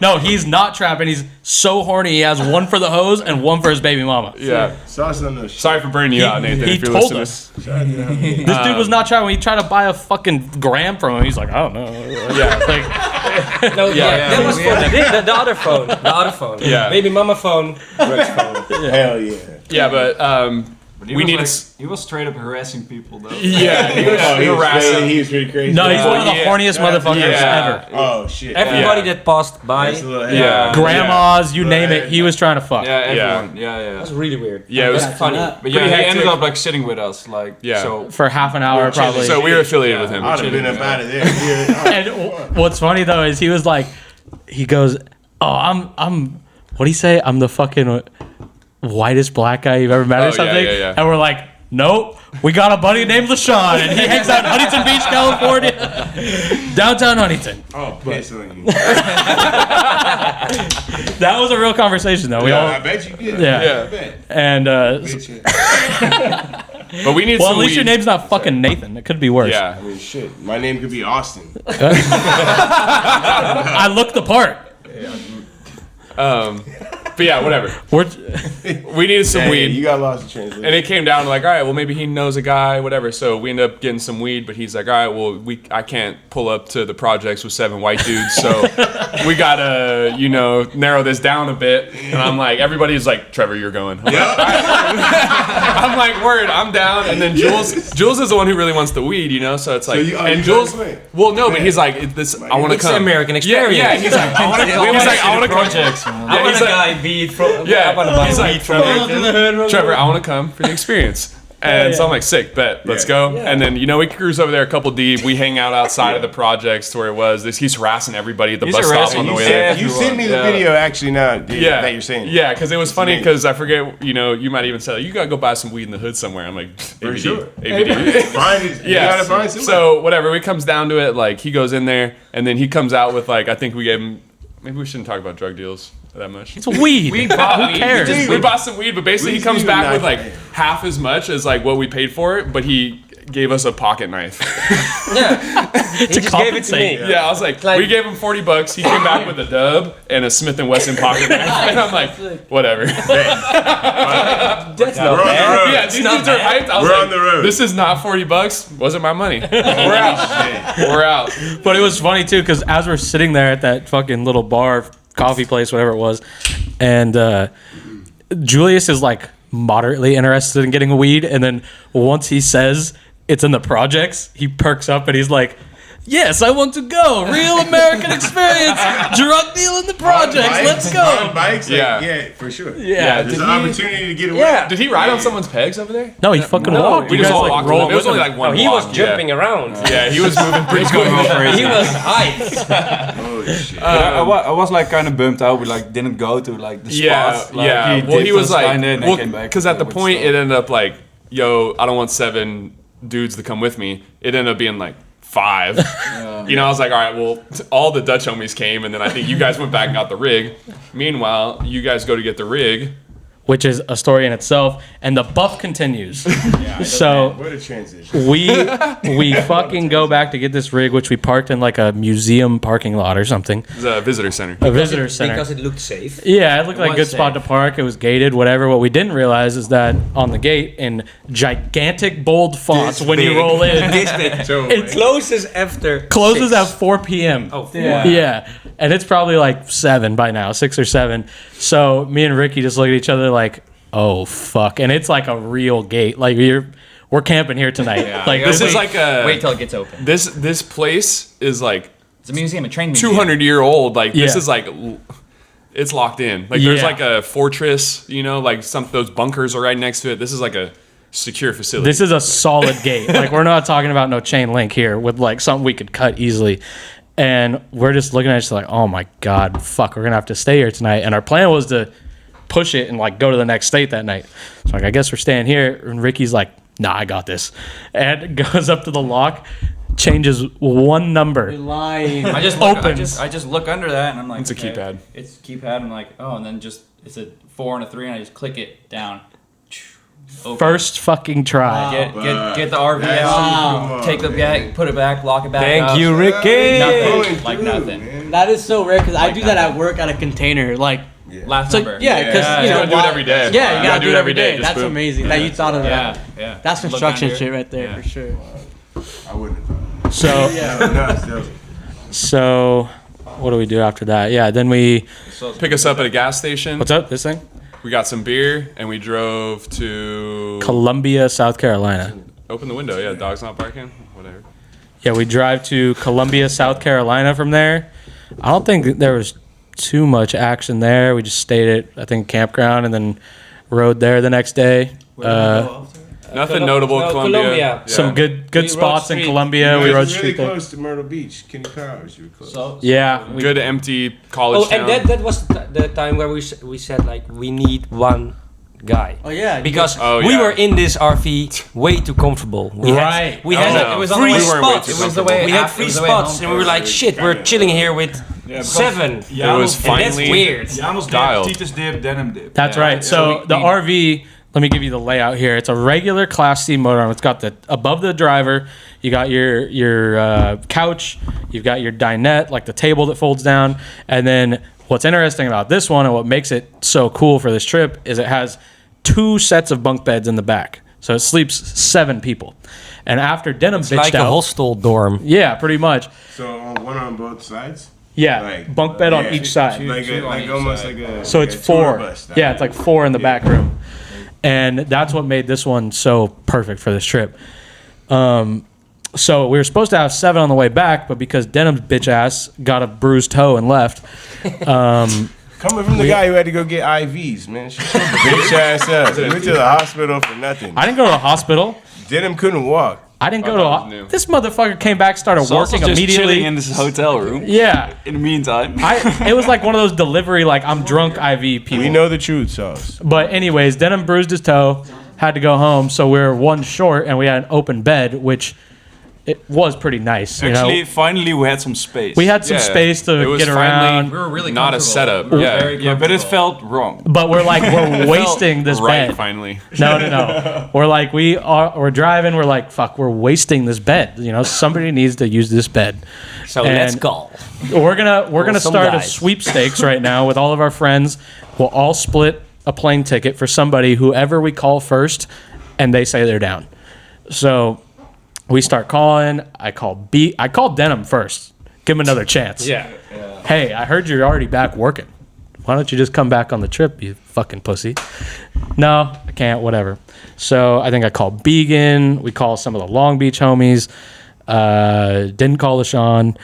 No. He's not trapping. He's so horny. He has one for the hose and one for his baby mama. Yeah. Sauce on those shit. Sorry for burning you out, Nathan. He if you're told listening. us. This dude was not trapping. He tried to buy a fucking gram from him. He's like, I don't know. Yeah. Like, No, that was for the other phone. The other phone. Yeah. Baby mama phone. Rex phone. Hell yeah. Yeah, but we need He was straight up harassing people though. Yeah, he was Oh, he was harassing. crazy. He was pretty crazy. no, he's one of the Yeah. horniest motherfuckers Yeah. ever. Oh shit. Everybody Yeah. that passed by. That's a little- Yeah. Grandmas, you name it. He was trying to fuck. Yeah, Yeah. everyone. Yeah. That's really weird. Yeah, it was Yeah, funny. that. But yeah, Pretty he ended hectic. up like sitting with us, like Yeah. so. For half an hour, probably. So we were affiliated with him. I'd have been up out of there. And what's funny though is he was like, he goes, "Oh, I'm what do you say? I'm the fucking whitest black guy you've ever met Oh, or yeah, something." yeah. And we're like, "Nope, we got a buddy named LaShawn, and he hangs out in Huntington Beach, California, downtown Huntington." Oh, piss on you. That was a real conversation though. We Yeah, all I bet you did. Yeah. Yeah. I bet. and But we need well, some at least weed. your name's not fucking Nathan. It could be worse. Yeah. I mean, shit. My name could be Austin. I look the part. But yeah, whatever. We're, We needed some Hey, weed. you got lost in translation. And it came down to like, all right, well, maybe he knows a guy, whatever. So we ended up getting some weed, but he's like, all right, well, I can't pull up to the projects with 7 white dudes, so we gotta, narrow this down a bit. And I'm like, everybody's like, Trevor, you're going. I'm, like, I'm like, word, I'm down. And then Jules is the one who really wants the weed, So it's like, you and gotta Jules, quit. well, no, but he's like, I want to It's come. American experience. Yeah, he's like, I want to come. I want he's a like- guy beat from. Yeah, I want to buy he's like, weed from. Trevor, I want to come for the experience. And so I'm like, sick, bet, let's go. Yeah. And then, we cruise over there a couple deep. We hang out outside of the projects to where it was. He's harassing everybody at the bus stop on the way there. You sent me the video actually now that you're saying. Yeah, because it was funny because I forget, you might even say, you got to go buy some weed in the hood somewhere. I'm like, For ABD. sure. ABD. Find it. You Yeah. gotta find somewhere. So whatever, it comes down to it, like he goes in there and then he comes out with like, I think we gave him, maybe we shouldn't talk about drug deals that much. It's weed. We bought Who weed. cares? We bought some weed, but basically he Weed's comes weed, back not with like fire. half as much as like what we paid for it, but he gave us a pocket knife. He just gave it to me. Yeah, I was like, Like- we gave him $40. He came back with a dub and a Smith & Wesson pocket knife. And I'm like, whatever. That's not We're on the bad. road. Yeah, these dudes are hyped. I was We're like, on the road. this is not $40. Wasn't my money. We're out. We're out. But it was funny too because as we're sitting there at that fucking little bar, coffee place, whatever it was, and Julius is like moderately interested in getting a weed, and then once he says it's in the projects, he perks up and he's like, "Yes, I want to go. Real American experience. Drug deal in the projects. Let's go." On bikes, Yeah. for sure. Yeah. There's an opportunity to get away. Yeah. Did he ride on someone's pegs over there? No, he fucking No, walked. We You just guys, all like, walked rolled along. It was with only him. like one He block. was jumping around. Yeah, he was moving pretty quick. He was hyped. Oh shit. I was like kind of bummed out. We like didn't go to like the spots. Like, Well, he dipped was us like, kinda and then came back because at the with point stuff. it ended up like, yo, I don't want 7 dudes to come with me. It ended up being like 5. I was like, all right, well, all the Dutch homies came, and then I think you guys went back and got the rig. Meanwhile, you guys go to get the rig. which is a story in itself, and the buff continues. So What a transition. we fucking go back to get this rig, which we parked in like a museum parking lot or something, It's a visitor center. a visitor center. Because it looked safe. Yeah, it looked like a was good spot to safe. park. It was gated, whatever. What we didn't realize is that on the gate, in gigantic bold fonts, when you roll in, This big. It closes after. closes 6. at 4 p.m. Oh, Yeah. And it's probably like 7 by now, 6 or 7. So me and Ricky just look at each other like, oh, fuck. And it's like a real gate. Like, we're camping here tonight. Yeah. Like, This this is like a Wait till it gets open. this place is like It's a museum, a train museum. 200-year-old. Like this Yeah. is like it's locked in. Like there's Yeah. like a fortress. Like those bunkers are right next to it. This is like a secure facility. This is a solid gate. Like, we're not talking about no chain link here with like something we could cut easily. And we're just looking at it like, oh my God, fuck, we're gonna have to stay here tonight. And our plan was to push it and like go to the next state that night. So like, I guess we're staying here. And Ricky's like, nah, I got this. And goes up to the lock, changes one number. Lying. I just look, Opens. I just look under that and I'm like, It's a okay, keypad. It's a keypad. I'm like, oh, and then just it's a 4 and a 3, and I just click it down. Open. First fucking try. Get the RV out, take the bag, put it back, lock it back. Thank up. you, Ricky. Nothing, like nothing. Man. That is so rare because I do that at work at a container. Like, Last so number. yeah, because You gotta do it while- every day. Yeah, you gotta do it every day. just That's boom. amazing that you thought of Yeah, that. yeah. That's Look construction under. shit right there Yeah. for sure. I wouldn't have thought. So No, still. so what do we do after that? Yeah, then we Pick us up at a gas station. what's up? This thing? We got some beer and we drove to Columbia, South Carolina. open the window. Yeah, dog's not barking. Whatever. Yeah, we drive to Columbia, South Carolina from there. I don't think there was too much action there. We just stayed at, I think, campground and then rode there the next day. Nothing notable. no, Columbia. Columbia. Yeah. Some good We rode spots in street. Columbia. You We guys rode were street really there. close to Myrtle Beach. Kenny Powers, you were close. Yeah, we, Good empty college Oh, town. and that was the time where we said like we need one guy. Oh yeah, Because Oh, we yeah. were in this RV way too comfortable. We Right. Had, we Oh, had no. It was on free the way- we weren't way spots. too It was the way We had after- free it was the way spots, home. and we were like, shit, we're chilling here with 7. It was And that's finally weird. Janos dip, dialed. Titus dip, denim dip. that's Yeah. right. So the RV, let me give you the layout here. It's a regular Class C motorhome. It's got the above the driver. You got your couch. You've got your dinette, like the table that folds down. And then what's interesting about this one and what makes it so cool for this trip is it has 2 sets of bunk beds in the back. So it sleeps 7 people. And after Denim bitched Like a out, hostel dorm. yeah, pretty much. So one on both sides? Yeah, Like, bunk bed on yeah. each side. Like two on like each almost side. like a So like it's a tour 4. bus style. Yeah, it's like 4 in the back room. And that's what made this one so perfect for this trip. So we were supposed to have 7 on the way back, but because Denim's bitch ass got a bruised toe and left, Coming from the guy who had to go get IVs, man. Shut your bitch ass up. You went to the hospital for nothing. I didn't go to the hospital. Denim couldn't walk. I didn't go to. This motherfucker came back, started working just immediately chilling in this hotel room. Yeah. In the meantime, It was like one of those delivery, like I'm drunk IV people. We know the truth, Sauce. But anyways, Denim bruised his toe, had to go home, so we were one short, and we had an open bed, which it was pretty nice. actually, finally we had some space. We had some space to get around. We were really not a setup. yeah, but it felt wrong. But we're like, we're wasting this right, bed. finally. No. We're like, we're driving. We're like, fuck, we're wasting this bed. Somebody needs to use this bed. So And let's go. We're gonna some start a guys. sweepstakes right now with all of our friends. We'll all split a plane ticket for somebody, whoever we call first, and they say they're down. So we start calling. I called Denim first. Give him another chance. Yeah. Hey, I heard you're already back working. Why don't you just come back on the trip, you fucking pussy? No, I can't, whatever. So I think I called Began. We called some of the Long Beach homies. Didn't call LaShawn.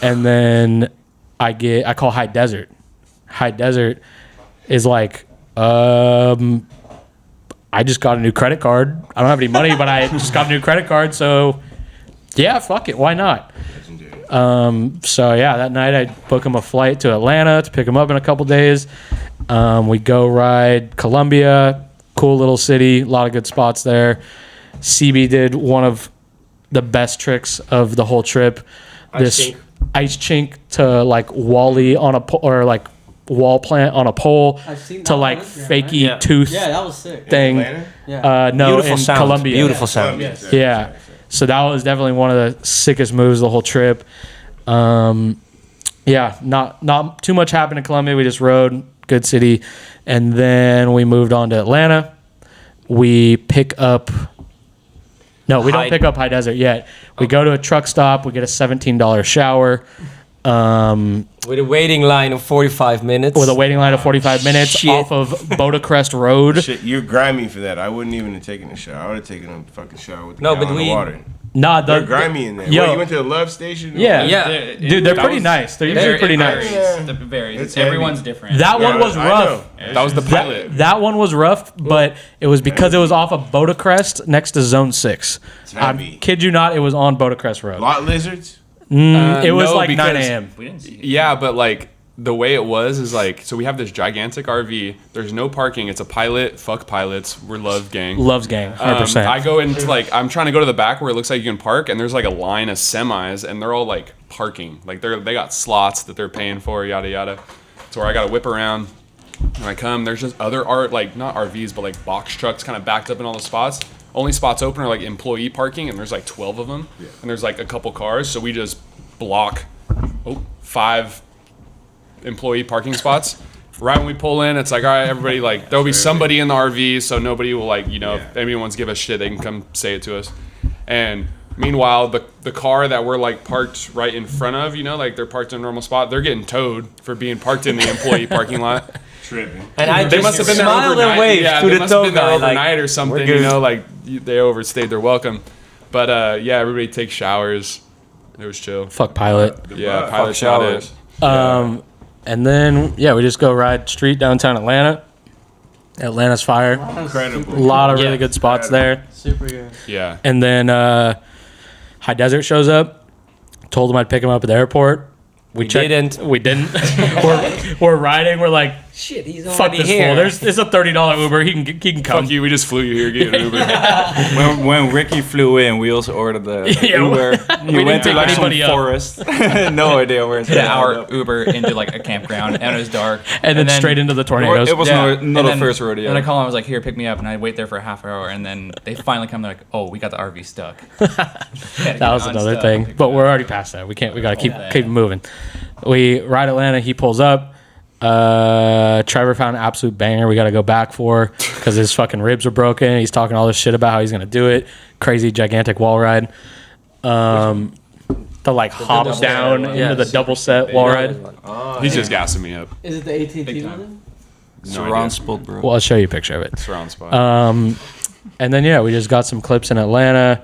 And then I call High Desert. High Desert is like, I just got a new credit card. I don't have any money, but I just got a new credit card. So yeah, fuck it. Why not? So yeah, that night I book him a flight to Atlanta to pick him up in a couple days. We go ride Columbia, cool little city, a lot of good spots there. CB did one of the best tricks of the whole trip. This ice chink to like Wally on a or like wall plant on a pole to like fakey tooth that was sick. thing. Yeah. No, Beautiful in sound. Colombia. Beautiful sound. Yeah. So that was definitely one of the sickest moves of the whole trip. Yeah, not too much happened in Colombia. We just rode, good city. And then we moved on to Atlanta. We pick up... No, we don't pick up High Desert yet. We go to a truck stop. We get a $17 shower. With a waiting line of 45 minutes. With a waiting line of 45 minutes off of Bodacrest Road. Shit, you're grimy for that. I wouldn't even have taken a shower. I would have taken a fucking shower with the No, gallon but of we- water. Nah, They're grimy in there. Yo. What, you went to the Love Station? Yeah. Dude, they're pretty nice. They're usually pretty nice. It varies. It's Everyone's heavy. different. That one was I rough. know. That was the pilot. That one was rough, but it was because it was off of Bodacrest next to Zone 6. I heavy. kid you not, it was on Bodacrest Road. Lot lizards? It was no, like 9 because- a.m. We didn't see it. Yeah, but like the way it was is like, so we have this gigantic RV. There's no parking. It's a pilot. Fuck pilots. We're love gang. Loves gang, 100%. I go into like, I'm trying to go to the back where it looks like you can park, and there's like a line of semis, and they're all like parking. Like they got slots that they're paying for, yada yada. So where I gotta whip around. When I come, there's just other like not RVs, but like box trucks kind of backed up in all the spots. Only spots open are like employee parking, and there's like 12 of them, and there's like a couple cars. So we just block 5 employee parking spots. Right when we pull in, it's like, all right, everybody, like, there'll be somebody in the RV, so nobody will, like, if anyone's give a shit, they can come say it to us. And meanwhile, the car that we're, like, parked right in front of, like, they're parked in a normal spot, they're getting towed for being parked in the employee parking lot. Tripping. And I They must have been there smiled overnight. and waved Yeah, to they the must have tow been there guy. overnight or we're something, good. like, they overstayed their welcome. But, yeah, everybody takes showers. It was chill. Fuck pilot. Yeah, pilot showers. And then, we just go ride street downtown Atlanta. Atlanta's fire. Incredible. A lot of really good spots there. Super good. Yeah. And then High Desert shows up. Told him I'd pick him up at the airport. We didn't. We didn't. we're riding. We're like, Shit, he's fuck already this here. fool. There's a $30 Uber. He can come. Fuck you, we just flew you here. Get an Uber. When Ricky flew in, we also ordered the Yeah, Uber. we He went didn't to like pick some anybody up. forest. No idea where it's Hit an going. hour Uber into like a campground, and it was dark. And then straight into the tornadoes. It was Yeah. not And a then- first rodeo. And I call him, I was like, here, pick me up. And I wait there for a half hour. And then they finally come. They're like, oh, we got the RV stuck. That was another thing, but we're already past that. We gotta keep moving. We ride Atlanta. He pulls up. Trevor found an absolute banger. We got to go back for because his fucking ribs are broken. He's talking all this shit about how he's gonna do it. Crazy gigantic wall ride. The like hops down into the double set wall ride. He's just gassing me up. Is it the AT&T Big time. building? Surround spot, bro. Well, I'll show you a picture of it. Surround spot. And then we just got some clips in Atlanta.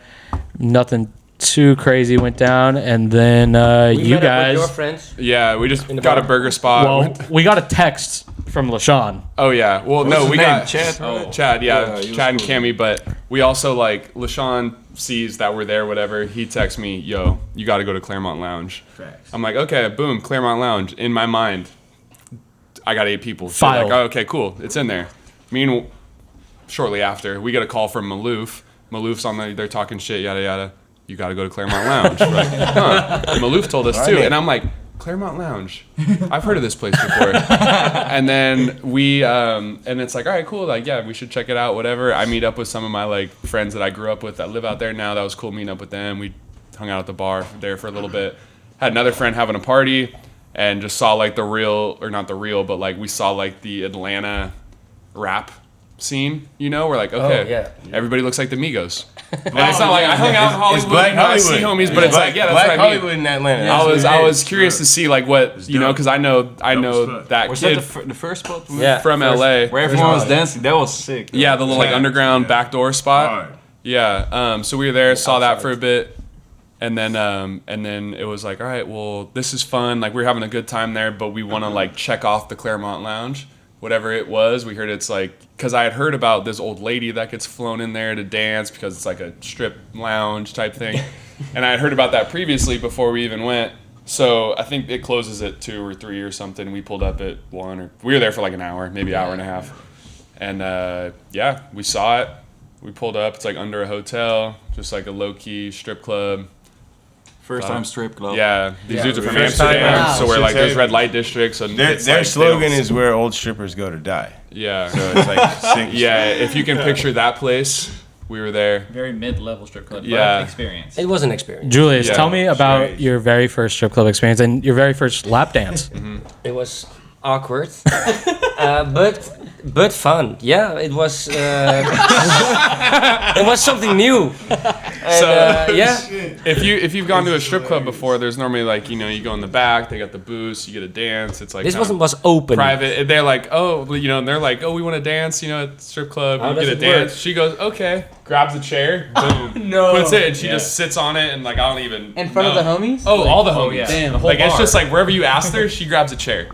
Nothing too crazy went down, and then We you met up with guys. your friends. Yeah, we just In the got a bar. burger spot. Well, we got a text from LaShawn. Oh yeah. Well, What's no, his we name? got Chad, right? Chad. Yeah, Yeah, he was Chad and cool. Cammy. But we also like LaShawn sees that we're there. Whatever. He texts me, "Yo, you got to go to Claremont Lounge." I'm like, okay, boom, Claremont Lounge. In my mind, I got 8 people. So Filed. like, oh, okay, cool, it's in there. Shortly after, we get a call from Maloof. Maloof's on there. They're talking shit. Yada yada. You got to go to Claremont Lounge. We're like, huh. Maloof told us too, and I'm like, Claremont Lounge. I've heard of this place before. And then and it's like, all right, cool. Like, yeah, we should check it out. Whatever. I meet up with some of my like friends that I grew up with that live out there now. That was cool meeting up with them. We hung out at the bar there for a little bit. Had another friend having a party, and just saw like but like we saw like the Atlanta rap scene. You know, we're like, okay, yeah. everybody looks like the Migos. And it's not like I hung out in Hollywood. It's Black you know, I Hollywood. see homies, but it's like, yeah, that's Black what I mean. Hollywood in Atlanta. I was curious to see like what you know, because I know that Was kid that the first spot? Yeah. from LA. Where everyone was dancing. That was sick. Yeah, the little like underground backdoor spot. Hard. Yeah. So we were there, saw that for a bit, and then it was like, all right, well, this is fun. Like we're having a good time there, but we want to like check off the Claremont Lounge, whatever it was. We heard it's like, because I had heard about this old lady that gets flown in there to dance because it's like a strip lounge type thing, and I had heard about that previously before we even went. So I think it closes at 2 or 3 or something. We pulled up at 1, or we were there for like an hour, maybe hour and a half, and yeah, we saw it. We pulled up. It's like under a hotel, just like a low key strip club. First time strip club. Yeah, these dudes are from First time. Amsterdam, Wow. so we're like Shit's there's heavy. red light districts, and Their it's like, they slogan don't- is where old strippers go to die. yeah, So it's like sick. yeah. If you can picture that place, we were there. Very mid-level strip club. but Yeah. experience. It was an experience. Julius, Yeah, tell me about strange. your very first strip club experience and your very first lap dance. It was awkward, but fun. Yeah, it was. It was something new. And, yeah. If you've gone to a strip club before, there's normally like you go in the back. They got the booths. You get a dance. It's like This kinda was open. private. They're like, oh, they're like, oh, we want to dance. At the strip club. How You does get a it dance. work? She goes, okay. Grabs a chair. Boom. No. Puts it, and she Yeah. just sits on it, and like I don't even. In front of know. the homies? Oh, all the Oh, homies. yeah. Damn, the whole Like it's bar. just like wherever you asked her, she grabs a chair,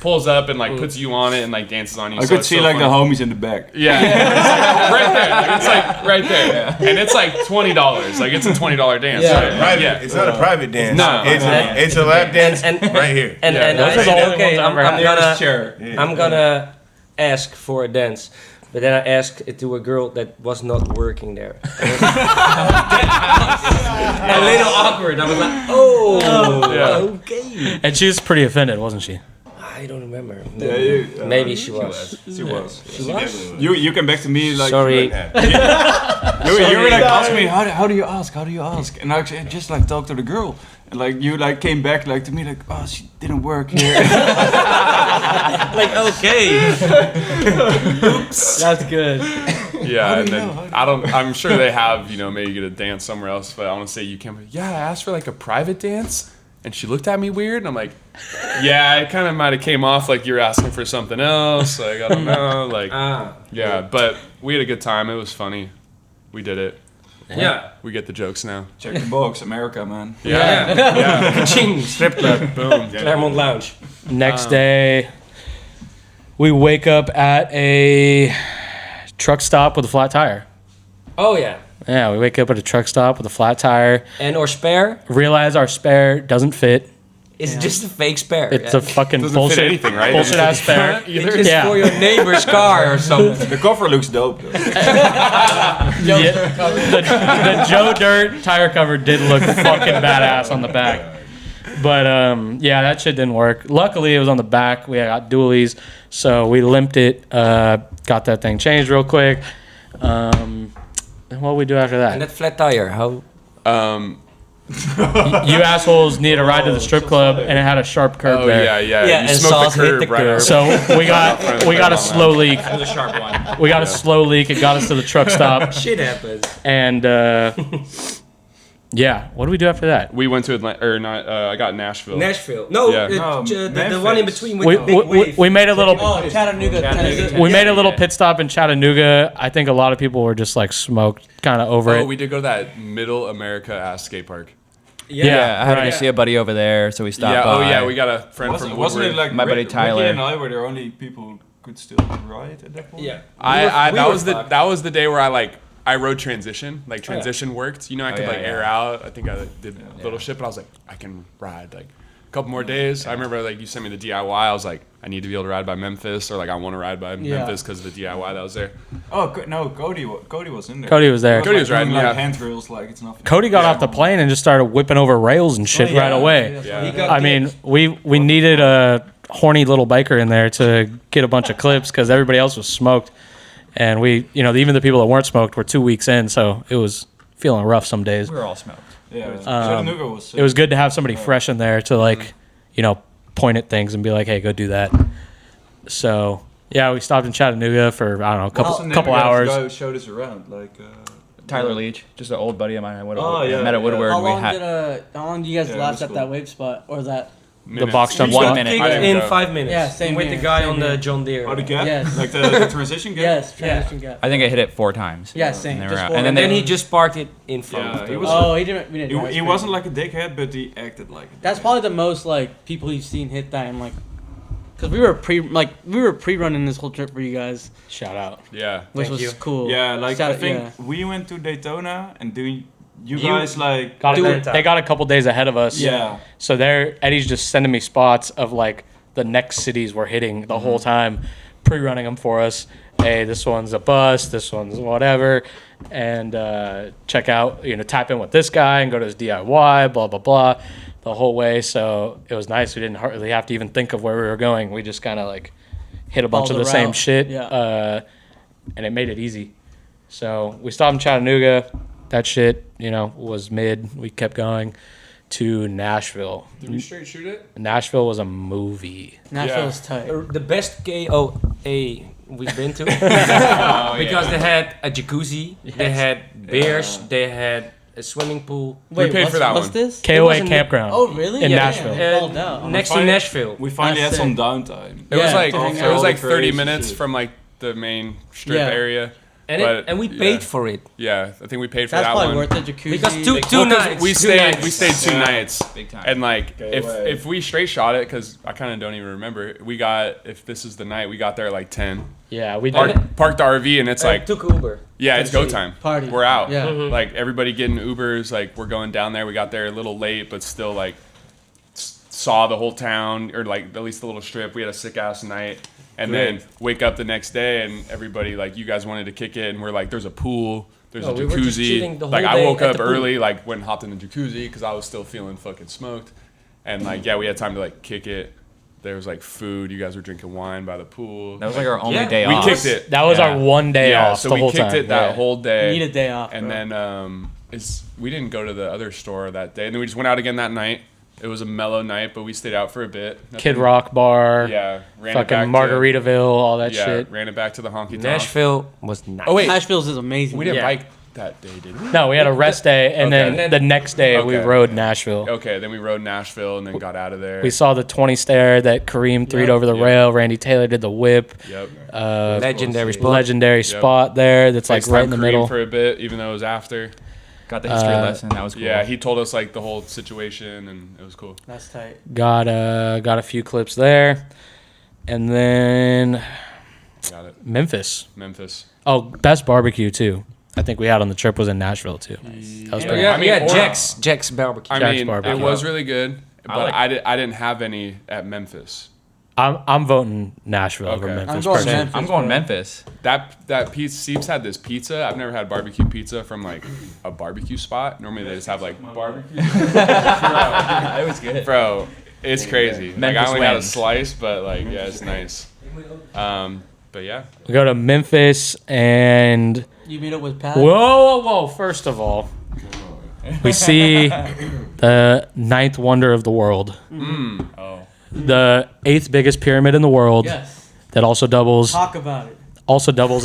pulls up, and like puts you on it, and like dances on you. I So could it's see so like the funny. homies in the back. Yeah, it's like right there. Like, it's like right there, and it's like $20. Like it's a $20 dance. Yeah. Right? Private. Yeah. It's not a private dance. No. It's a lap dance And- right here. And Yeah, and those I are the said, only okay, ones I've I'm ever had. gonna chair. I'm gonna ask for a dance. But then I asked it to a girl that was not working there. A little awkward. I was like, oh, Yeah. okay. And she was pretty offended, wasn't she? I don't remember. Yeah, Maybe she was. She was. She was? You came back to me like Sorry. you were like ask me how do you ask and I said, just like talk to the girl and like you like came back like to me like oh she didn't work here. Like, okay. That's good. Yeah, and then I'm sure they have maybe get a dance somewhere else, but I want to say you can't. Yeah, I asked for like a private dance, and she looked at me weird, and I'm like, yeah, it kind of might have came off like you're asking for something else. Like I don't know, like yeah, but we had a good time. It was funny. We did it. Yeah. We get the jokes now. Check the box, America, man. Yeah. Ching, strip club. Boom. Claremont Lounge. Next day, we wake up at a truck stop with a flat tire. Oh, yeah. Yeah, we wake up at a truck stop with a flat tire. And our spare Realize our spare doesn't fit. is just a fake spare. It's a fucking Doesn't bullshit, fit anything, right? bullshit ass spare. Either. It's Yeah. for your neighbor's car or something. The cover looks dope though. Yeah, the Joe Dirt tire cover did look fucking badass on the back. But yeah, that shit didn't work. Luckily, it was on the back. We got dualies, so we limped it. Got that thing changed real quick. And what we do after And that? that flat tire, how? You assholes need a ride to the strip club, and it had a sharp curve Oh there. yeah. Yeah, You and smoked Sauce the hit curb the right curb. off. So we got a slow leak. It was a sharp one. We got a slow leak. It got us to the truck stop, Shit happens. and Yeah. What did we do after that? We went to Atlanta, or not? I got Nashville. Nashville. No, Yeah. the one in between with We, the big wave. we made a little. Oh, Chattanooga. We made a little yeah. pit stop in Chattanooga. I think a lot of people were just like smoked, kind of over Oh, it. we did go to that Middle America ass skate park. Yeah, I had to right. go see a buddy over there, so we stopped Yeah. by. Oh yeah, we got a friend from Wasn't Woodward. it like My buddy Tyler. Ricky and I were the only people who could still ride at that point? Yeah. That was the day where I rode transition. Like transition worked. You know, I could yeah, like yeah. air out. I think I did little shit, but I was like, I can ride like a couple more days. I remember like you sent me the DIY. I was like, I need to be able to ride by Memphis, or like I want to ride by Memphis because of the DIY that was there. Oh no, Cody was in there. Cody was there. Cody was riding, doing, like yeah. handrails like it's nothing. Cody got off the plane and just started whipping over rails and shit right away. Yeah. I mean, we needed a horny little biker in there to get a bunch of clips because everybody else was smoked, and we, even the people that weren't smoked were 2 weeks in, so it was feeling rough some days. We were all smoked. Yeah, Chattanooga was sick. It was good to have somebody fresh in there to like, point at things and be like, hey, go do that. So yeah, we stopped in Chattanooga for I don't know, What's the name couple of the hours. guy who showed us around, like. Tyler Leach, just an old buddy of mine. I Oh, yeah, met at yeah. Woodward. How and we long had how long do you guys Yeah, it last was at cool. that wave spot or that? The box jump 1 spot. minute. I didn't in go. 5 minutes. Yeah, same with here, the guy same on the here. John Deere. Oh, the gap? Yes. Like the transition gap? Yes, transition gap. I think I hit it 4 times. Yeah, same. And, they were Just out. four. And then And then they, he just parked it in front. Yeah, of he the- was- Oh, he didn't. We didn't. He wasn't like a dickhead, but he acted like it. That's probably the most like people you've seen hit that and like, because we were pre-running this whole trip for you guys, Shout out. Yeah. which Thank was you. cool. Yeah, like Shout I out- think yeah. we went to Daytona and you guys like Got Do it. it. They got a couple days ahead of us. yeah. So Eddie's just sending me spots of like the next cities we're hitting the whole time, pre-running them for us. Hey, this one's a bus, this one's whatever, and check out, tap in with this guy and go to his DIY, blah blah blah, the whole way. So it was nice. We didn't hardly have to even think of where we were going. We just kind of like hit a bunch Follow of the the same route. shit, Yeah. and it made it easy. So we stopped in Chattanooga. That shit, was mid. We kept going to Nashville. Did we straight shoot it? Nashville was a movie. Nashville's tight. The best KOA we've been to because they had a jacuzzi, they had beers, they had a swimming pool. Wait, paid for that what's one. this? KOA wasn't- campground. Oh, really? In Yeah, Nashville. yeah. Called out. Next to finally- Nashville. We finally That's had some sick. downtime. It was Yeah, like to hang it was out. like 30 Crazy minutes shit. from like the main strip Yeah. area. And, But, and we yeah. paid for it. Yeah, I think we paid for That's that probably one. worth it. Jacuzzi. Because two Well, 'cause nights. we two stayed nights. 2 Yeah. nights. Big time. And like away. if we straight shot it, because I kind of don't even remember, if this is the night, we got there at like 10. Yeah, we Parked, did. parked the RV and it's like, took Uber. yeah, it's go time. Party. We're out. Yeah. Like everybody getting Ubers. Like we're going down there. We got there a little late, but still like saw the whole town, or like at least the little strip. We had a sick ass night. And then wake up the next day and everybody, like, you guys wanted to kick it, and we're like, there's a pool, there's a we were just chilling jacuzzi. the Like whole I day woke at up the pool. early, like went and hopped in the jacuzzi because I was still feeling fucking smoked. And like, yeah, we had time to like kick it. There was like food. You guys were drinking wine by the pool. that was like our only Yeah. day we off. kicked it. That was Yeah. our one day Yeah, off so the we whole kicked time. it that Yeah. whole day. Need a day off. And bro. then we didn't go to the other store that day. And then we just went out again that night. It was a mellow night, but we stayed out for a bit. Kid Rock Bar, Yeah, ran it fucking back Margaritaville, all that yeah, shit. ran it back to the honky tonk. Nashville was nice. Oh wait, Nashville's is amazing. we didn't Yeah. bike that day, did we? No, we had a rest day, and Okay. then the next day we Okay. rode Nashville. Okay, then we rode Nashville and then got out of there. We saw the 20 stair that Kareem threed over the Yep. rail. Randy Taylor did the whip. Yep. Legendary spot. Legendary spot there that's like FaceTime right in the Kareem middle. for a bit, even though it was after. Got the history lesson. That was cool. Yeah, he told us like the whole situation, and it was cool. That's tight. Got a few clips there, and then Got it. Memphis. Memphis. Oh, best barbecue too. I think we had on the trip was in Nashville too. That was pretty. Yeah, I mean, yeah, or- Jack's barbecue. I Jack's mean, barbecue. it was really good, but like- I didn't have any at Memphis. I'm voting Nashville over Okay. Memphis. I'm going personally. Memphis. I'm going bro. Memphis. That pizza, Steve's had this pizza. I've never had barbecue pizza from like a barbecue spot. Normally they just have like barbecue. It was good. Bro, it's crazy. Like I Memphis only had a wins. slice, but like yeah, it's nice. But yeah, We go to Memphis and You meet up with Pat. whoa. First of all, we see the ninth wonder of the world, the eighth biggest pyramid in the world Yes. that also doubles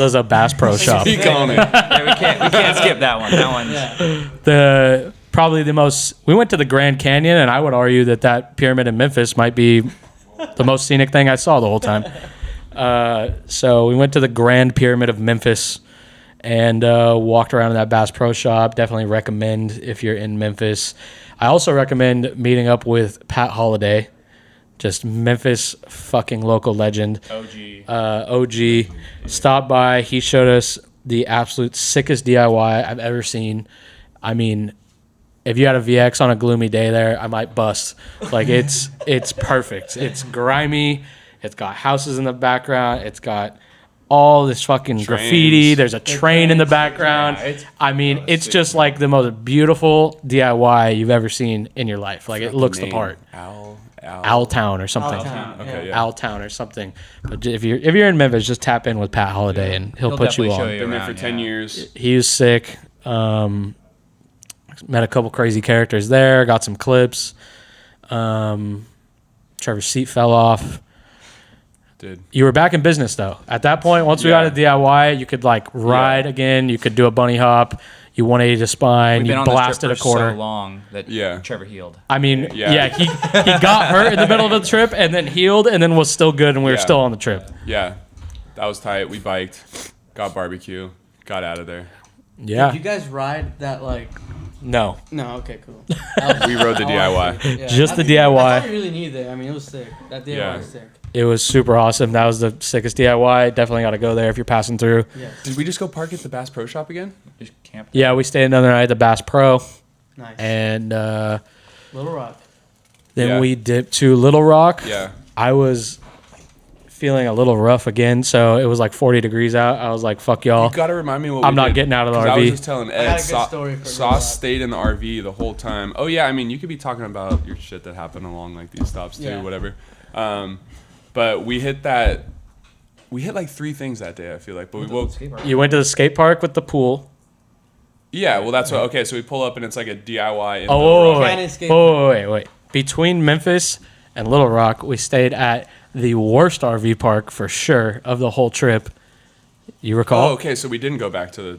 as a Bass Pro Shop. speak on it. Yeah, we can't skip that one. That one. Yeah. The probably the most. We went to the Grand Canyon, and I would argue that pyramid in Memphis might be the most scenic thing I saw the whole time. So we went to the Grand Pyramid of Memphis and walked around in that Bass Pro Shop. Definitely recommend if you're in Memphis. I also recommend meeting up with Pat Holiday, just Memphis fucking local legend. OG. Stopped by. He showed us the absolute sickest DIY I've ever seen. I mean, if you had a VX on a gloomy day there, I might bust. Like, it's perfect. It's grimy. It's got houses in the background. It's got all this fucking graffiti. There's a train in the background. It's just like the most beautiful DIY you've ever seen in your life. Like, it looks the part. Owltown or something. Owltown or something. But if you're in Memphis, just tap in with Pat Holiday and he'll put you on. Been there for 10 years. He was sick. Met a couple crazy characters there. Got some clips. Trevor's seat fell off. Did. You were back in business though. At that point, once we got a DIY, you could like ride again. You could do a bunny hop. You 180 to spine. We've been You on this blasted trip a for quarter. so long that Trevor healed. I mean, he got hurt in the middle of the trip and then healed and then was still good and we were still on the trip. Yeah, that was tight. We biked, got barbecue, got out of there. Yeah. Did you guys ride that like? No. No. Okay. Cool. We rode the DIY. Yeah, Just the I DIY. thought you really needed it. I mean, it was sick. That DIY was sick. It was super awesome. That was the sickest DIY. Definitely got to go there if you're passing through. Yes. Did we just go park at the Bass Pro Shop again? Just camp. Yeah, we stayed another night at the Bass Pro. Nice. And Little Rock. then we dipped to Little Rock. Yeah. I was feeling a little rough again, so it was like 40 degrees out. I was like, fuck y'all. You got to remind me what I'm we not did, getting out of the 'cause RV. I was just telling Ed, got a good story for Little Rock. Sauce stayed in the RV the whole time. Oh, yeah, I mean, you could be talking about your shit that happened along like these stops too, whatever. But we hit like 3 things that day, I feel like. But we woke. You went to the skate park with the pool. Yeah, well, that's what. Okay, so we pull up and it's like a DIY. In Wait. Between Memphis and Little Rock, we stayed at the worst RV park for sure of the whole trip. You recall? Oh, okay, so we didn't go back to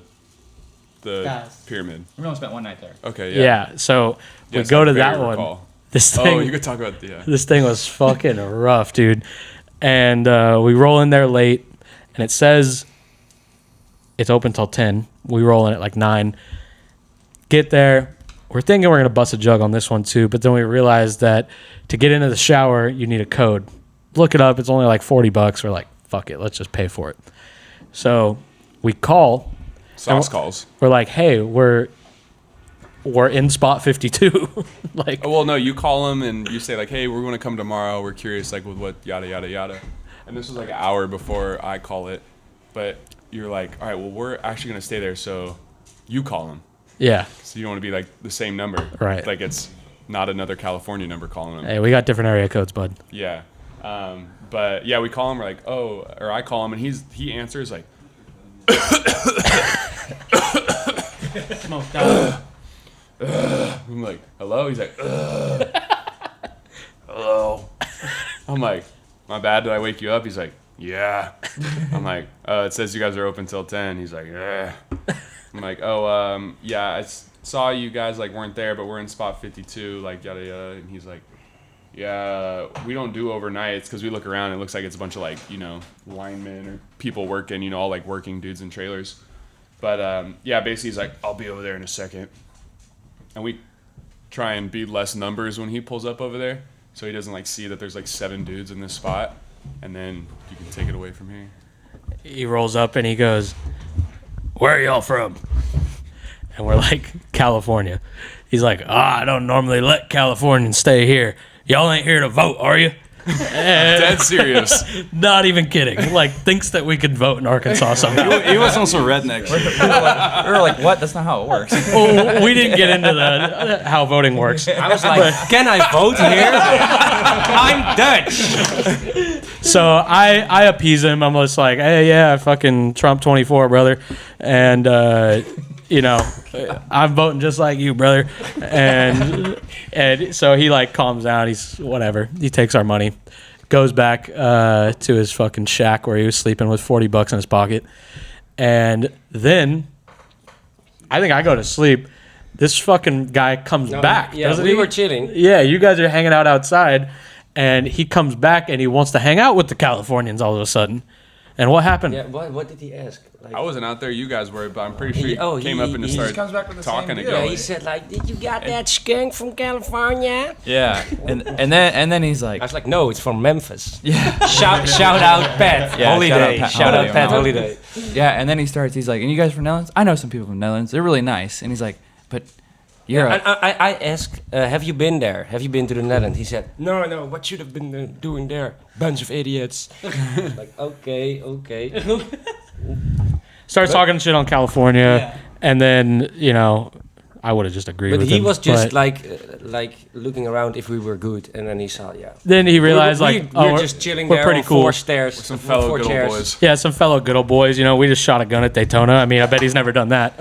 the Guys. pyramid. We only spent one night there. Okay, Yeah. So we go to that one. This thing. Oh, you could talk about This thing was fucking rough, dude. And we roll in there late, and it says it's open till 10. We roll in at like 9. Get there. We're thinking we're going to bust a jug on this one too, but then we realized that to get into the shower, you need a code. Look it up. It's only like $40. We're like, fuck it. Let's just pay for it. So we call. Sauce calls. We're like, hey, we're in spot 52. Like, oh, well, no, you call them and you say like, hey, we're going to come tomorrow. We're curious like with what yada, yada, yada. And this was like an hour before I call it. But you're like, all right, well, we're actually going to stay there. So you call them. yeah. So you don't want to be like the same number. Right. Like it's not another California number calling them. Hey, we got different area codes, bud. Yeah. But yeah, we call him. We're like, oh, or I call him and he answers like, Smoked out. I'm like, hello? He's like, hello. I'm like, my bad, did I wake you up? He's like, yeah. I'm like, it says you guys are open till 10. He's like, yeah. I'm like, oh, yeah, I saw you guys like weren't there, but we're in spot 52, like yada yada. And he's like, yeah, we don't do overnights because we look around and it looks like it's a bunch of like, you know, linemen or people working, you know, all like working dudes in trailers. But yeah, basically he's like, I'll be over there in a second. And we try and be less numbers when he pulls up over there, so he doesn't like see that there's like 7 dudes in this spot, and then you can take it away from here. He rolls up and he goes, where are y'all from? And we're like, California. He's like, I don't normally let Californians stay here. Y'all ain't here to vote, are you? Dead serious. Not even kidding. Like, thinks that we could vote in Arkansas somehow. He was also redneck. We were like, what? That's not how it works. Well, we didn't get into the how voting works. I was like, can I vote here? I'm Dutch. So I appease him. I'm just like, hey, yeah, fucking Trump 24, brother. And, you know, I'm voting just like you, brother. And so he, like, calms down. He's whatever. He takes our money, goes back to his fucking shack where he was sleeping with $40 in his pocket. And then I think I go to sleep. this fucking guy comes back. Yeah, doesn't we he? were chilling. Yeah, you guys are hanging out outside, and he comes back and he wants to hang out with the Californians all of a sudden. And what happened? Yeah, what did he ask? Like, I wasn't out there. You guys were, but I'm pretty sure he came up and he started comes back with the talking same again. deal. yeah, he said like, did you got that skunk from California? Yeah, and then he's like, I was like, no, it's from Memphis. yeah, Shout out Pat Yeah, Holiday. Shout out Pat Holiday. Holiday. yeah, and then he starts. He's like, and you guys from Netherlands? I know some people from Netherlands. They're really nice. And he's like, but you're. I asked, have you been there? Have you been to the Netherlands? He said, no. What should have been doing there? Bunch of idiots. Like, okay. Starts talking shit on California, Yeah. and then I would have just agreed But with he him. was just but like looking around if we were good, and then he saw, yeah. then he realized we're just chilling we're there pretty on cool. 4 stairs, Some fellow four good old chairs. boys. Yeah, some fellow good old boys. We just shot a gun at Daytona. I mean, I bet he's never done that.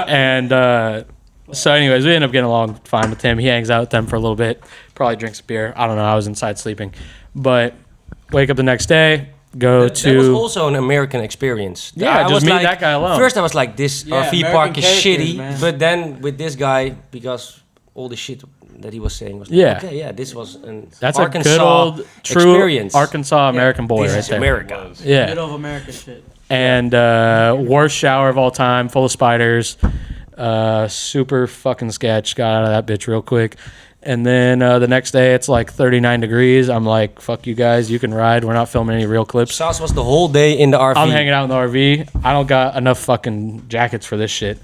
And so, anyways, we ended up getting along fine with him. He hangs out with them for a little bit, probably drinks a beer. I don't know. I was inside sleeping, but wake up the next day, go That was to. also an American experience. Yeah, I just was meet like, that guy alone. First, I was like, this Yeah, RV American park is characters, shitty. man. But then with this guy, because all the shit that he was saying was like, Yeah. okay, yeah, this was an That's Arkansas a good old, true experience. Arkansas American boy This right is there. America. Good Yeah, old America shit. and worst shower of all time, full of spiders. Super fucking sketch. Got out of that bitch real quick. And then the next day, it's like 39 degrees. I'm like, fuck you guys. You can ride. We're not filming any real clips. Sas was the whole day in the RV. I'm hanging out in the RV. I don't got enough fucking jackets for this shit.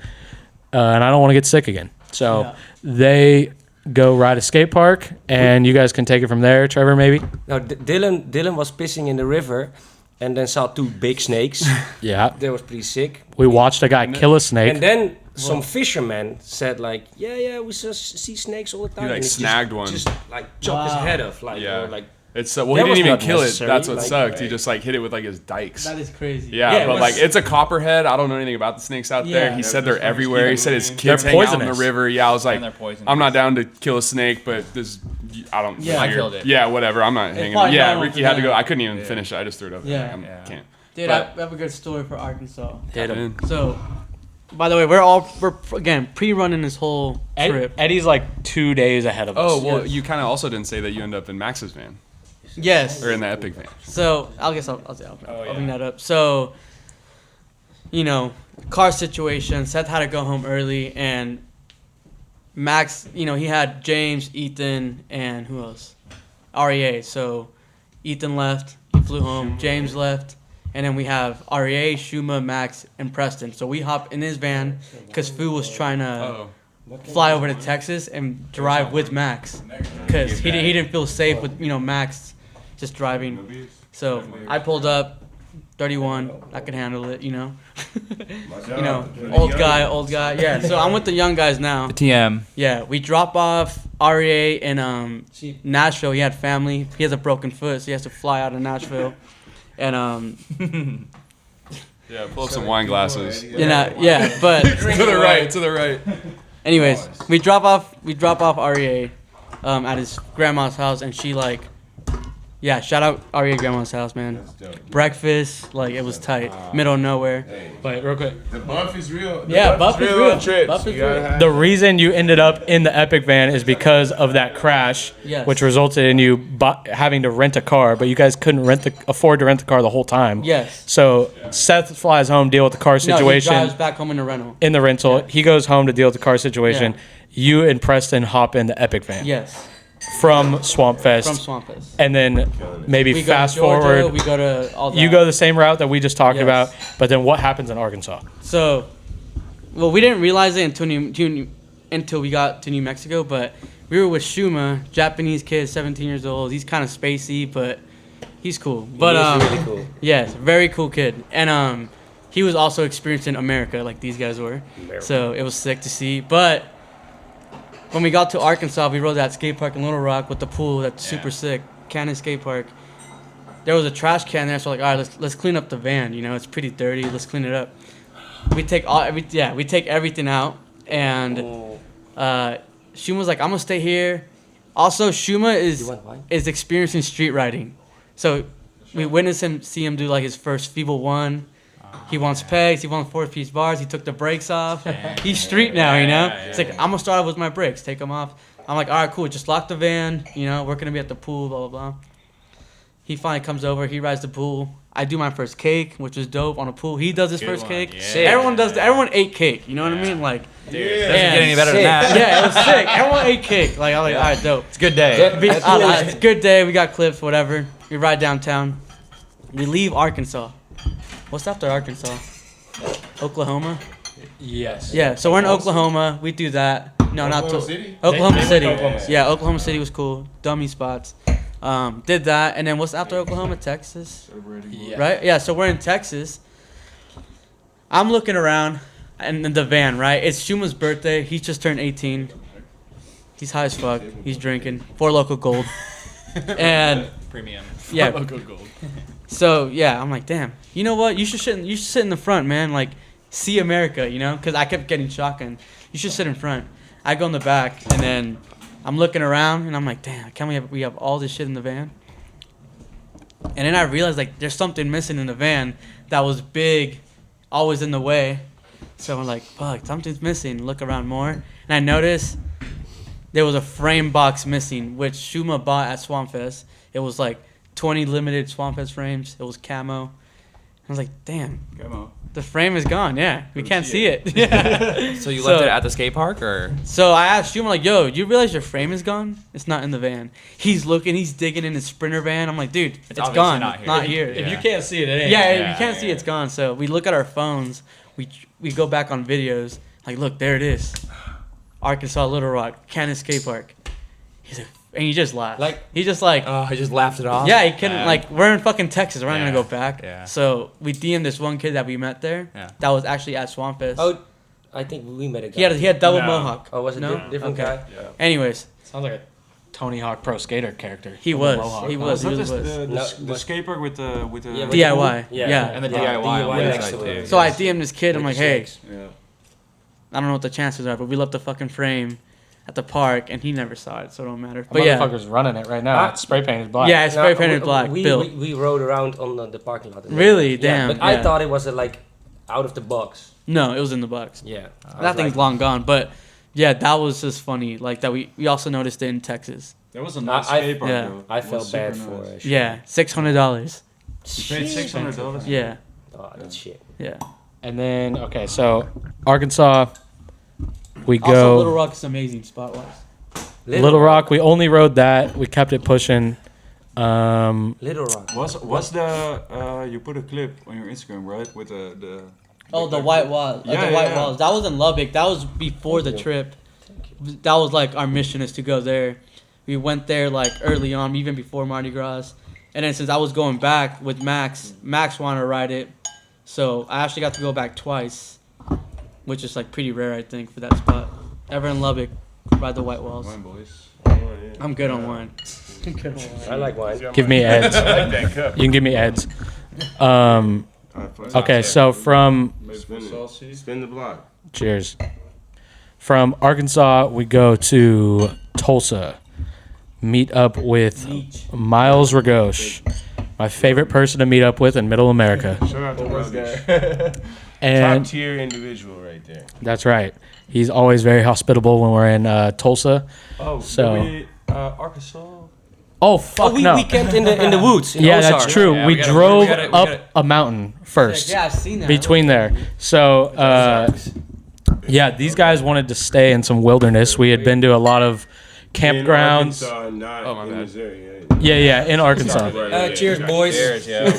And I don't want to get sick again. So Yeah. they go ride a skate park, and you guys can take it from there, Trevor, maybe? Now, Dylan was pissing in the river and then saw 2 big snakes. Yeah. That was pretty sick. We watched a guy kill a snake. And then some fishermen said like, yeah, we see snakes all the time. He, like, And snagged one. Just like chopped his head off. Like, Yeah. or, like It's well, That he was didn't even not kill it. necessary, That's what like- sucked. He just like hit it with like his dikes. That is crazy. Yeah, Yeah, it but was- like it's a copperhead. I don't know anything about the snakes out there. Yeah. He said they're everywhere. He said his They're kids hang out in the poisonous. river. Yeah, I was like, And they're poisonous. I'm not down to kill a snake, but this, I don't. Yeah. I killed it. Yeah, whatever. I'm not hanging. probably Yeah, not Ricky for had to them. go. I couldn't even finish it. I just threw it up. Yeah. I Yeah. can't. Dude, But- I have a good story for Arkansas. hit him. So, by the way, we're again pre-running this whole trip. Eddie's like 2 days ahead of us. Oh well, Yes. you kind of also didn't say that you end up in Max's van Yes. or in the Epic van. So I'll bring that up. So, car situation. Seth had to go home early, and Max, he had James, Ethan, and who else? REA. So Ethan left. He flew home. James left. And then we have REA, Shuma, Max, and Preston. So we hop in his van because Fu was trying to fly over to Texas and drive with Max because he didn't feel safe with Max just driving. So I pulled up, 31. I could handle it. Old guy. Yeah. So I'm with the young guys now. TM. Yeah, we drop off REA in Nashville. He had family. He has a broken foot, so he has to fly out of Nashville. And Yeah, pull up some wine glasses. but To the right. To the right. anyways, we drop off REA at his grandma's house, and she shout out REA grandma's house, man. Breakfast, it was tight, middle of nowhere. Wait, real quick. The buff is real. Buff is real. on trips. Buff is You gotta real. have- The reason you ended up in the Epic van is because of that crash, Yes. which resulted in you having to rent a car, but you guys couldn't afford to rent the car the whole time. Yes. So Seth flies home, deal with the car No, he situation drives back home in the rental. in the rental. He goes home to deal with the car situation. Yeah. You and Preston hop in the Epic van Yes, from Swampfest. from Swampiest. And then maybe We go fast to Georgia, forward. we go to all that. You go the same route that we just talked Yes. about, but then what happens in Arkansas? So, well, we didn't realize it until we got to New Mexico, but we were with Shuma, Japanese kid, 17 years old. He's kind of spacey, but he's cool. But He's really cool. yes, very cool kid. And he was also experiencing America like these guys were. So it was sick to see. But when we got to Arkansas, we rode that skate park in Little Rock with the pool. That's super sick. Cannon skate park. There was a trash can there, so all right, let's clean up the van. It's pretty dirty. Let's clean it up. We take everything out, and Shuma was like, I'm gonna stay here. Also, Shuma You want wine? is experiencing street riding, so we witnessed see him do his first Feeble 1, He wants pegs. He wants 4-piece bars. He took the brakes off. He's street now, you know. It's like I'm gonna start off with my brakes. Take them off. I'm like, all right, cool. Just lock the van. You know, we're gonna be at the pool. Blah blah blah. He finally comes over. He rides the pool. I do my first cake, which was dope on a pool. He does his first cake. Yeah. Everyone does. Everyone ate cake. You know what I mean? Like, Doesn't get any better than that. yeah, it was sick. Everyone ate cake. Like, I was like, all right, dope. It's a good day. It's a good day. We got clips, whatever. We ride downtown. We leave Arkansas. What's after Arkansas? Oklahoma? Yes. Yeah, so we're in Oklahoma. We do that. No, not Oklahoma City? Oklahoma They City. went to Oklahoma City. Yeah, Oklahoma City was cool. Dummy spots. Did that, and then what's after Oklahoma? Texas, Yeah. right? Yeah, so we're in Texas. I'm looking around, and in the van, right? It's Shuma's birthday. He just turned 18. He's high as fuck. He's drinking 4 Local Gold, and Premium. yeah. Local gold. So yeah, I'm like, damn. You know what? You should sit in the front, man. Like, see America, you know? Because I kept getting shotgun. You should sit in front. I go in the back, and then I'm looking around, and I'm like, damn, can we have all this shit in the van? And then I realized, like, there's something missing in the van that was big, always in the way. So I'm like, fuck, something's missing. Look around more, and I noticed there was a frame box missing, which Shuma bought at Swampfest. It was like 20 limited Swampfest frames. It was camo. I was like, damn, the frame is gone. Yeah, we can't see it. Yeah. So you left it at the skate park, or? So I asked Shuma, like, yo, you realize your frame is gone? It's not in the van. He's looking, he's digging in his Sprinter van. I'm like, dude, it's obviously gone. not Not here. here. If you can't see it, it ain't. Yeah, Yeah, you can't see it's gone. So we look at our phones. We go back on videos. Like, look, there it is. Arkansas, Little Rock, Cannon Skate Park. He's like, and he just laughed. Like- he just like, Oh, I just laughed it off. yeah, he couldn't, like, we're in fucking Texas. We're not Yeah. gonna go back. Yeah. So we DM'd this one kid that we met there. Yeah. That was actually at Swampfest. Oh, I think we met a guy. He had double No. mohawk. Oh, was it No? different Okay. guy? Anyways, Sounds like a Tony Hawk Pro Skater character. he With a was. mohawk. He was. He really was. No, but- skate park with the Yeah, but- DIY. Yeah. Yeah. And the Yeah, DIY on the next website to it. too. So I DM'd this kid. I'm like, hey, Yeah. I don't know what the chances are, but we left the fucking frame at the park, and he never saw it, so it don't matter. A But yeah, motherfucker's running it right now. Ah. It's spray painted black. yeah, it's No, spray painted black. We, Bill. we rode around on the parking lot. Really? Yeah, Damn, but I yeah. thought it was like out of the box. No, it was in the box. Yeah. That thing's long gone. But yeah, that was just funny. Like that, we also noticed it in Texas. That was a nice I- skate park yeah. though. I It was felt super bad nice. for it. Yeah, $600. You paid $600. Yeah, Oh, that's shit. yeah. And then okay, so Arkansas, we Also, go Little Rock is amazing spot wise. Little Rock. We only rode that. We kept it pushing. Little Rock. Was the you put a clip on your Instagram, right? With the Oh, the white wall. Yeah, the white yeah. walls. That was in Lubbock. That was before the trip. That was like our mission is to go there. We went there like early on, even before Mardi Gras. And then since I was going back with Max wanted to ride it. So I actually got to go back twice, which is like pretty rare, I think, for that spot. Ever in Lubbock, ride the white walls. Wine boys. I'm good on wine. I like wine. Give me Eds. like that cup. You can give me Eds. Okay, so from Spin the block. cheers. From Arkansas, we go to Tulsa. Meet up with Miles Ragosh, my favorite person to meet up with in Middle America. Shout out to Ruggish. Top And tier individual right there. that's right. He's always very hospitable when we're in Tulsa. Oh, So- Arkansas. Oh fuck we no! camped in the woods. In Yeah, Ozark. that's true. Yeah, we we gotta- drove we gotta- we up gotta- a mountain first. Yeah, I've seen that. Between there. So, yeah, these guys wanted to stay in some wilderness. We had been to a lot of campgrounds. In Arkansas, not Oh, my in bad. Missouri. Yeah, in Arkansas. Cheers, boys. Cheers, yeah.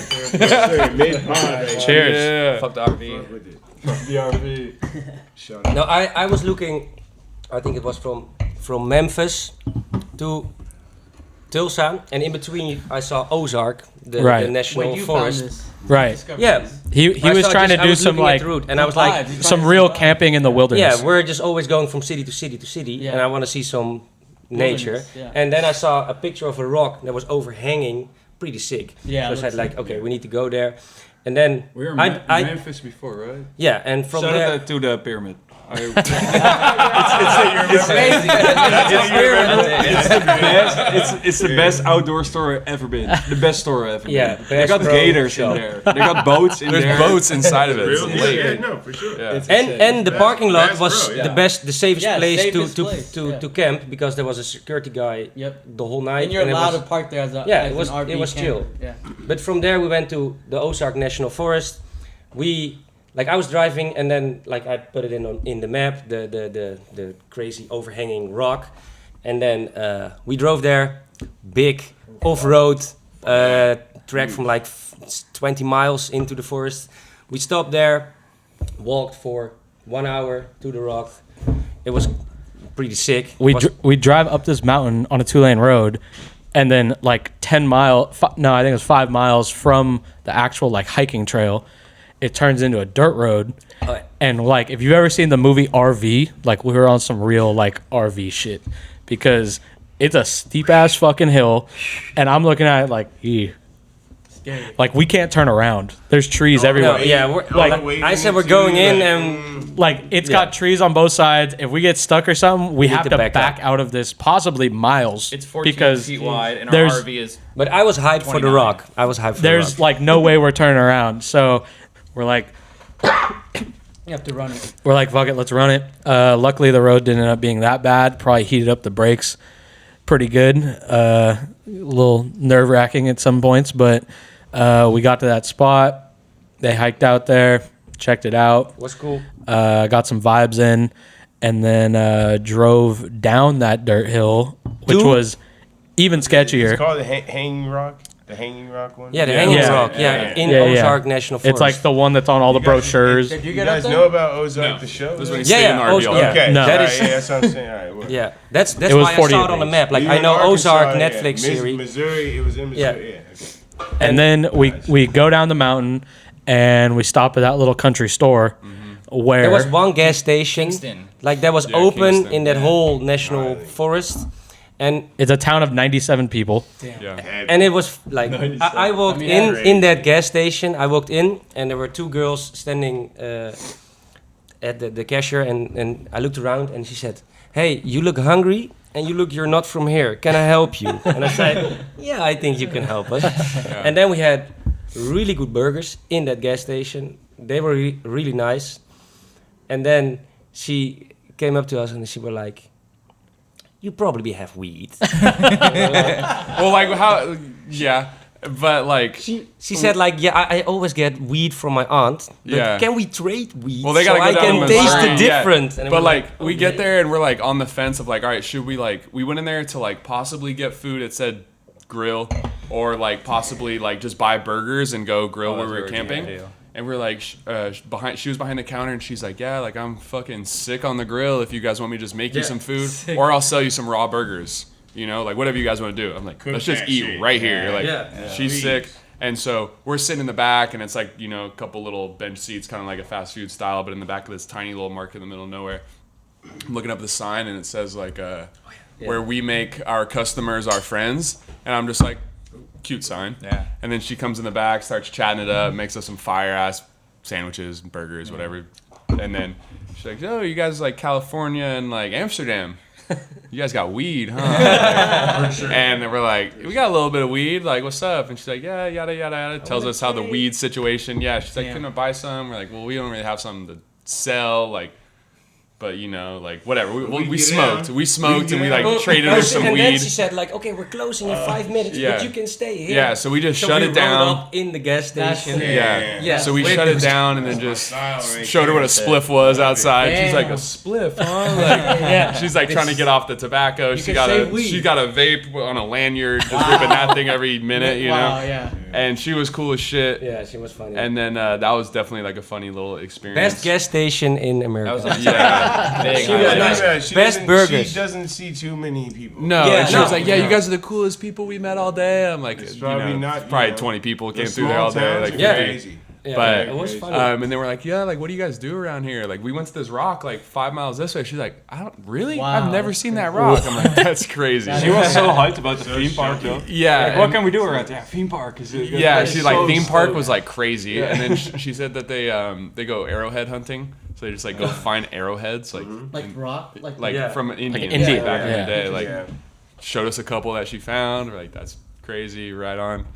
Cheers. Yeah. Fuck the RV. The RV. No, I was looking. I think it was from Memphis to Tulsa, and in between I saw Ozark, the Right. national Wait, you forest. found this. Right. Discovered Yeah. this. He I was saw trying just- to I do was some looking at like the route, and I was like, Vibes. some real camping in the wilderness. yeah, we're just always going from city to city to city, Yeah. and I want to see some nature. Wilderness, yeah. And then I saw a picture of a rock that was overhanging, pretty sick. Yeah, so I it said looks like, okay, we need to go there. And then We were in I Memphis before, right? yeah, and from Shout there, out to the pyramid. It's the best outdoor store I've ever been. The best store I've ever been. Yeah, They got best gators show. in there. They got boats in there. There's boats inside of it. It's a Really? lake. Yeah, no, for sure. Yeah. And the parking lot Bass was Pro, yeah. the safest Yeah, place safest to place, to, yeah. to camp because there was a security guy Yep. the whole night. And you're it allowed was- to park there as a Yeah, as it was- an RV it was camper. chill. Yeah. But from there we went to the Ozark National Forest. I was driving and then I put it in the map, the crazy overhanging rock, and then we drove there, big off-road trek from 20 miles into the forest. We stopped there, walked for 1 hour to the rock. It was pretty sick. We drive up this mountain on a 2-lane road, and then 10 mile, no, I think it was 5 miles from the actual hiking trail, it turns into a dirt road. And if you've ever seen the movie RV, we were on some real RV shit, because it's a steep ass fucking hill, and I'm looking at it ew. Scary. We can't turn around. There's trees everywhere. No, yeah, I said we're going in and It's got trees on both sides. If we get stuck or something, we have to to back back up. out of this, possibly miles. It's 14 because feet wide, and our there's- RV is. But I was hyped for the 29. rock. I was hyped for There's the rock. no way we're turning around. So we're You have to run it. fuck it, let's run it. Luckily, the road didn't end up being that bad. Probably heated up the brakes pretty good. A little nerve wracking at some points, but we got to that spot. They hiked out there, checked it out. Was cool. Got some vibes in, and then drove down that dirt hill, which was even sketchier. It's called the Hanging Rock. The Hanging Rock one? Yeah, the Hanging Yeah. Rock. Yeah, in Ozark National Forest. It's the one that's on all the You guys- brochures. Did You you get guys up know there? about Ozark, No. the show? This is when he Yeah, stayed in yeah, the RV all yeah. day. Okay, No. all That right, is- yeah, that's what I'm saying. All right, well. Yeah, that's It was why I 48 saw it on the days. map. You I in know Arkansas, Ozark yeah. Netflix series. Missouri, it was in Missouri. Yeah. Okay. And then we go down the mountain, and we stop at that little country store where There was one gas station, Kingston. that was Yeah, open Kingston, in that yeah. whole national forest, and it's a town of 97 people. Yeah. and it was I walked in that gas station. I walked in, and there were two girls standing at the cashier, and I looked around, and she said, "Hey, you look hungry, and you're not from here. Can I help you?" And I said, "Yeah, I think you can help us." And then we had really good burgers in that gas station. They were really nice. And then she came up to us, and she were like, "You probably have weed." Well, how? Yeah, but She said "Yeah, I always get weed from my aunt. But Yeah. can we trade weed? Well, they gotta so go I down can to taste Missouri. the Yeah. difference." And But we're we get there and we're on the fence of all right, should we we went in there to possibly get food. It said grill, or possibly just buy burgers and go grill where we were camping. And we're behind. She was behind the counter, and she's like, "Yeah, I'm fucking sick on the grill. If you guys want me to just make you some food, or I'll sell you some raw burgers. Whatever you guys want to do." I'm like, "Let's just that eat shit. right here." Yeah. She's sick, and so we're sitting in the back, and it's a couple little bench seats, kind of like a fast food style, but in the back of this tiny little market in the middle of nowhere. I'm looking up the sign, and it says where we make our customers our friends, and I'm just like, cute sign. Yeah. And then she comes in the back, starts chatting it up, makes us some fire ass sandwiches, burgers, whatever. And then she's like, "Oh, you guys California and Amsterdam? You guys got weed, huh?" And then we're like, "We got a little bit of weed. What's up?" And she's like, "Yeah, yada yada yada." Tells us how the weed situation. Yeah, she's like, "Can I buy some?" We're like, "Well, we don't really have something to sell, But whatever. We smoked. We smoked and we traded her some and weed. then she said "Okay, we're closing in 5 minutes, yeah. but you can stay here." Yeah, so we just So shut we it rode down. up in the gas station. Yeah. So we shut it down and then just showed her what a spliff was outside. She's like, "A spliff, huh?" She's trying to get off the tobacco. She got a vape on a lanyard, just ripping that thing every minute, Wow, yeah. And she was cool as shit. Yeah, she was funny. And then that was definitely a funny little experience. Best gas station in America. That was Yeah. big. She was nice. She Best doesn't- burgers. She doesn't see too many people. No, Yeah, and she no. was like, "Yeah, you guys are the coolest people we met all day." I'm like, It's probably not, probably you know, 20 people came The through there all small day. towns are Yeah. crazy. Yeah, but it was funny. and they were like, yeah, like what do you guys do around here? Like we went to this rock like 5 miles this way. She's like, I don't really. Wow, I've never that's seen that rock. I'm like, that's crazy. She was so hyped about the theme park, though. Yeah. Like, what can we do around? Yeah, theme park is. Yeah, she's like so theme park stoked. was like crazy, and then she said that they go arrowhead hunting, so they just like go find arrowheads like rock, like Yeah. from Indians Indian, back in yeah. the day. Like Yeah. showed us a couple that she found. We're like, that's crazy, right on.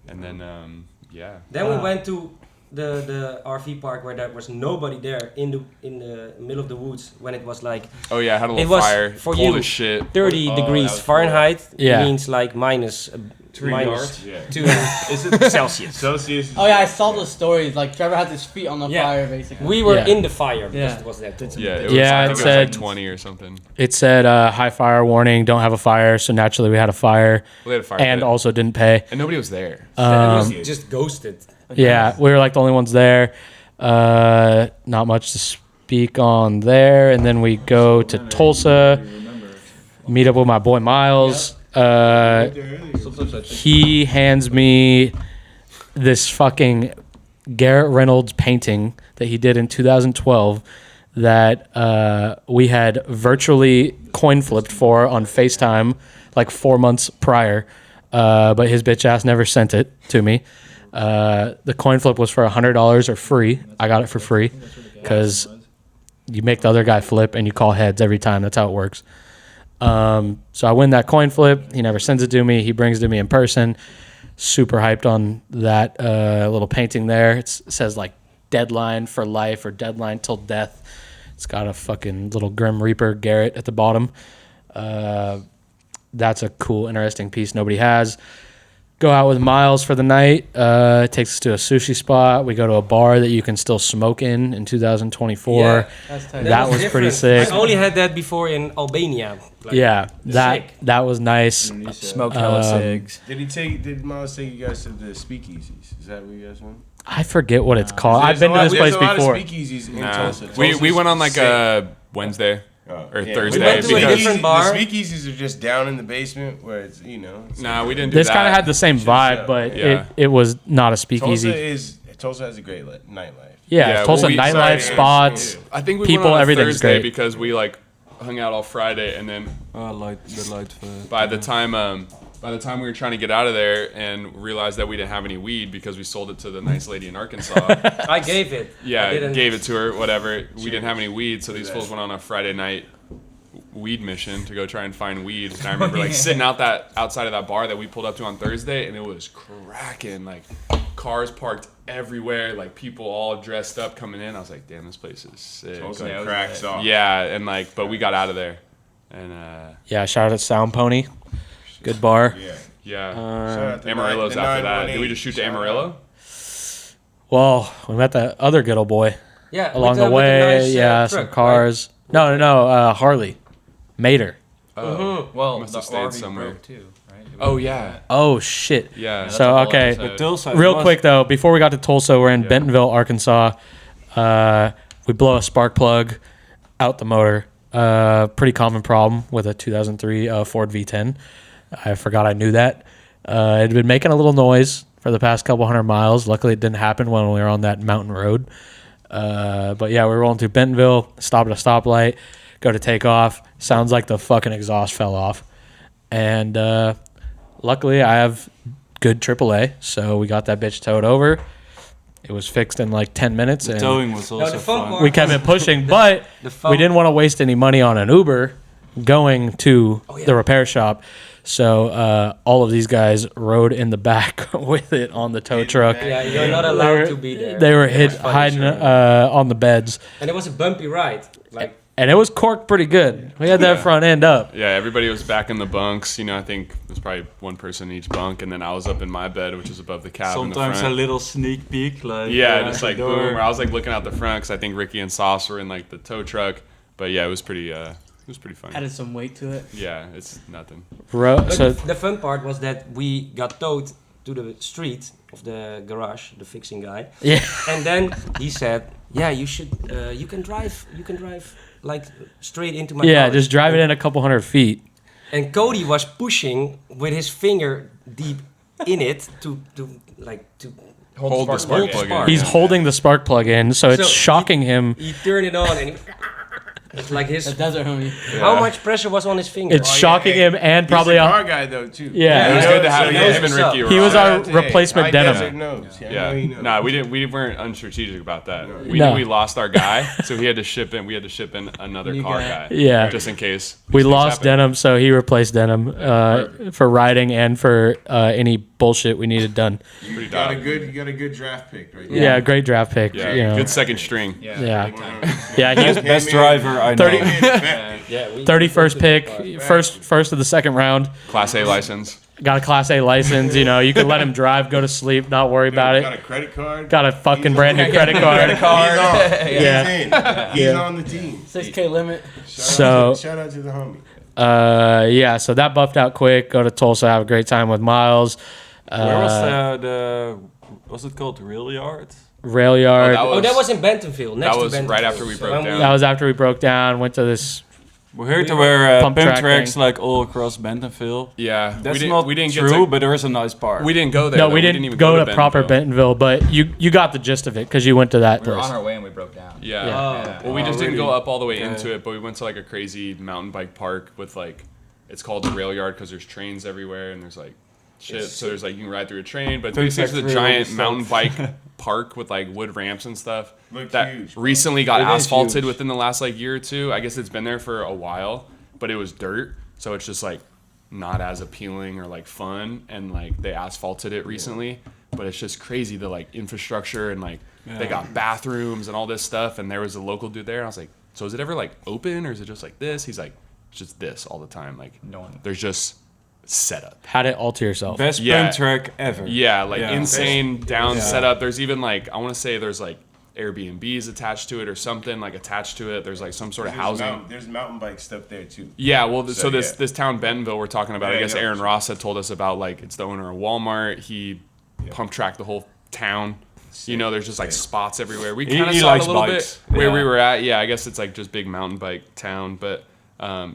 And then yeah, Then we went to the RV park where there was nobody there in the middle of the woods when it was like oh yeah, I had a It little was fire, for cold you. as shit. 30 that degrees was Fahrenheit. Yeah. Means like minus 3 minus yards. Yeah. 2 Is it Celsius. Celsius. Oh yeah, I saw the stories. Like Trevor had his feet on the Yeah. fire, basically. We were Yeah. in the fire because Yeah. it was that cold. Yeah, it was, Yeah, I it think it was said- like 20 or something. It said high fire warning, don't have a fire. So naturally we had a fire We had a fire and pit. also didn't pay. and nobody was there. It was just ghosted. Yeah, we were like the only ones there. Not much to speak on there. And then we go to Tulsa, meet up with my boy Miles. He hands me this fucking Garrett Reynolds painting that he did in 2012 that we had virtually coin flipped for on FaceTime like 4 months prior. But his bitch ass never sent it to me. The coin flip was for $100 or free. I got it for free because you make the other guy flip and you call heads every time. That's how it works. So I win that coin flip. He never sends it to me. He brings it to me in person. Super hyped on that little painting there. It says like deadline for life or deadline till death. It's got a fucking little Grim Reaper Garrett at the bottom. That's a cool, interesting piece nobody has. Go out with Miles for the night. It takes us to a sushi spot. We go to a bar that you can still smoke in 2024. Yeah. That's tight. That was pretty different. sick. I only had that before in Albania. Like, Yeah, sick. that was nice. Smoked hella cigs. Did Miles take you guys to the speakeasies? Is that where you guys went? I forget what it's called. I've There's been to this place There's a lot before. of speakeasies in Nah. Tulsa. We Tulsa's went on like sick. a Wednesday Oh, or yeah. Thursday We went to a because different bar. The speakeasies are just down in the basement where it's, you know. It's nah, we didn't do This that. kind of had the same vibe, but Yeah. it was not a speakeasy. Tulsa has a great nightlife. Yeah, Yeah, Tulsa well, we nightlife decided- spots. I think we people, went on a everything's Thursday great. because we like hung out all Friday, and then by the time we were trying to get out of there and realized that we didn't have any weed because we sold it to the nice lady in Arkansas. I gave it. I Yeah, didn't- gave it to her, whatever. We didn't have any weed, so these fools went on a Friday night weed mission to go try and find weed. And I remember like sitting outside of that bar that we pulled up to on Thursday, and it was cracking. Like cars parked everywhere, like people all dressed up coming in. I was like, damn, this place is sick. Tulsa Like, cracks off. yeah, and like, but we got out of there, and Yeah, shout out to Sound Pony. Good bar. Yeah. yeah, Shout out to Amarillo's the after that. 918. Did we just shoot to Shout out. Amarillo? Well, we met that other good old boy Yeah, along with the with way. nice, Yeah, truck, some cars. No, Harley. Mater. Oh, Well, must the have stayed RV somewhere. broke too, right? It Oh was- yeah, Oh, shit. yeah. So, okay. Real quick, though, before we got to Tulsa, we're in Bentonville, Arkansas. We blow a spark plug out the motor. Pretty common problem with a 2003 Ford V10. I forgot I knew that. It had been making a little noise for the past couple hundred miles. Luckily, it didn't happen when we were on that mountain road. But yeah, we were rolling through Bentonville, stop at a stoplight, go to take off. Sounds like the fucking exhaust fell off. And luckily, I have good AAA, so we got that bitch towed over. It was fixed in like 10 minutes. And Towing was No, also the fun fun. part- we kept it pushing, but The phone, we didn't want to waste any money on an Uber going to the repair shop. So all of these guys rode in the back with it on the tow truck. Yeah, you're not allowed to be there. They were It was funny, hiding sure. on the beds. And it was a bumpy ride. Like, And it was corked pretty good. We had that front end up. Yeah, everybody was back in the bunks. You know, I think it was probably one person in each bunk, and then I was up in my bed, which is above the cab in the Sometimes a front. little sneak peek, like Yeah, just the like door. boom. Or I was like looking out the front because I think Ricky and Sauce were in like the tow truck. But yeah, it was pretty fun. Added some weight to it. Yeah, it's nothing. but So the fun part was that we got towed to the street of the garage, the fixing guy. yeah, And then he said, "Yeah, you should. You can drive. Like straight into my yeah, car." just drive it in a couple hundred feet. And Cody was pushing with his finger deep in it to Hold the spark plug in. He's holding the spark plug in, so it's So shocking him. He turned it on and it's like his. The desert homie. How much pressure was on his finger? It's shocking him and probably He's a car guy though too. Yeah. It was good to have So him and knows Ricky. He were was on. our replacement denim. Yeah. Nah, we weren't unstrategic about that. We No. knew we lost our guy, so we had to ship in another New car guy. guy. Yeah. Just in case. We things lost happen. denim, so he replaced denim for riding and for any bullshit we needed done. Pretty You got a dope. good draft pick right there. Yeah, great draft pick. Yeah, you know. good second string. Yeah, yeah. He's Best driver I know. 30 Yeah, we 31st pick, first of the second round. Class A license. Got a Class A license. You know, you can let him drive, go to sleep, not worry about Got it. a credit card. Got a fucking brand new credit card. He's on. Yeah. He's in. He's on the team. 6K limit. Shout out to the homie. Yeah. So that buffed out quick. Go to Tulsa, have a great time with Miles. Where was the what's it called? The Rail Yard? Rail yard. Oh, that was in Bentonville. Next That was to Bentonville. right after we So broke when down. That was after we broke down. Went to this. We heard there were Pump pump track tracks thing. like all across Bentonville. Yeah. That's we not didn't true, get to, but there is a nice park. we didn't go there. No, though. we didn't even go to proper Bentonville, but you got the gist of it because you went to that We were place. on our way and we broke down. Yeah. Yeah. Well, we just didn't go really? up all the way Yeah. into it, but we went to like a crazy mountain bike park with like, it's called the rail yard because there's trains everywhere and there's like shit. So there's like you can ride through a train, but basically it's a factory giant stuff. mountain bike park with like wood ramps and stuff Looked that huge, bro. recently got It is asphalted huge. within the last like year or two. I guess it's been there for a while, but it was dirt, so it's just like not as appealing or like fun. And like they asphalted it recently, but it's just crazy the like infrastructure and like they got bathrooms and all this stuff. And there was a local dude there, and I was like, so is it ever like open or is it just like this? He's like, it's just this all the time. Like No one. there's just setup. Had it all to yourself. Best Yeah. pump track ever. Yeah, like Yeah. insane down Yeah. setup. There's even like I want to say there's like Airbnbs attached to it or something like attached to it. There's like some sort of housing. There's mountain bike stuff there too. Yeah, well, so yeah. this town Bentonville we're talking about. I Yeah, guess yeah. Aaron Ross had told us about like it's the owner of Walmart. He pump tracked the whole town. You know, there's just like spots everywhere. We He- kind of he saw it likes a little bikes. bit where we Yeah. were at. Yeah, I guess it's like just big mountain bike town. But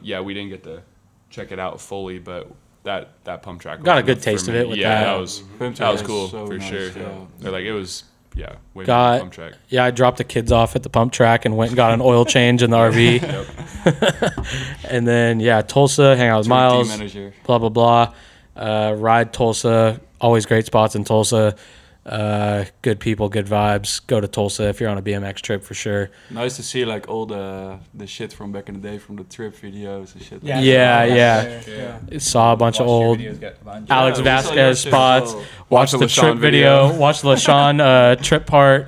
yeah, we didn't get to check it out fully. But that pump track was Got a good enough for taste of me. it with yeah, that. that was Pump that was track cool is so for nice, sure. yeah. They're like it was way better Got- than pump track. Yeah, I dropped the kids off at the pump track and went and got an oil change in the RV. And then Tulsa, hang out with Team Miles. manager. Blah blah blah. Ride Tulsa. Always great spots in Tulsa. Good people, good vibes. Go to Tulsa if you're on a BMX trip for sure. Nice to see like all the shit from back in the day from the trip videos and shit. Yeah. Saw a bunch of old Alex we saw your Vasquez shit as spots. well. Watched the the LaShawn trip video. video. Watched the LaShawn trip part.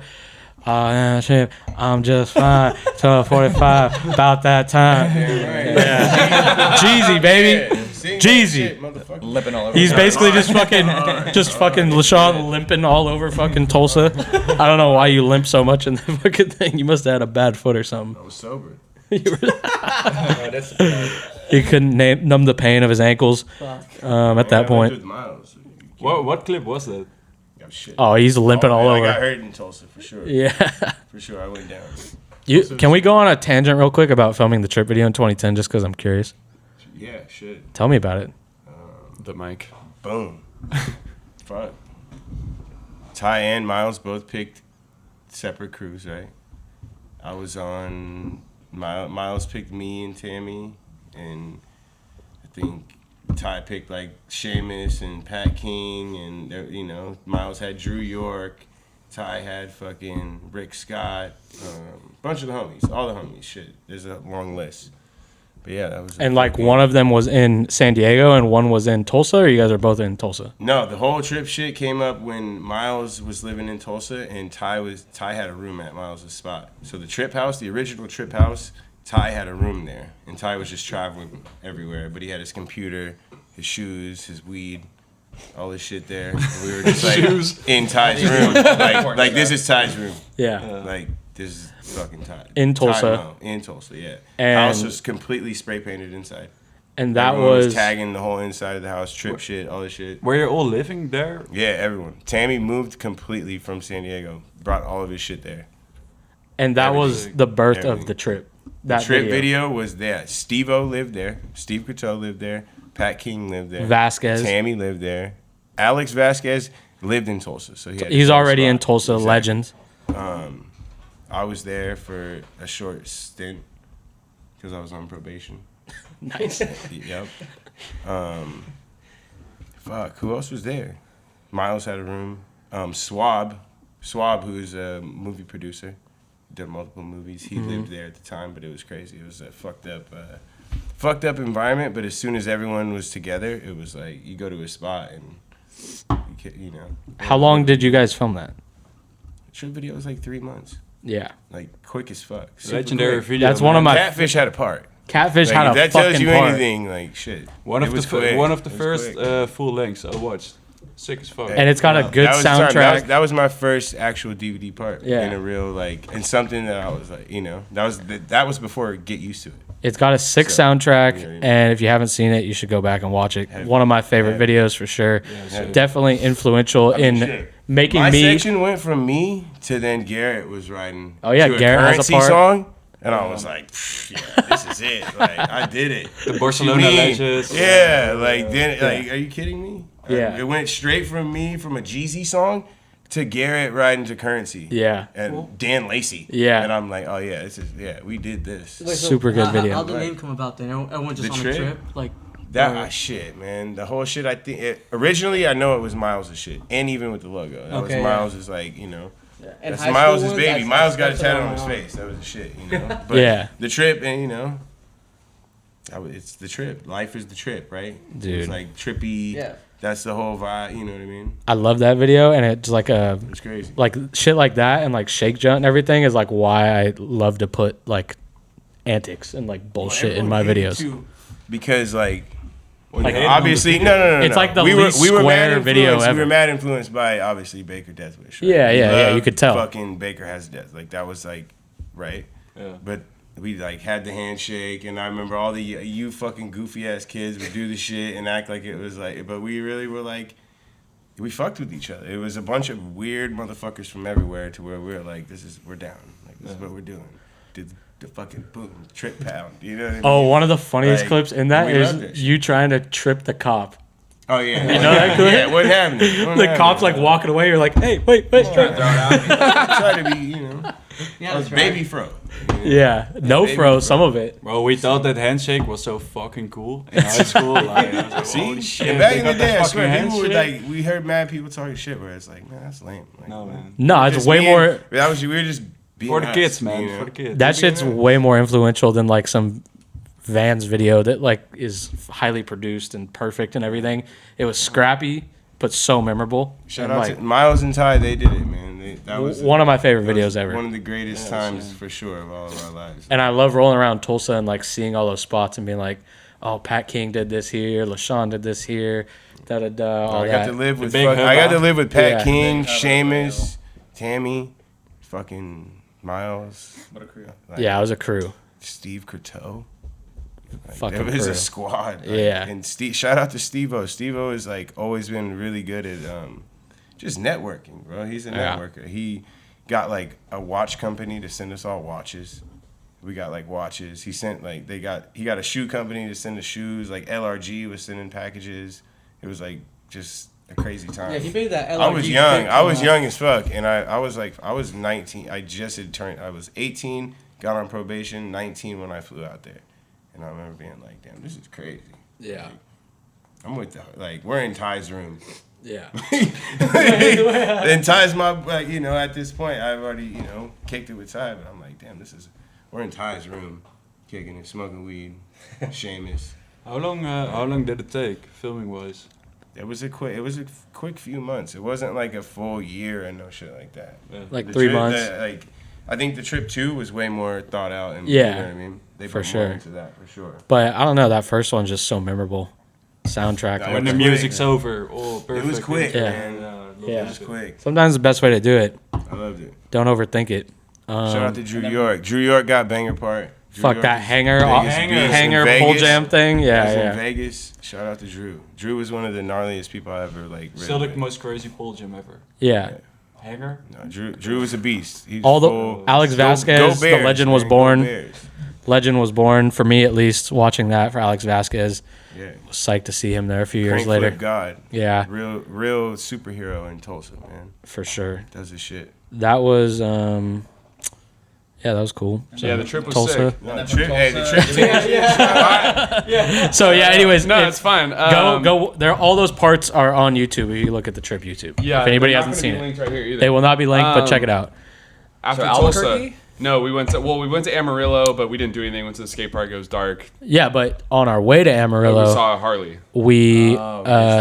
Shit, I'm just fine. 12:45 about that time. Yeah. Jeezy, baby. Jeezy. Lipping all over. He's basically just fucking LaShawn limping all over fucking Tulsa. I don't know why you limp so much in the fucking thing. You must have had a bad foot or something. I was sober. He couldn't numb the pain of his ankles at that point. What clip was that? Shit. Oh, he's limping all I got over. hurt in Tulsa for sure. Yeah. For sure, I went down. Can we go on a tangent real quick about filming the trip video in 2010 just because I'm curious? Yeah, shit. Tell me about it. The mic. Boom. Fun. Ty and Miles both picked separate crews, right? I was on. Miles picked me and Tammy, and I think Ty picked like Seamus and Pat King, and Miles had Drew York. Ty had fucking Rick Scott, bunch of the homies, all the homies. Shit, there's a long list. But yeah, that was. And like one of them was in San Diego and one was in Tulsa, or you guys are both in Tulsa? No, the whole trip shit came up when Miles was living in Tulsa and Ty had a room at Miles' spot. So the trip house, the original trip house, Ty had a room there, and Ty was just traveling everywhere. But he had his computer, his shoes, his weed, all this shit there. And we were just like in Ty's room, like this is Ty's room. Yeah. Like this is fucking Ty. In Tulsa. No, in Tulsa, yeah. And- house was completely spray painted inside. And that Everyone was tagging the whole inside of the house, trip shit, all this shit. Were you all living there? Yeah, everyone. Tammy moved completely from San Diego, brought all of his shit there. and that was everything. the birth of Everything. the trip. The That trip video was there. Steve-O lived there. Steve Coteau lived there. Pat King lived there. Vasquez. Tammy lived there. Alex Vasquez lived in Tulsa, so he's already in spot. Tulsa, Exactly. legend. I was there for a short stint because I was on probation. Nice. Yep. Fuck, who else was there? Miles had a room. Swab, who's a movie producer, did multiple movies. He lived there at the time, but it was crazy. It was a fucked up environment. But as soon as everyone was together, it was like you go to a spot and you know. How long did you guys film that? Trip video was like 3 months. Yeah. Like quick as fuck. Super Legendary quick. video. That's one of my Catfish had a part. Catfish Like, had if a that fucking tells you part. anything, like shit. One It of the was quick. one of the It was first quick. full lengths I watched. Sick as fuck. And it's got a good That was the time- soundtrack. that was my first actual DVD part. Yeah. In a real like, and something that I was like, you know, that was before Get Used to It. It's got a sick So, soundtrack, yeah. and if you haven't seen it, you should go back and watch it. One of my favorite videos for sure. Definitely influential in shit. making My me. section went from me to then Garrett was writing. Oh, yeah, to Garrett has a Currency part. song, and I was like, yeah, this is it. Like I did it. The Barcelona What you mean? Legends. Yeah, like then, like, are you kidding me? Yeah. It went straight from me from a Jeezy song to Garrett writing to Currency. Yeah. And Dan Lacey. Yeah. And I'm like, oh yeah, this is we did this. Wait, so Super good video. How'd the Right. name come about then? Everyone just The on trip? a trip? Like, That shit, man. The whole shit. I think originally I know it was Miles' shit, and even with the logo, that Okay, was Miles' like and that's high Miles' school ones, baby. that's- Miles got a that's tattoo what on his I'm face. That was the shit, you know. But Yeah. the trip, and it's the trip. Life is the trip, right? Dude. It's like trippy. Yeah. That's the whole vibe. You know what I mean? I love that video, and it's like a It's crazy. like shit like that, and like shake jump and everything is like why I love to put like antics and like bullshit in my Everyone hated videos. too, because like Like obviously no. It's like the we least were mad square video influenced- We ever. were mad influenced by obviously Baker Death Wish. Right? Yeah, We yeah, yeah, you loved could tell. Fucking Baker Has Death. Like that was like right. Yeah. But we like had the handshake, and I remember all the you fucking goofy ass kids would do the shit and act like it was like. But we really were like, we fucked with each other. It was a bunch of weird motherfuckers from everywhere to where we were like, we're down. Like this is what we're doing. Did the fucking boom trip pound? You know what I mean? Oh, one of the funniest Like, clips in that we is loved it. you trying to trip the cop. Oh yeah. You know that clip? Yeah, what happened? The cop's like walking away. You're like, hey, wait. Try to be, yeah, I was that's right. baby fro. Yeah, no Baby fro, fro. some of it. Bro, we thought that handshake was so fucking cool in high school. Like, I was like, See, holy shit, and back they in the got that day, I swear, fucking people would handshake? like. We heard mad people talking shit where it's like, man, that's lame. Like, No, man. No, it's just way being- more. That was we were just being For the us, kids, man. you know? For the kids. That shit's way more influential than like some Vans video that like is highly produced and perfect and everything. It was scrappy but so memorable. Shout And, out like, to Miles and Ty. They did it, man. That was one of my favorite that was videos ever. One of the greatest times for sure of all of our lives. And I love rolling around Tulsa and like seeing all those spots and being like, oh, Pat King did this here, LaShawn did this here, all I got that. to live with big I got to live with Pat Yeah. King, Seamus, Tammy, fucking Miles. What a crew. Like, Yeah, it was a crew. Steve Courteau. Like, Fucking it was crew. a squad. Like, Yeah. And shout out to Steve-O. Steve-O has like always been really good at just networking, bro. He's a Yeah. networker. He got like a watch company to send us all watches. We got like watches. He sent like he got a shoe company to send us shoes. Like LRG was sending packages. It was like just a crazy time. Yeah, he made that LRG I was young. pic I was come young as fuck, and I was 19. I just had turned. I was 18, got on probation, 19 when I flew out there, and I remember being like, "Damn, this is crazy." Yeah. I'm with we're in Ty's room, Yeah. and Ty's my like at this point I've already kicked it with Ty, but I'm like, "Damn, we're in Ty's room, kicking it, smoking weed, Seamus." How long did it take, filming wise? It was a quick few months. It wasn't like a full year and no shit like that. Like The 3 trip- months. I think the trip 2 was way more thought out, and Yeah, you know what I mean. They for put sure. more into that for sure. But I don't know, that first one's just so memorable. Soundtrack. That all When was the that. quick. music's over, oh, perfect. It was quick, Yeah. man. Yeah. It was quick. Sometimes the best way to do it. I loved it. Don't overthink it. Shout out to Drew York. Drew York got banger part. Drew Fuck York that is hanger, biggest beast in hanger pull Vegas. jam thing. He Yeah, was in yeah. Vegas. Shout out to Drew. Drew was one of the gnarliest people I ever like. Still ridden the with. most crazy pole gym ever. Yeah. Hanger? No, Drew was a beast. He's All the full- Alex Go- Vasquez, go the Bears, legend was man. Go born. Bears. legend was born for me, at least. Watching that for Alex Vasquez, was psyched to see him there a few years later. God, yeah, real superhero in Tulsa, man. For sure, does his shit. That was yeah, that was cool. So, yeah, the trip was Tulsa. sick. No, the trip. Yeah. So yeah, anyways, no, it's fine. Go. There, all those parts are on YouTube. If you look at the trip YouTube. Yeah, if anybody hasn't seen it, right here they will not be linked, but check it out. After Tulsa, no, we went to Amarillo, but we didn't do anything. Went to the skate park. It was dark. Yeah, but on our way to Amarillo, we saw a Harley. We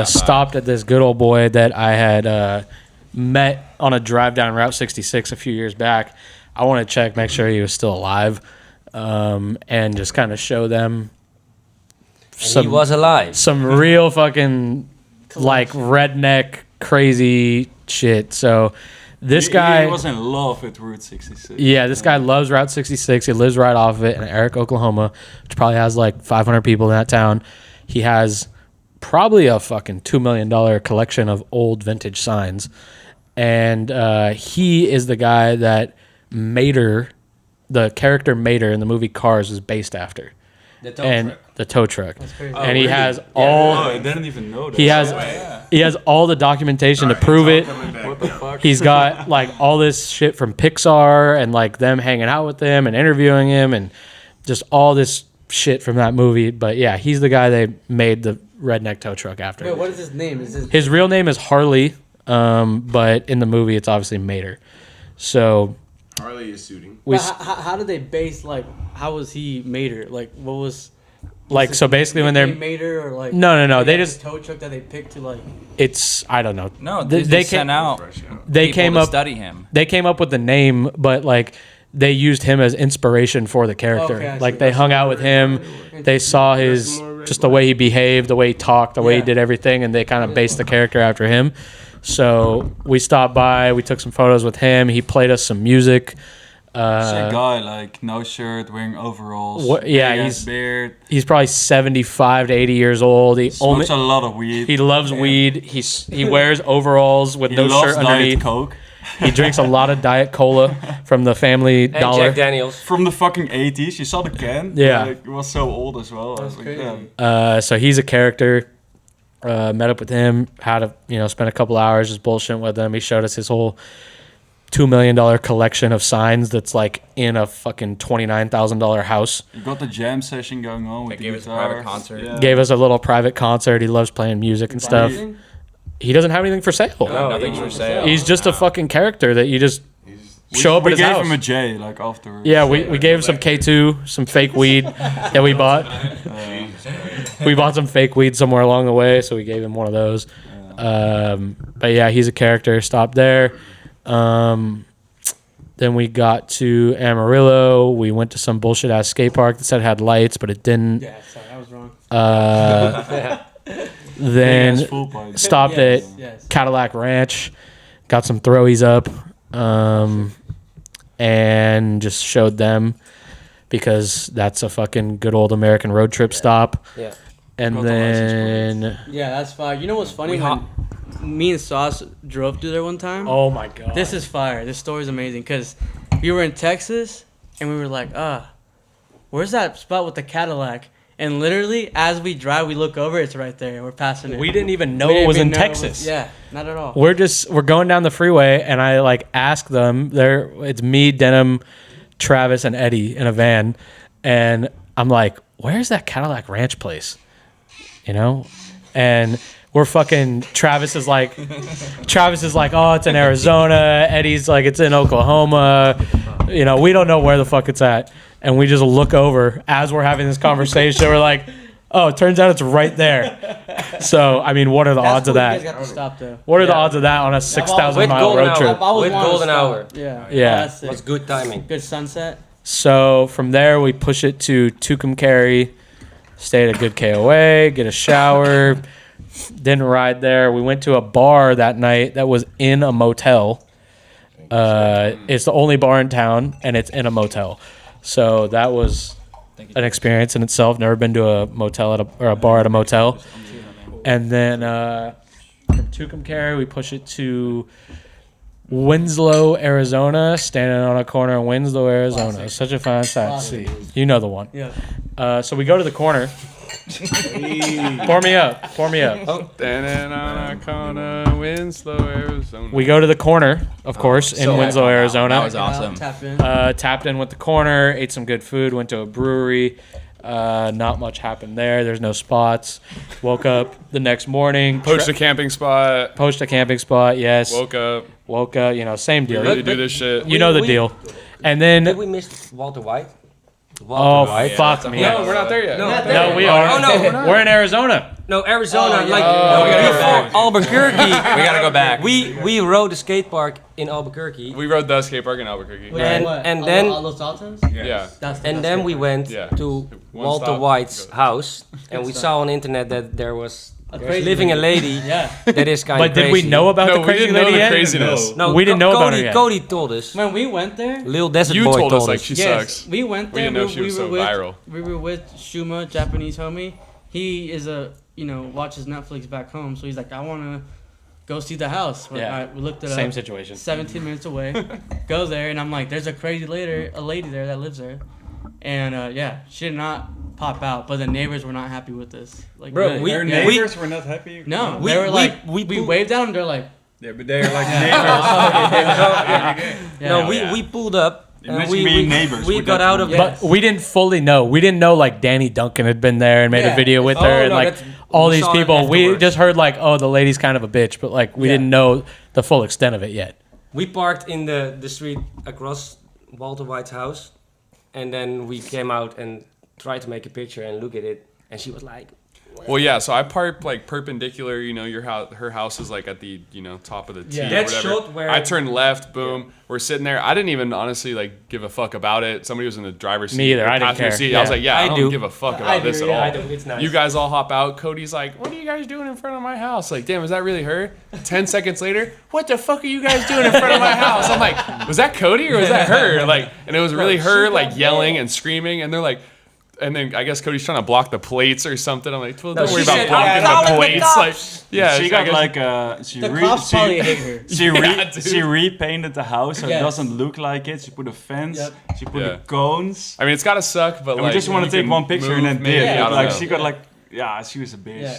stopped at this good old boy that I had met on a drive down Route 66 a few years back. I want to check, make sure he was still alive, and just kind of show them. He was alive. Some real fucking like redneck crazy shit. So this guy he was in love with Route 66. Yeah, this guy loves Route 66. He lives right off of it in Eric, Oklahoma, which probably has like 500 people in that town. He has probably a fucking $2 million collection of old vintage signs. And he is the guy that Mater, the character Mater in the movie Cars, is based after. The tow truck. The tow truck. That's crazy. And he has all. I didn't even know that. He has all the documentation to prove it. What the fuck? He's got like all this shit from Pixar and like them hanging out with him and interviewing him and just all this shit from that movie. But yeah, he's the guy they made the redneck tow truck after. Wait, what is his name? His real name is Harley, but in the movie it's obviously Mater. So Harley is suiting. How did they base, like, how was he Mater? Like, what was... Like, so basically when they're... Mater or like... No. They just... tow truck that they picked to, like... It's... I don't know. No, they sent out They people came to up... study him. They came up with the name, but, like, they used him as inspiration for the character. Okay, I like, see. they hung out with him. They saw his... Just the way he behaved, the way he talked, the way he did everything, and they kind of based the character after him. So we stopped by. We took some photos with him. He played us some music. It's a guy, like, no shirt, wearing overalls. He's beard. He's probably 75 to 80 years old. He Smokes a lot of weed. He loves weed. He wears overalls with no shirt underneath. Coke. He drinks a lot of Diet Cola from the Family And Dollar. Jack Daniels. From the fucking 80s. You saw the can? Yeah. Like, it was so old as well. I was like, crazy. damn. So he's a character. Met up with him. Had to spend a couple hours just bullshitting with him. He showed us his whole $2 million collection of signs that's like in a fucking $29,000 house. You got the jam session going on with They the gave us a guitar. private concert. Yeah. Gave us a little private concert. He loves playing music and stuff. Anything? He doesn't have anything for sale. No, nothing's for sale. He's just a fucking character that you just show up at We his gave house. him a J, like, afterwards. Yeah, we gave him some K2, some fake weed that we bought. We bought some fake weed somewhere along the way, so we gave him one of those. But yeah, he's a character. Stopped there. Then we got to Amarillo. We went to some bullshit ass skate park that said it had lights, but it didn't. Yeah, sorry, I was wrong. Then Big-ass full pipe. stopped Yes, at yes. Cadillac Ranch, got some throwies up, and just showed them because that's a fucking good old American road trip stop. Yeah. And Got the license then, Yeah, that's fire. You know what's funny? When me and Sauce drove through there one time. oh my god, This is fire. This story is amazing because we were in Texas and we were like, where's that spot with the Cadillac? And literally, as we drive, we look over. It's right there. We're passing it. we didn't even know We it didn't was even in know Texas. yeah, not at all. We're going down the freeway, and I like ask them. It's me, Denim, Travis, and Eddie in a van, and I'm like, "Where's that Cadillac Ranch place?" And we're fucking. Travis is like, "Oh, it's in Arizona." Eddie's like, "It's in Oklahoma." We don't know where the fuck it's at, and we just look over as we're having this conversation. We're like, "Oh, it turns out it's right there." So, I mean, what are the odds of that? You guys got to stop though. What are the odds of that on a 6,000 With mile golden road hour. trip? I've always With wanted to golden stop. hour. Yeah. Yeah. That's It was sick. good timing. Good sunset. So from there, we push it to Tucumcari, stay at a good KOA, get a shower, didn't ride there. We went to a bar that night that was in a motel. It's the only bar in town, and it's in a motel. So that was an experience in itself. Never been to a motel or a bar at a motel. And then from Tucumcari, we push it to Winslow, Arizona. Standing on a corner in Winslow, Arizona. Classic. Such a fine sight to see. You know the one. Yeah. So we go to the corner. Pour me up. Standing on a corner, Winslow, Arizona. We go to the corner, of course, in so Winslow, iconic. Arizona. That was awesome. Tap in. Tapped in with the corner, ate some good food, went to a brewery. Not much happened there. There's no spots. Woke up the next morning. Poached a camping spot. Poached a camping spot, yes. Woke up. Same deal. Ready to do this shit. You know the deal. And then, Did we miss Walter White? oh, fuck me. No, we're not there yet. No, we are. Oh, no. We're in Arizona. No, Arizona. we gotta go back. Before Albuquerque. We gotta go back. We rode a skate park in Albuquerque. We rode the skate park in Albuquerque. And then- Los Altos. Yeah. That's the And best then we skate went Yeah. to One Walter stop, White's go. house, and we stuff. saw on internet that there was crazy living a lady park. Yeah. that is kind of But crazy. did we know about No, the we crazy didn't know lady the yet? craziness. No, We didn't know about her Cody, yet. Cody told us. When we went there, Lil Desert You Boy told us like us. she yes, sucks. we went We there. didn't know she was so viral. We were with Shuma, Japanese homie. He is watches Netflix back home, so he's like, I want to go see the house. We're like, Yeah. all right, we looked it Same up. situation. 17 minutes away. Go there, and I'm like, there's a crazy lady there that lives there. And she did not pop out, but the neighbors were not happy with this. Like, Bro, really. we- Their Yeah. neighbors were not happy. No, We- they were we- like, we we pulled- waved at them. They're like, Yeah, but they're like neighbors. yeah. No, we pulled up. And Imagine being neighbors We with got that out of Yeah. But we didn't fully know. We didn't know like Danny Duncan had been there and made a Yeah. video with Oh, her and no, like that's- all we these saw it people. We afterwards. just heard like, oh, the lady's kind of a bitch, but like we Yeah. didn't know the full extent of it yet. We parked in the street across Walter White's house, and then we came out and tried to make a picture and look at it, and she was like, Well, yeah. So I parked like perpendicular. Your house. Her house is like at the top of the T. Yeah. Or That whatever. shot where- I turned left. Boom. We're sitting there. I didn't even honestly like give a fuck about it. Somebody was in the driver's seat. Me either. or I didn't passenger care. Seat. I was Yeah. like, yeah, I I don't do. give a fuck I about do, this at yeah, all. I do. It's nice. You guys all hop out. Cody's like, what are you guys doing in front of my house? Like, damn, is that really her? 10 seconds later, what the fuck are you guys doing in front of my house? I'm like, was that Cody or was that her? Like, and it was really her like yelling and screaming, and they're like. And then I guess Cody's trying to block the plates or something. I'm like, well, don't No, worry she about said, blocking "I'm the calling the plates. Like, cops." yeah, she I got guess- like the cops probably hate her. she repainted the house so Yes. it doesn't look like it. She put a fence. Yep. She put Yeah. the cones. I mean, it's gotta suck, but And like, we just want you to take can one picture and move, then maybe, dip. I don't Like know. she got like, yeah, she was a bitch. Yeah.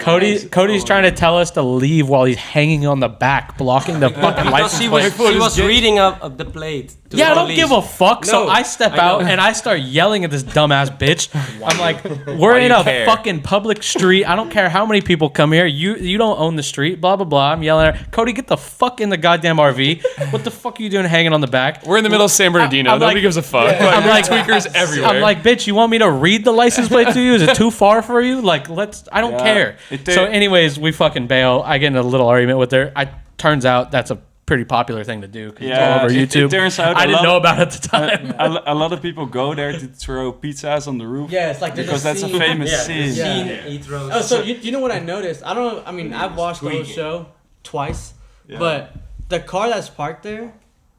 Cody's trying to tell us to leave while he's hanging on the back, blocking the fucking because license she plate. was reading up the plate. to Yeah, the I don't police. give a fuck. So No, I step I know. out and I start yelling at this dumbass bitch. I'm like, we're do in you a care? fucking public street. I don't care how many people come here. You don't own the street. Blah blah blah. I'm yelling at her. Cody, get the fuck in the goddamn RV. What the fuck are you doing hanging on the back? We're in the middle of San Bernardino. I'm Nobody like- gives a fuck. Like, I'm like tweakers everywhere. I'm like, bitch, you want me to read the license plate to you? Is it too far for you? Like, I don't Yeah. care. So anyways, we fucking bail. I get in a little argument with her. Turns out that's a pretty popular thing to do because it's all over it YouTube. turns out I a didn't lot- know about it at the time. A lot of people go there to throw pizzas on the roof. Yeah, it's like there's because that's a scene. famous Yeah, scene. Yeah. Scene, he throws. Oh, so you know what I noticed? I don't know. I mean, I've watched the whole show twice, Yeah. but the car that's parked there,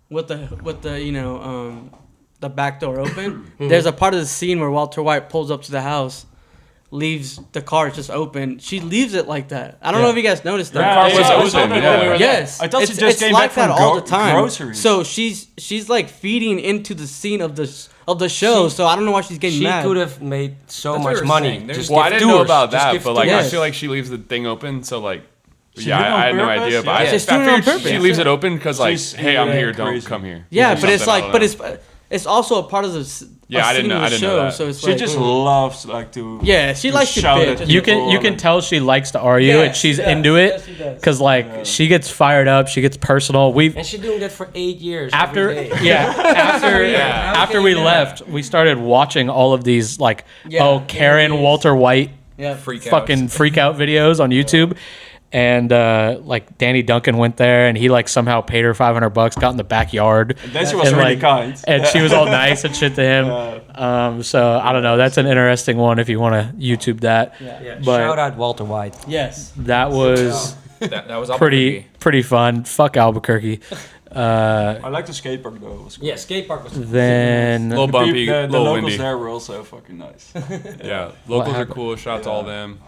with the the back door open, there's a part of the scene where Walter White pulls up to the house, leaves the car just open. She leaves it like that. I don't know if you guys noticed that. Yeah, car was I saw open, that yeah. when we were there. Yes, I thought she it's, just it's came like back from that all the time. groceries. So she's like feeding into the scene of the show. So I don't know why she's getting She mad. could have made so That's what much we were money. saying. There's- Just well, I give didn't know tours. about Just that, give but like, tours. I feel like she leaves the thing open, so like, She yeah, did it on I had no purpose? idea, but Yeah. I She's doing it on figured purpose. she leaves it open because like, She's hey, I'm here, don't crazy. come here. Yeah, but it's Something, I like, don't but know. it's also a part of the Yeah, I didn't scene know- of I the didn't know show. that. So it's She like, just loves like to. yeah, she likes to shout bitch. at You people can and- tell she likes to argue Yes, and she's yes, into it yes, she does. because like she gets fired up, she gets personal. And she's doing that for 8 years. After every day. after we left, we started watching all of these like Karen interviews. Walter White Yeah, fucking freak out videos on YouTube. And like Danny Duncan went there and he like somehow paid her $500, got in the backyard. Then she was and, really like, kind. And she was all nice and shit to him. So I don't know. That's an interesting one if you want to YouTube that. Yeah. But- Shout out Walter White. yes. That was That was pretty fun. Fuck Albuquerque. I like the skate park though. It was cool. Yeah, skate park was. Then little bumpy, The little locals windy. there were also fucking nice. Yeah, locals are happened? cool. Shout out to all them.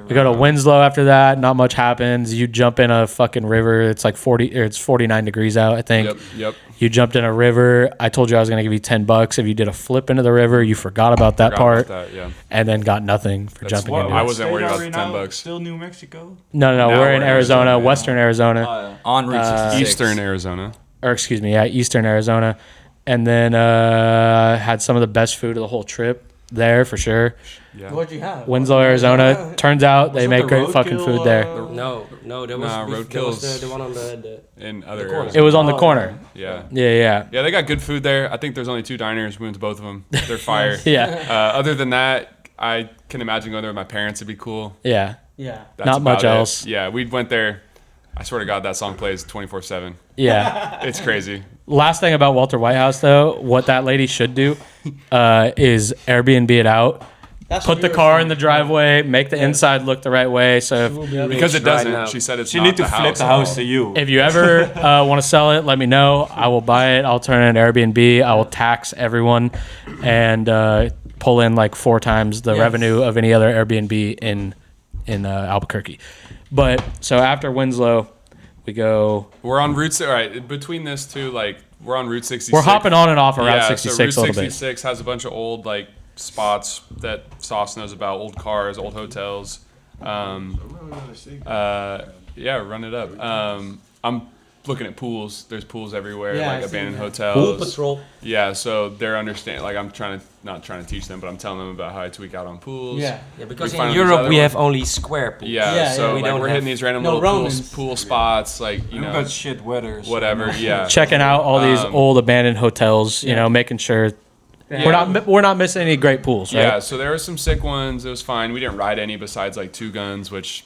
We go to Winslow after that. Not much happens. You jump in a fucking river. It's like 49 degrees out, I think. Yep. You jumped in a river. I told you I was going to give you $10 if you did a flip into the river. You forgot about that part. And then got nothing for jumping into I it. wasn't worried about the $10. Still New Mexico? No, we're in Arizona, Western Arizona. On Route 66. Eastern Arizona. Or excuse me, Eastern Arizona. And then had some of the best food of the whole trip there for sure. Yeah. What'd you have? Winslow, Arizona. Turns out they make great fucking food there. No, there was Roadkill's the one on the in other corner. areas. It was on the corner. Yeah. Yeah. Yeah, they got good food there. I think there's only 2 diners. We went to both of them. They're fire. Yeah. Other than that, I can imagine going there with my parents. It'd be cool. Yeah. Yeah. That's Not much about it. else. Yeah, we went there. I swear to God, that song plays 24/7. Yeah. It's crazy. Last thing about Walter Whitehouse, though, what that lady should do is Airbnb it out. Put the car in the driveway, make the inside look the right way. So Because it doesn't. She said it's She not need to the flip house the at all. house to you. if you ever want to sell it, let me know. I will buy it. I'll turn it into Airbnb. I will tax everyone and pull in like 4 times the revenue of any other Airbnb in Albuquerque. But so after Winslow, we go. We're on Route 6. All right, between this two, like, we're on Route 66. We're hopping on and off around yeah, 66 so a Route little bit. 66 has a bunch of old, like, spots that Sauce knows about, old cars, old hotels. Yeah, run it up. I'm looking at pools. There's pools everywhere, Yeah, like I see abandoned that. hotels. Pool patrol. Yeah, so they're understand. Like I'm not trying to teach them, but I'm telling them about how I tweak out on pools. Yeah. Yeah, because We in find these Europe other we ones. have only square pools. Yeah, Yeah, so yeah. We like don't we're have- hitting these random no little Romans. pool spots, like you We've know, got shit weather. so- whatever. Yeah, Checking out all these old abandoned hotels, you know, making sure we're not missing any great pools, right? Yeah, so there were some sick ones. It was fine. We didn't ride any besides like 2 Guns, which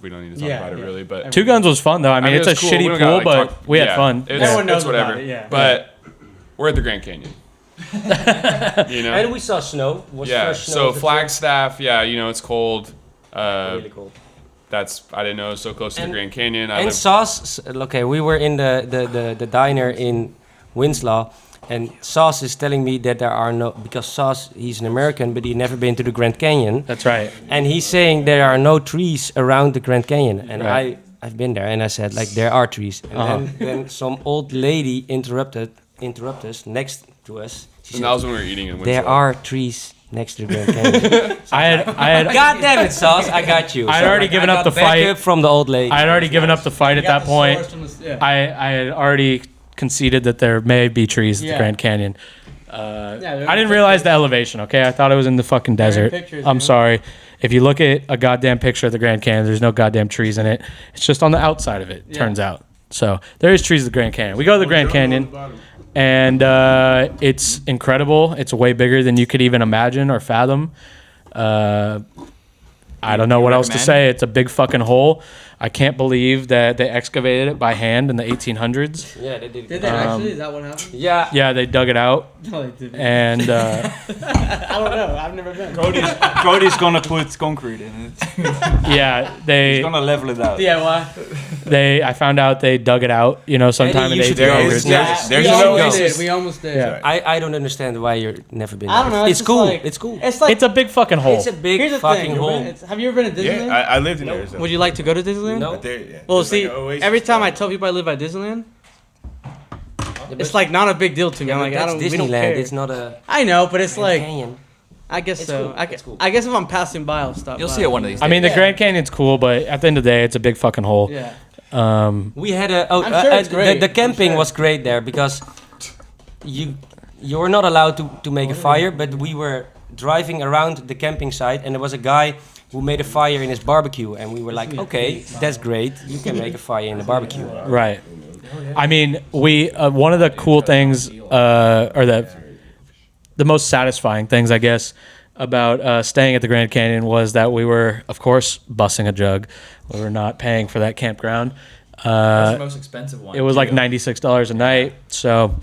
we don't need to talk Yeah, about it yeah. really. But 2 Guns was fun though. I mean, it it's a was cool. We shitty don't pool, gotta, but like, talk- we had yeah, fun. It's, Everyone knows it's whatever. about it, yeah. But we're at the Grand Canyon. You know. And we saw snow. Was Yeah. first snow So of the Flagstaff. Yeah, you know it's cold. trip. Really cold. That's I didn't know it was so close to the And- Grand Canyon. I And lived, Sauce, okay, we were in the diner in Winslow, and Sauce is telling me that there are no, because Sauce, he's an American, but he's never been to the Grand Canyon. That's right. And he's saying there are no trees around the Grand Canyon. And Right. I've been there, and I said, like, there are trees. And then some old lady interrupted us next to us. She and said, that was when we were eating in Winslow. there are trees next to the Grand Canyon. I had God damn it, Sauce, I got you. I had already given I up got the fight. backup from the old lady. I had already given up the fight at that point. I had already conceded that there may be trees at the Yeah. Grand Canyon. they're I didn't realize the elevation. Okay, I thought it was in the fucking desert. pictures, I'm man. sorry. If you look at a goddamn picture of the Grand Canyon, there's no goddamn trees in it. It's just on the outside of it. Turns out. So there is trees at the Grand Canyon. We go to the Grand Canyon, and it's incredible. It's way bigger than you could even imagine or fathom. I don't know what else to recommend? say. It's a big fucking hole. I can't believe that they excavated it by hand in the 1800s. Yeah, they did. Did they actually? Is that what happened? Yeah. Yeah, they dug it out, No, they didn't. and I don't know. I've never been. Cody's gonna put concrete in it. yeah, He's they gonna level it out. DIY. I found out they dug it out. You know, sometime in you the should 1800s. There's we no almost way. did. We almost did. Yeah. I don't understand why you've never been I don't there. know. It's just cool. like- It's cool. It's like It's a big fucking hole. It's a big here's the fucking thing. hole. Have you ever been to Disneyland? Yeah, I lived in Arizona. Would you like to go to Disneyland? No. There, yeah. Well, It's see, like an oasis every time I town. tell people I live by Disneyland, it's like not a big deal to me. I'm like, I that's don't. Disneyland. We don't care. It's not a I know, but it's like, canyon. I guess It's so. cool. I, It's cool. I guess if I'm passing by, I'll stop. You'll by. see it one of these days. I mean, the Yeah. Grand Canyon's cool, but at the end of the day, it's a big fucking hole. Yeah. We had a. I'm sure it's great. The camping I'm sure. was great there because you were not allowed to make a fire, but we were driving around the camping site, and there was a guy who made a fire in his barbecue, and we were like, okay, that's great. You can make a fire in the barbecue. Right. I mean, we one of the cool things, or the most satisfying things, I guess, about staying at the Grand Canyon was that we were, of course, bussing a jug. We were not paying for that campground. That's the most expensive one. It was like $96 a night. So,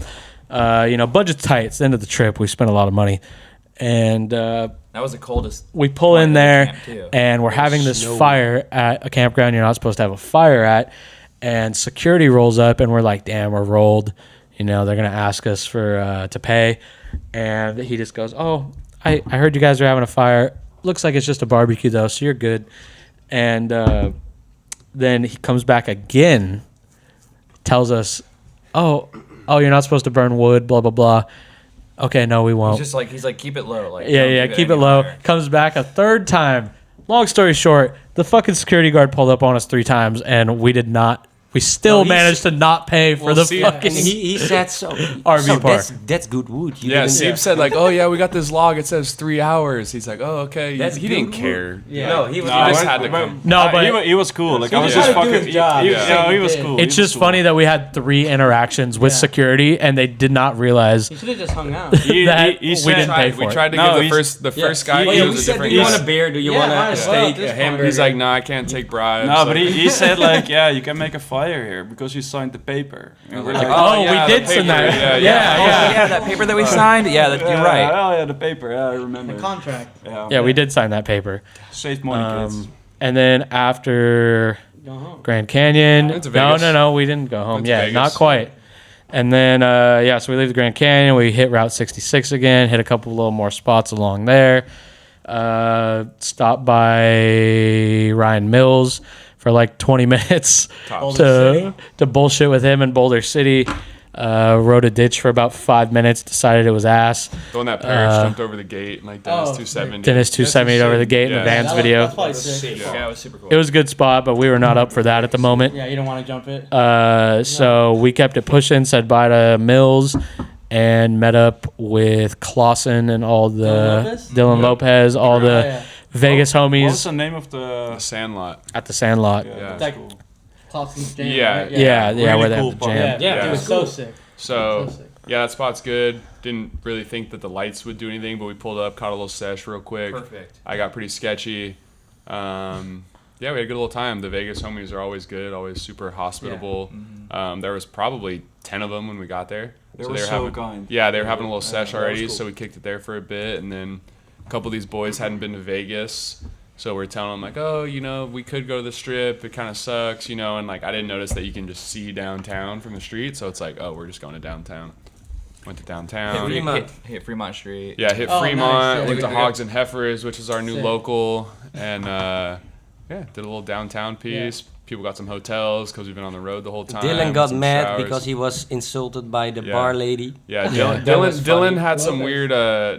budget's tight. It's the end of the trip. We spent a lot of money. And That was the coldest. we pull part in of the there, camp, too. and we're having this fire at a campground you're not supposed to have a fire at. And security rolls up, and we're like, damn, we're rolled. They're going to ask us for to pay. And he just goes, oh, I heard you guys are having a fire. Looks like it's just a barbecue, though, so you're good. And then he comes back again, tells us, oh, you're not supposed to burn wood, blah, blah, blah. Okay, no, we won't. He's like, keep it low. Like, Yeah, keep it low. Higher. Comes back a third time. Long story short, the fucking security guard pulled up on us 3 times, and we still managed to not pay for the fucking And he said so. RV so park. That's good wood. Yeah, Steve said like, oh yeah, we got this log. It says 3 hours. He's like, oh okay. He didn't care. Yeah. No, he was. He just had to come. No, but he was cool. Like He I was just just had to do fucking. his job. He was cool. it's just funny that we had 3 interactions with Yeah. security, and they did not realize He should have just hung out. that we didn't pay for We it. tried to No, give the first guy. Oh, He yeah, was we a said, do different you guy. want a beer? Do you Yeah, want might a as well at steak, this a point. hamburger? He's like, nah, I can't take bribes. No, but Like, he said like, yeah, you can make a fire here because you signed the paper. And we're like, Oh, yeah, we did the send paper. that. Yeah. Yeah, that paper that we signed. Yeah, you're right. Oh yeah, the paper. Yeah, I remember. The contract. Yeah, We did sign that paper. Save money, kids. And then after Go home. Grand Canyon, Went to Vegas. no, we didn't go home. Went to Yeah, Vegas. not quite. And then, so we leave the Grand Canyon. We hit Route 66 again, hit a couple little more spots along there. Stopped by Ryan Mills for like 20 minutes to bullshit with him in Boulder City. Rode a ditch for about 5 minutes, decided it was ass. the one that Parrish jumped over the gate and like Dennis 270. Dennis 270 over the gate in the Yeah. Vans video. That's probably sick. Yeah, it was super cool. It was a good spot, but we were not up for that at the moment. Yeah, you don't want to jump it. So we kept it pushing, said bye to Mills, and met up with Clausen and all the Dylan Lopez, all the yeah. Vegas What was homies the name of The the? Sandlot. at the Sandlot. Yeah, Yeah. that's Like- cool. Clausen's jam. Yeah. right? Yeah, Really where they cool have the park. jam. Yeah, Yeah. it was so sick. So So sick. yeah, that spot's good. Didn't really think that the lights would do anything, but we pulled up, caught a little sesh real quick. Perfect. I got pretty sketchy. Yeah, we had a good little time. The Vegas homies are always good, always super hospitable. There was probably 10 of them when we got there. They were so having, kind. Yeah, they were having a little sesh that was already, cool. so we kicked it there for a bit, and then a couple of these boys hadn't been to Vegas. So we're telling them like, oh, we could go to the Strip. It kind of sucks, and like I didn't notice that you can just see downtown from the street. So it's like, oh, we're just going to downtown. Went to downtown. Hit Fremont Street. Yeah, hit Oh, Fremont. nice. Went to Yeah. Hogs and Heifers, which is our new Sick. local, and did a little downtown piece. People got some hotels because we've been on the road the whole time. Dylan got some mad showers. because he was insulted by the Yeah. bar lady. Yeah, Yeah. Dylan, That was Dylan funny. had some Lopez. weird.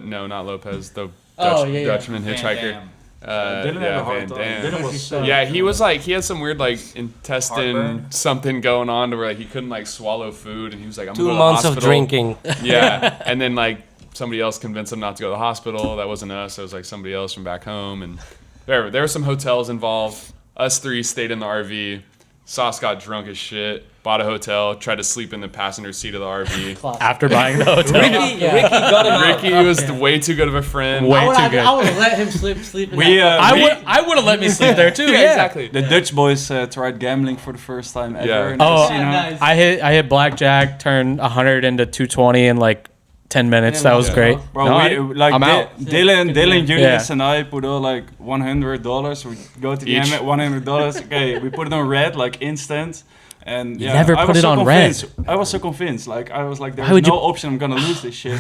No, not Lopez. The Oh, yeah. Dutchman hitchhiker. Dylan had a hard Van time. Dam. Dylan was so. Yeah, he was like, he had some weird like intestine Heartburn? something going on to where like he couldn't like swallow food, and he was like, I'm 2 gonna go to the months of hospital. drinking. Yeah, and then like somebody else convinced him not to go to the hospital. That wasn't us. It was like somebody else from back home, and there were some hotels involved. Us 3 stayed in the RV. Sauce got drunk as shit. Bought a hotel. Tried to sleep in the passenger seat of the RV. After buying the hotel. Ricky got him out. Ricky was way too good of a friend. Way I would, too good. I would let him sleep in We, that. I would have let me sleep there too. Yeah, exactly. The Dutch boys tried gambling for the first time ever Yeah. in the Oh, casino. nice. I hit blackjack, turned 100 into 220 in like 10 minutes. That was Yeah. great. Bro, No, like I'm out. Dylan, Yeah. Julius, and I put all like $100. We go to the Each. M at $100. Okay, we put it on red, like instant. And You yeah, never I put was it so on red. convinced. I was so convinced. Like I was like, Why there's would no you- option. I'm gonna lose this shit.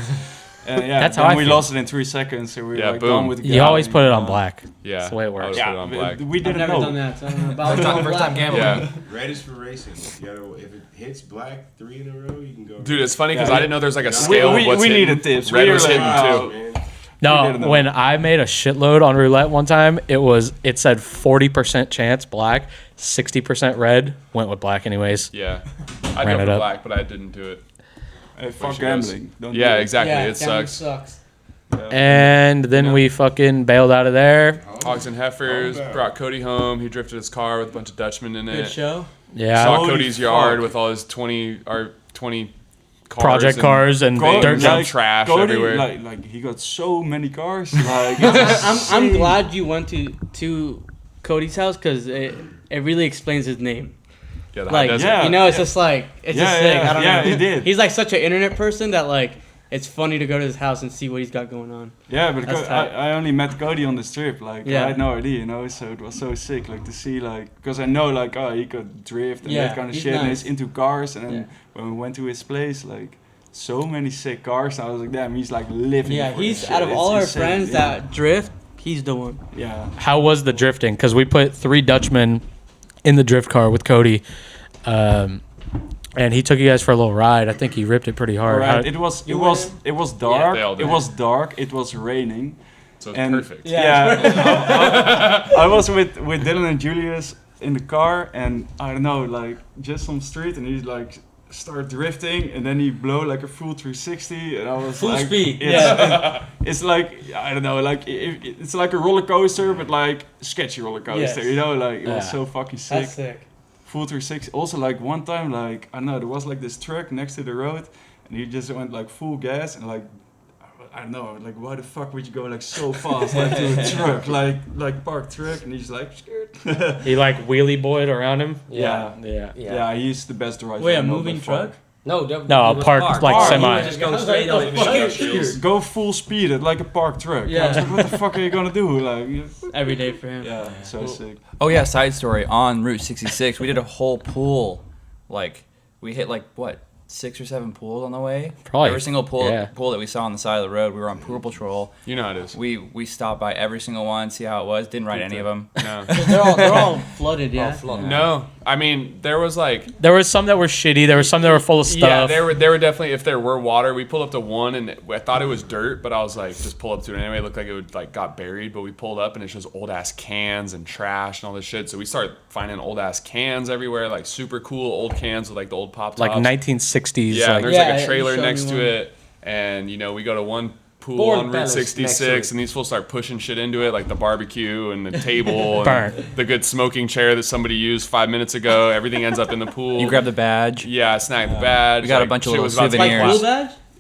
And yeah, That's how then I we feel. lost it in 3 seconds. So we were Yeah, like boom. done with You always put it on gambling. black. Yeah, That's the way it works. I always Yeah, put it on black. we I've didn't never know. done that. So I don't know. But I was First time black. gambling. Yeah, Red is for racing. You gotta, if it hits black 3 in a row, you can go. dude, it's funny because Yeah. I didn't know there's like a scale of We what's hidden. needed tips. Red We were was like, hidden oh, too. man. We No, didn't know. when I made a shitload on roulette one time, it said 40% chance black, 60% red. Went with black anyways. Yeah, I Ran go it for up. black, but I didn't do it. Hey, fuck she goes. gambling. Don't Yeah, do it. exactly. Yeah, It gambling sucks. And then we fucking bailed out of there. Hogs and Heifers Oh, no. brought Cody home. He drifted his car with a bunch of Dutchmen in Good it. show. Yeah. Saw Holy Cody's yard fuck. with all his 20 cars Project cars and Cody- dirt dump dumps. trash Cody, everywhere. Like he got so many cars. Like I'm glad you went to Cody's house because it really explains his name. Yeah, the Like, high desert. Yeah. it's just like, it's just Yeah, sick. yeah, I don't yeah, know. he did. He's like such an internet person that like, it's funny to go to his house and see what he's got going on. yeah, but That's I tight. only met Cody on the strip. Like Yeah. I had no idea, So it was so sick, like to see, like, because I know, like, oh, he could drift and Yeah, that kind of he's shit, and nice. he's into cars. And then Yeah. when we went to his place, like, so many sick cars. I was like, damn, he's like living. Yeah, for this he's shit. out of It's all our insane, friends yeah. that drift, He's the one. Yeah. How was the drifting? Because we put 3 Dutchmen in the drift car with Cody, and he took you guys for a little ride. I think he ripped it pretty hard. Right. It was dark. they all did. It was dark. It was raining. So it's And- perfect. Yeah. I was with Dylan and Julius in the car, and I don't know, like just some street, and he's like start drifting, and then he blow like a full 360, and I was Full like, speed. it's like I don't know, like it's like a roller coaster, but like sketchy roller coaster, Yes. you know, like it was so fucking sick. That's sick. Full 360. Also, like one time, like I don't know, there was like this truck next to the road, and he just went like full gas, and like I don't know, like why the fuck would you go like so fast like to a truck, like parked truck, and he's like scared. He like wheelie boyed around him. Yeah. Yeah. Yeah, he's the best driver. Wait, I a know moving by far. truck? No, No, he was parked like He semi. was just going straight on it. Go full speed at like a parked truck. Yeah. I was like, what the fuck are you gonna do? Like, Every day for him. yeah, so sick. Oh yeah, side story on Route 66. We did a whole pool. Like we hit like what 6 or 7 pools on the way. Probably, every single pool yeah. pool that we saw on the side of the road. We were on pool patrol. You know how it is. We stopped by every single one, see how it was. Didn't ride any of them. No. They're all flooded, yeah. No. I mean, there was like There was some that were shitty. There were some that were full of stuff. Yeah, there were definitely, if there were water, we pulled up to one and I thought it was dirt, but I was like, just pull up to it anyway. It looked like it would like got buried, but we pulled up and it's just old ass cans and trash and all this shit. So we started finding old ass cans everywhere, like super cool old cans with like the old pop tops. like 1960s. Yeah, like, and there's Yeah, like a you trailer showed me next to one. it, and you know we go to one pool Ford on Route Palace next to 66, it. and these fools start pushing shit into it, like the barbecue and the table, Burnt. and the good smoking chair that somebody used 5 minutes ago. Everything ends up in the pool. You grabbed the badge. Yeah, I snagged the badge. We got a like, bunch of shit little was about to Like get souvenirs. pool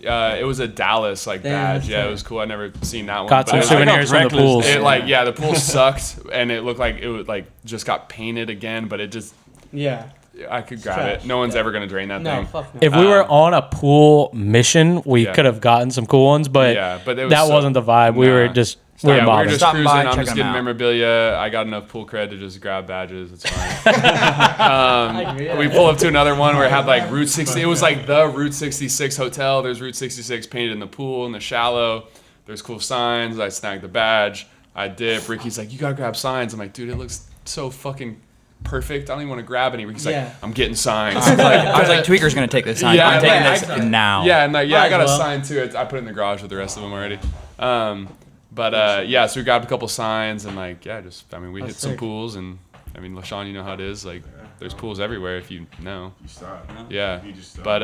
badge? it was a Dallas like Damn, badge. that's Yeah, tight. it was cool. I never seen that one. got but some it was- souvenirs from the reckless pools. there. It like yeah, the pool sucked, and it looked like it would like just got painted again, but it just Yeah. I could grab Trash. it. No one's ever gonna drain that No, thing. fuck no. If we were on a pool mission, we Yeah. could have gotten some cool ones, but, Yeah, but it was that so- wasn't the vibe. We Nah. were just we were Yeah, we were mobbing. just Stopping cruising. by, I'm check just 'em getting out. memorabilia. I got enough pool cred to just grab badges. It's fine. I agree. We pull up to another one where it had like Route 60. It was like the Route 66 hotel. There's Route 66 painted in the pool in the shallow. There's cool signs. I snagged the badge. I dip. Ricky's like, you gotta grab signs. I'm like, dude, it looks so fucking perfect. I don't even want to grab any. Ricky's Yeah. like, I'm getting signs. I was like, Tweaker's gonna take this sign. Yeah, I'm taking like, this I- now. Yeah, and like, yeah, Might I got as a well. sign too. I put it in the garage with the rest of them already. Yeah, so we grabbed a couple signs and like, yeah, just I mean, we That's hit some sick. pools and I mean, LaShawn, you know how it is. Like, there's pools everywhere if you know. You stop. Yeah, You just stop. but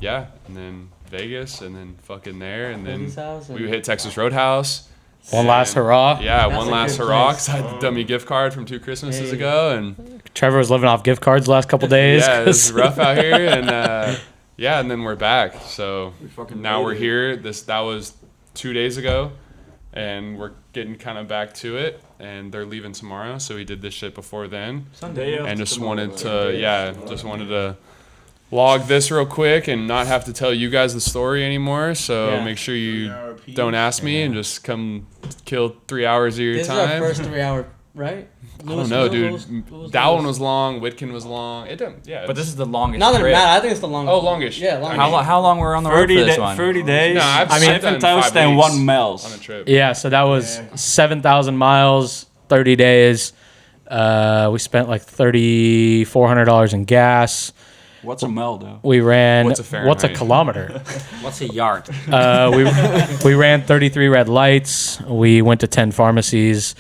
yeah, and then Vegas and then fucking there and then Cody's house and- we hit Texas Roadhouse. One last hurrah. Yeah, That's one a last good hurrah. place. 'Cause I had the dummy gift card from 2 Christmases Hey. ago, and Trevor was living off gift cards the last couple days. yeah, it was 'cause- rough out here, and yeah, and then we're back. So fucking now made we're it. here. That was 2 days ago, and we're getting kind of back to it. And they're leaving tomorrow, so we did this shit before then, Day after and just tomorrow, wanted to log this real quick and not have to tell you guys the story anymore. So Yeah. make sure you don't ask me and just come kill 3 hours of your This is our time. first 3 hour, right? I don't know, dude. That one was long. Whitkin was long. It didn't. Yeah. But this is the longest Not that it trip. matters. I think it's the longest. Oh, one. longish. Yeah, I longest. mean, How long were we on the road for this one? 30 days. No, I've 7,000 done 5 and weeks 1 miles. on a trip. Yeah, so that was 7,000 miles, 30 days. We spent like $3,400 in gas. What's a mile though? We ran. What's a Fahrenheit? kilometer? What's a yard? We ran 33 red lights. We went to 10 pharmacies.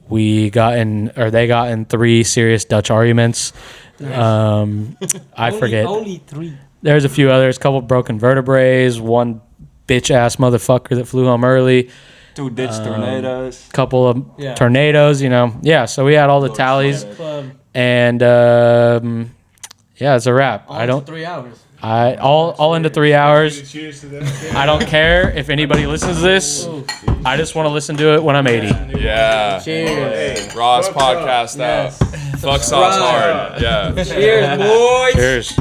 They got in 3 serious Dutch arguments. I forget. Only 3. There's a few others. Couple broken vertebrae. One bitch ass motherfucker that flew home early. 2 ditch tornadoes. Couple of Yeah. tornadoes. Yeah. So we had all the tallies, Club. and yeah, it's a wrap. All I don't. 3 hours. All into 3 hours. Cheers to that. I don't care if anybody listens to this. I just want to listen to it when I'm 80. Yeah. Cheers. Ross Fuck podcast Yes. out. Fuck sauce hard. Yeah. Cheers, boys. Cheers.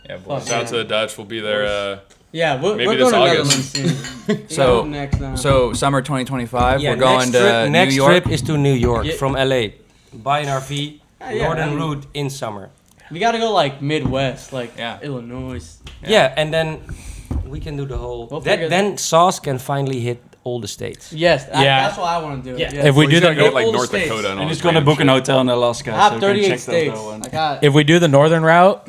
Yeah, boy. Fuck Shout out to the Dutch. We'll be there. Yeah, Maybe we're this going to August. Netherlands soon. So- next now. So summer 2025, Yeah, we're going to next New York. trip is to New York Yeah. from LA. Buy an RV, yeah, northern I mean- route in summer. we got to go like Midwest, like Yeah. Illinois. Yeah. And then we can do the whole. We'll figure Then Sauce can finally hit all the states. Yes, Yeah. that's what I want to do. Yeah. If we do He's gonna the go to, like all the North states. Dakota and all And he's this gonna random book an shit. hotel in Alaska. I have so you can 38 check the states. hotel one. I got. if we do the northern route,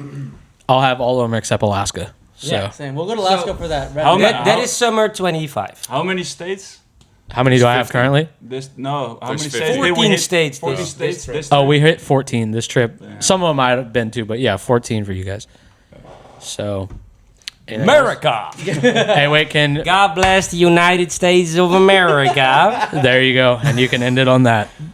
I'll have all of them except Alaska. So Yeah, same. We'll go to Alaska So, for that. how Red- ma- That is summer 25. How many states? how many do I have currently? How There's many 50. states? did we 14 hit? states 14 this- states this trip. this Oh, trip? we hit 14 this trip. Some of them might have been too, but yeah, 14 for you guys. So, anything else? America. Hey, wait, can God bless the United States of America. there you go, and you can end it on that.